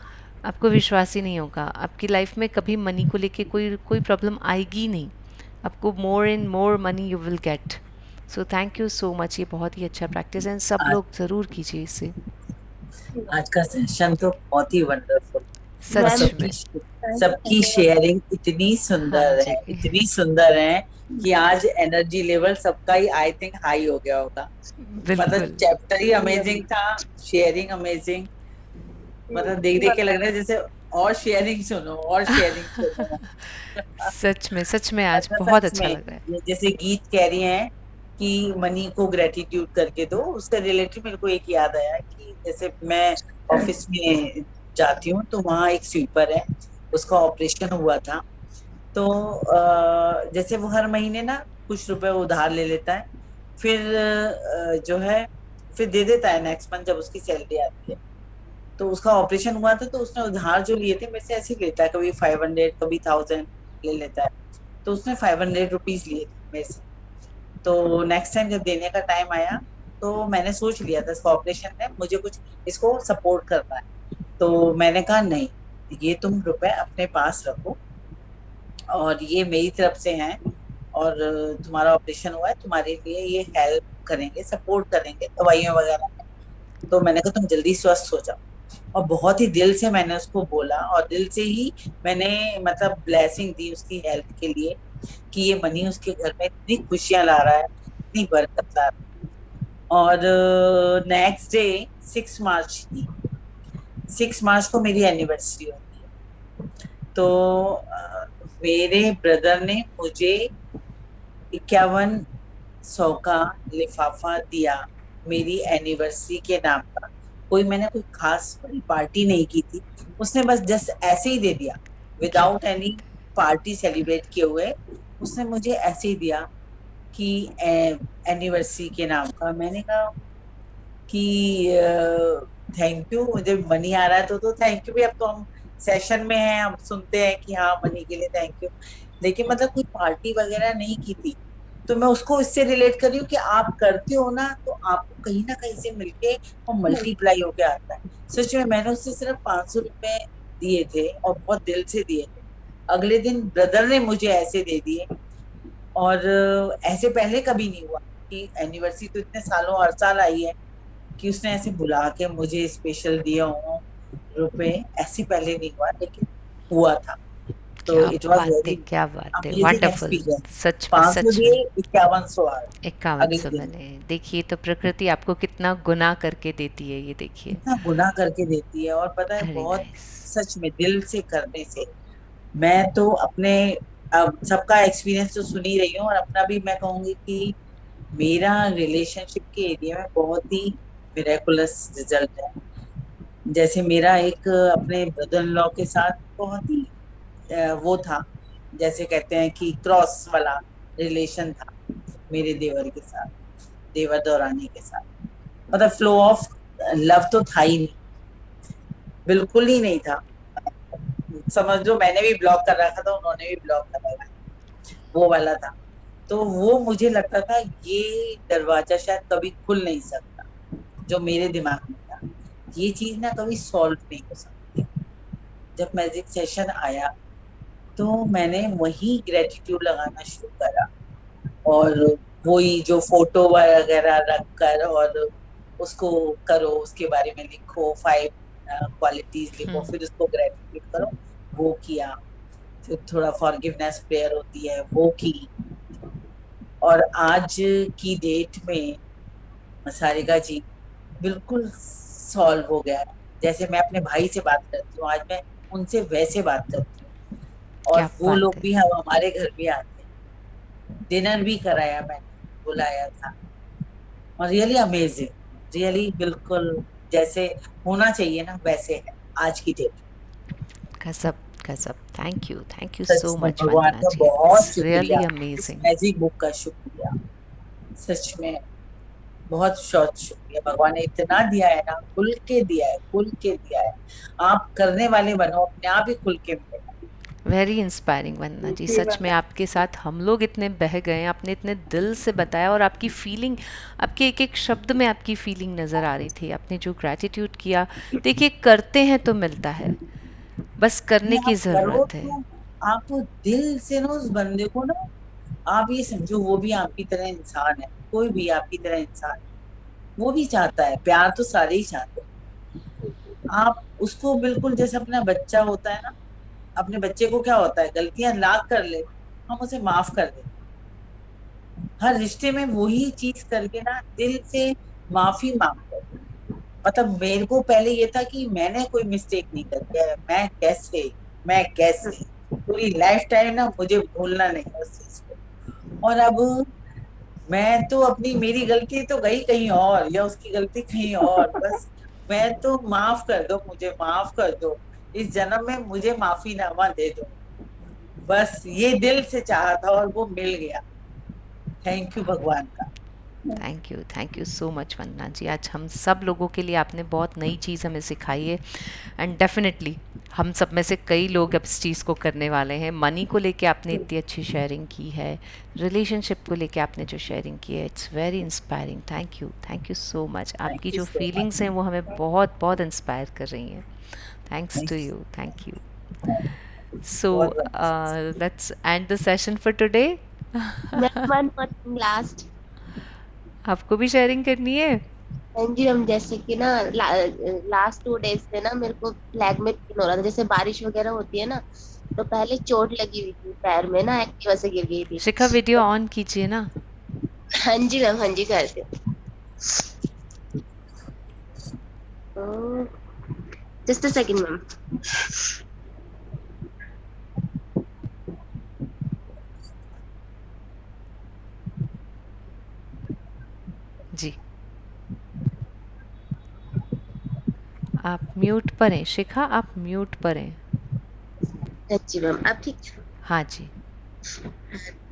आपको विश्वास ही नहीं होगा। आपकी लाइफ में कभी मनी को लेके कोई कोई प्रॉब्लम आएगी ही नहीं। आपको मोर and more money you will gate. So thank you so much, ये बहुत ही अच्छा प्रैक्टिस है, सब आज लोग ज़रूर कीजिए इसे। आज का सेशन तो बहुत ही वंडरफुल। और सच मैम में। सबकी शेयरिंग इतनी हाँ सुंदर है, जी, इतनी सुंदर है कि आज एनर्जी लेवल सबका ही आई थिंक हाई हो गया होगा। मतलब बिल्कुल। चैप्टर ही अमेजिंग था, शेयरिंग अमेजिंग। मतलब देख देख के लग रहा है जैसे और शेयरिंग सुनो और शेयरिंग सुनो। सच में आज अच्छा, बहुत सच अच्छा में लग रहा है। ये जैसे गीत कह रही हैं कि मनी को ग्रेटिट्यूड करके दो, उससे रिलेटेड मेरे को एक याद आया कि जैसे मैं ऑफिस में जाती हूँ तो वहाँ एक स्वीपर है, उसका ऑपरेशन हुआ था। तो जैसे वो हर महीने ना कुछ रुपए उधार ले लेता है, फिर जो है फिर दे देता है नेक्स्ट मंथ जब उसकी सैलरी आती है। तो उसका ऑपरेशन हुआ था तो उसने उधार जो लिए थे मेरे से ऐसे ही लेता है, कभी 500 कभी 1000 ले लेता है। तो उसने 500 रुपीज लिए थे मेरे से। तो नेक्स्ट टाइम जब देने का टाइम आया तो मैंने सोच लिया था इसका ऑपरेशन है, मुझे कुछ इसको सपोर्ट करना है। तो मैंने कहा नहीं, ये तुम रुपए अपने पास रखो और ये मेरी तरफ से हैं, और तुम्हारा ऑपरेशन हुआ है, तुम्हारे लिए ये हेल्प करेंगे, सपोर्ट करेंगे दवाइयों वगैरह में। तो मैंने कहा तुम जल्दी स्वस्थ हो जाओ। और बहुत ही दिल से मैंने उसको बोला और दिल से ही मैंने मतलब ब्लेसिंग दी उसकी हेल्थ के लिए कि ये मनी उसके घर में इतनी खुशियां ला रहा है, इतनी बरकत ला रहा है। और नेक्स्ट डे 6 मार्च थी, 6 मार्च को मेरी एनिवर्सरी होती है। तो मेरे ब्रदर ने मुझे 5100 का लिफाफा दिया मेरी एनिवर्सरी के नाम का। मैंने कोई खास बड़ी पार्टी नहीं की थी, उसने बस जस्ट ऐसे ही दे दिया विदाउट एनी पार्टी सेलिब्रेट किए हुए। उसने मुझे ऐसे ही दिया कि एनिवर्सरी के नाम का। मैंने कहा कि थैंक यू, मुझे मनी आ रहा है तो थैंक यू भी। अब तो हम सेशन में हैं, हम सुनते हैं कि हाँ मनी के लिए थैंक यू, लेकिन मतलब कोई पार्टी वगैरह नहीं की थी। तो मैं उसको इससे रिलेट कर रही हूँ कि आप करते हो ना तो आपको कहीं ना कहीं से मिलके और मल्टीप्लाई होके आता है। सच में मैंने उससे सिर्फ 500 रुपए दिए थे और बहुत दिल से दिए थे। अगले दिन ब्रदर ने मुझे ऐसे दे दिए, और ऐसे पहले कभी नहीं हुआ कि एनिवर्सरी तो इतने सालों हर साल आई है कि उसने ऐसे बुला के मुझे स्पेशल दिया हो रुपए, ऐसे पहले नहीं हुआ, लेकिन हुआ था। तो क्या इट वाज बात है, वेरी क्या बात है, अमेजिंग वंडरफुल। एक्सपीरियंस। सच में, 500 सच में। दिए, 5100 आ गए 51 अगले दिन। बने। देखिए तो प्रकृति आपको कितना गुना करके देती है, ये देखिए। इतना गुनाह करके देती है, और पता है वेरी बहुत नाइस। सच में दिल से करने से। मैं तो अपने, अब सबका एक्सपीरियंस तो सुन ही रही हूँ, और अपना भी मैं कहूंगी कि मेरा रिलेशनशिप के एरिया में बहुत ही मिरेकुलस रिजल्ट है। जैसे मेरा एक अपने ब्रदर इन लॉ के साथ बहुत ही वो था, जैसे कहते हैं कि क्रॉस वाला रिलेशन था मेरे देवर के साथ, देवर दौरानी के साथ। मतलब फ्लो ऑफ लव तो था ही नहीं, बिल्कुल ही नहीं था। समझ लो मैंने भी ब्लॉक कर रखा था, उन्होंने भी ब्लॉक कर रखा था, वो वाला था। तो वो मुझे लगता था ये दरवाजा शायद कभी खुल नहीं सकता, जो मेरे दिमाग में था, ये चीज ना कभी सॉल्व नहीं हो सकती। जब मैजिक सेशन आया तो मैंने वही ग्रेटिट्यूड लगाना शुरू करा, और वही जो फोटो वगैरह रख कर, और उसको करो, उसके बारे में लिखो, 5 क्वालिटीज लिखो, फिर उसको ग्रेटिट्यूड करो, वो किया। फिर थोड़ा फॉरगिवनेस प्रेयर होती है, वो की। और आज की डेट में सारिका जी बिल्कुल सॉल्व हो गया है। जैसे मैं अपने भाई से बात करती हूँ, आज मैं उनसे वैसे बात करती हूँ, और क्या वो बात लोग है। भी हम हमारे घर भी आते हैं, डिनर भी कराया, मैंने बुलाया था। और रियली अमेजिंग, रियली बिल्कुल जैसे होना चाहिए ना वैसे है आज की डेट। गजब, गजब। थैंक यू सच सो में मच भगवान वंदना का जी, बहुत इट्स शुक्रिया, रियली इस अमेजिंग। मैजिक बुक का शुक्रिया, सच में बहुत बहुत शुक्रिया। भगवान ने इतना दिया है ना, खुल के दिया है, खुल के दिया है। आप करने वाले बनो, अपने आप ही खुल के मिलेगा। वेरी इंस्पायरिंग वंदना जी, सच में आपके साथ हम लोग इतने बह गए, आपने इतने दिल से बताया, और आपकी फीलिंग, आपके एक एक शब्द में आपकी फीलिंग नज़र आ रही थी। आपने जो ग्रैटिट्यूड किया, देखिए करते हैं तो मिलता है, बस करने ये की आप करो ज़रूरत है। तो, आप दिल से ना उस बंदे को ना, आप ये समझो वो भी आपकी तरह इंसान है, कोई भी आपकी तरह इंसान है, वो भी चाहता है प्यार, तो सारे ही चाहते हैं। आप उसको बिल्कुल जैसे अपना बच्चा होता है ना, अपने बच्चे को क्या होता है, गलतियां लाख कर ले, हम उसे माफ कर देते। हर रिश्ते में वही चीज करके ना, दिल से माफी मांगो। मतलब मेरे को पहले ये था कि मैंने कोई मिस्टेक नहीं करी है, मैं कैसे पूरी लाइफ टाइम ना मुझे भूलना नहीं है उस चीज को। और अब मैं तो अपनी, मेरी गलती तो गई कहीं और, या उसकी गलती कहीं और, बस मैं तो माफ कर दो, मुझे माफ कर दो, इस जन्म में मुझे माफीनामा दे दो, बस ये दिल से चाहा था और वो मिल गया। थैंक यू भगवान का। Thank you so much Vandana जी। आज हम सब लोगों के लिए आपने बहुत नई चीज़ हमें सिखाई है, एंड डेफिनेटली हम सब में से कई लोग अब इस चीज़ को करने वाले हैं। मनी को लेके आपने इतनी अच्छी शेयरिंग की है, रिलेशनशिप को लेके आपने जो शेयरिंग की है, it's very inspiring. Thank you so much. आपकी थैंक यू जो सो फीलिंग्स मच। हैं वो हमें बहुत बहुत इंस्पायर कर रही हैं। Thanks to you, thank you. So बहुत बहुत let's end the session for today. मैं वन मोर थिंग लास्ट। आपको भी शेयरिंग करनी है? हाँ जी हम, जैसे कि ना लास्ट 2 डेज से ना मेरे को लेग में पेन हो रहा था, जैसे बारिश वगैरह होती है ना, तो पहले चोट लगी हुई थी पैर में ना, एक्टिवा से गिर गई थी। शिखा वीडियो ऑन कीजिए ना। हाँ जी मैम, हाँ जी करते। Just a second ma'am. जी, आप म्यूट पर हैं शिखा, आप म्यूट पर हैं। हाँ जी मैम, अब ठीक। हाँ जी।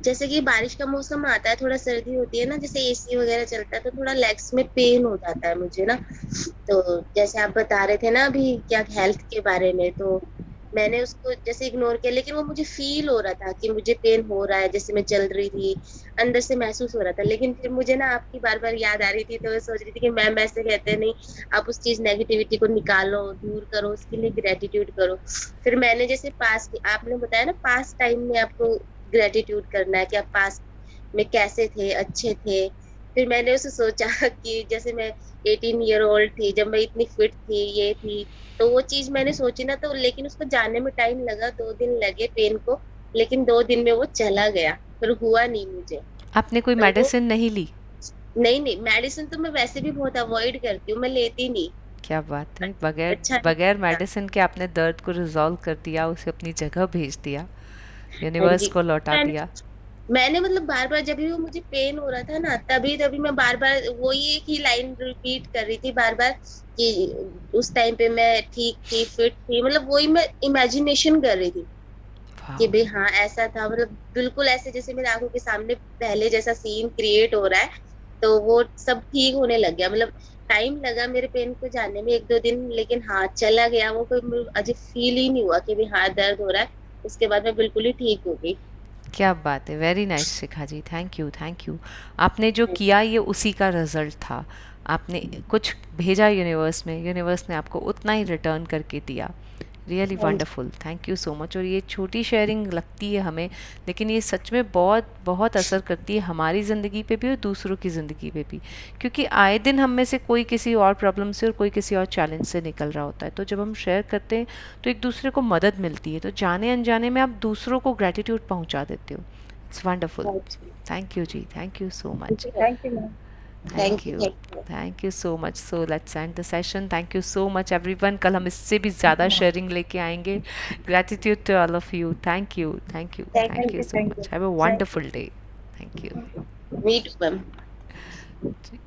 जैसे कि बारिश का मौसम आता है, थोड़ा सर्दी होती है ना, जैसे एसी वगैरह चलता है, तो थोड़ा लेग्स में पेन हो जाता है मुझे ना। तो जैसे आप बता रहे थे ना अभी क्या हेल्थ के बारे में, तो मैंने उसको जैसे इग्नोर किया, लेकिन वो मुझे फील हो रहा था कि मुझे पेन हो रहा है, जैसे मैं चल रही थी, अंदर से महसूस हो रहा था। लेकिन फिर मुझे ना आपकी बार बार याद आ रही थी, तो मैं सोच रही थी कि मैम ऐसे कहते नहीं, आप उस चीज नेगेटिविटी को निकालो, दूर करो, उसके लिए ग्रेटिट्यूड करो। फिर मैंने जैसे पास, आपने बताया ना पास टाइम में आपको ग्रेटिट्यूड करना है कि आप पास में कैसे थे, अच्छे थे। फिर मैंने उसे सोचा कि जैसे मैं 18 ईयर ओल्ड थी, जब मैं इतनी फिट थी, ये थी, तो वो चीज मैंने सोची ना, तो लेकिन उसको जाने में टाइम लगा, 2 दिन लगे पेन को, लेकिन 2 दिन में वो चला गया, फिर हुआ नहीं मुझे। आपने कोई मतलब वो, मेडिसिन नहीं ली? नहीं नहीं, मेडिसिन तो मैं वैसे भी बहुत अवॉइड करती हूँ, मैं लेती नहीं। क्या बात है, बगैर अच्छा नहीं बगैर लगता। मेडिसिन के आपने दर्द को रिजॉल्व कर दिया, उसे अपनी जगह भेज दिया, हाँ यूनिवर्स जी। को लौटा मैंने दिया। मैंने मतलब बार बार जब भी वो मुझे पेन हो रहा था ना, तभी तभी मैं बार बार वही एक ही लाइन रिपीट कर रही थी बार बार, कि उस टाइम पे मैं ठीक थी, फिट थी, मतलब वही मैं इमेजिनेशन कर रही थी वाह। कि भाई हाँ ऐसा था, मतलब बिल्कुल ऐसे जैसे मेरे आंखों के सामने पहले जैसा सीन क्रिएट हो रहा है। तो वो सब ठीक होने लग गया, मतलब टाइम लगा मेरे पेन को जाने में, 1-2 दिन, लेकिन हाँ चला गया वो, कोई अजीब फील ही नहीं हुआ कि भाई हाँ दर्द हो रहा है। उसके बाद मैं बिल्कुल ही ठीक हो गई। क्या बात है, very nice Shikha ji, thank you thank you. आपने जो किया ये उसी का रिजल्ट था। आपने कुछ भेजा यूनिवर्स में, यूनिवर्स ने आपको उतना ही रिटर्न करके दिया। रियली हाँ जी। Wonderful, thank you so much. और ये छोटी शेयरिंग लगती है हमें, लेकिन ये सच में बहुत बहुत असर करती है हमारी ज़िंदगी पे भी और दूसरों की ज़िंदगी पे भी। क्योंकि आए दिन हम में से कोई किसी और प्रॉब्लम से और कोई किसी और चैलेंज से निकल रहा होता है, तो जब हम शेयर करते हैं तो एक दूसरे को मदद मिलती है, तो जाने अनजाने में आप दूसरों को ग्रेटिट्यूड पहुंचा देते हो। It's wonderful. हाँ जी। थैंक यू जी, thank you so much. Thank you ma'am. Thank thank you, you, thank you. Thank you so much. So let's end the session. Thank you so much everyone. कल हम इससे भी ज़्यादा शेयरिंग लेके आएंगे। Gratitude to all of you, thank you thank you thank thank thank you you, so thank you, much. Have a thank you. Wonderful day. Thank you you, meet ma'am. Ji.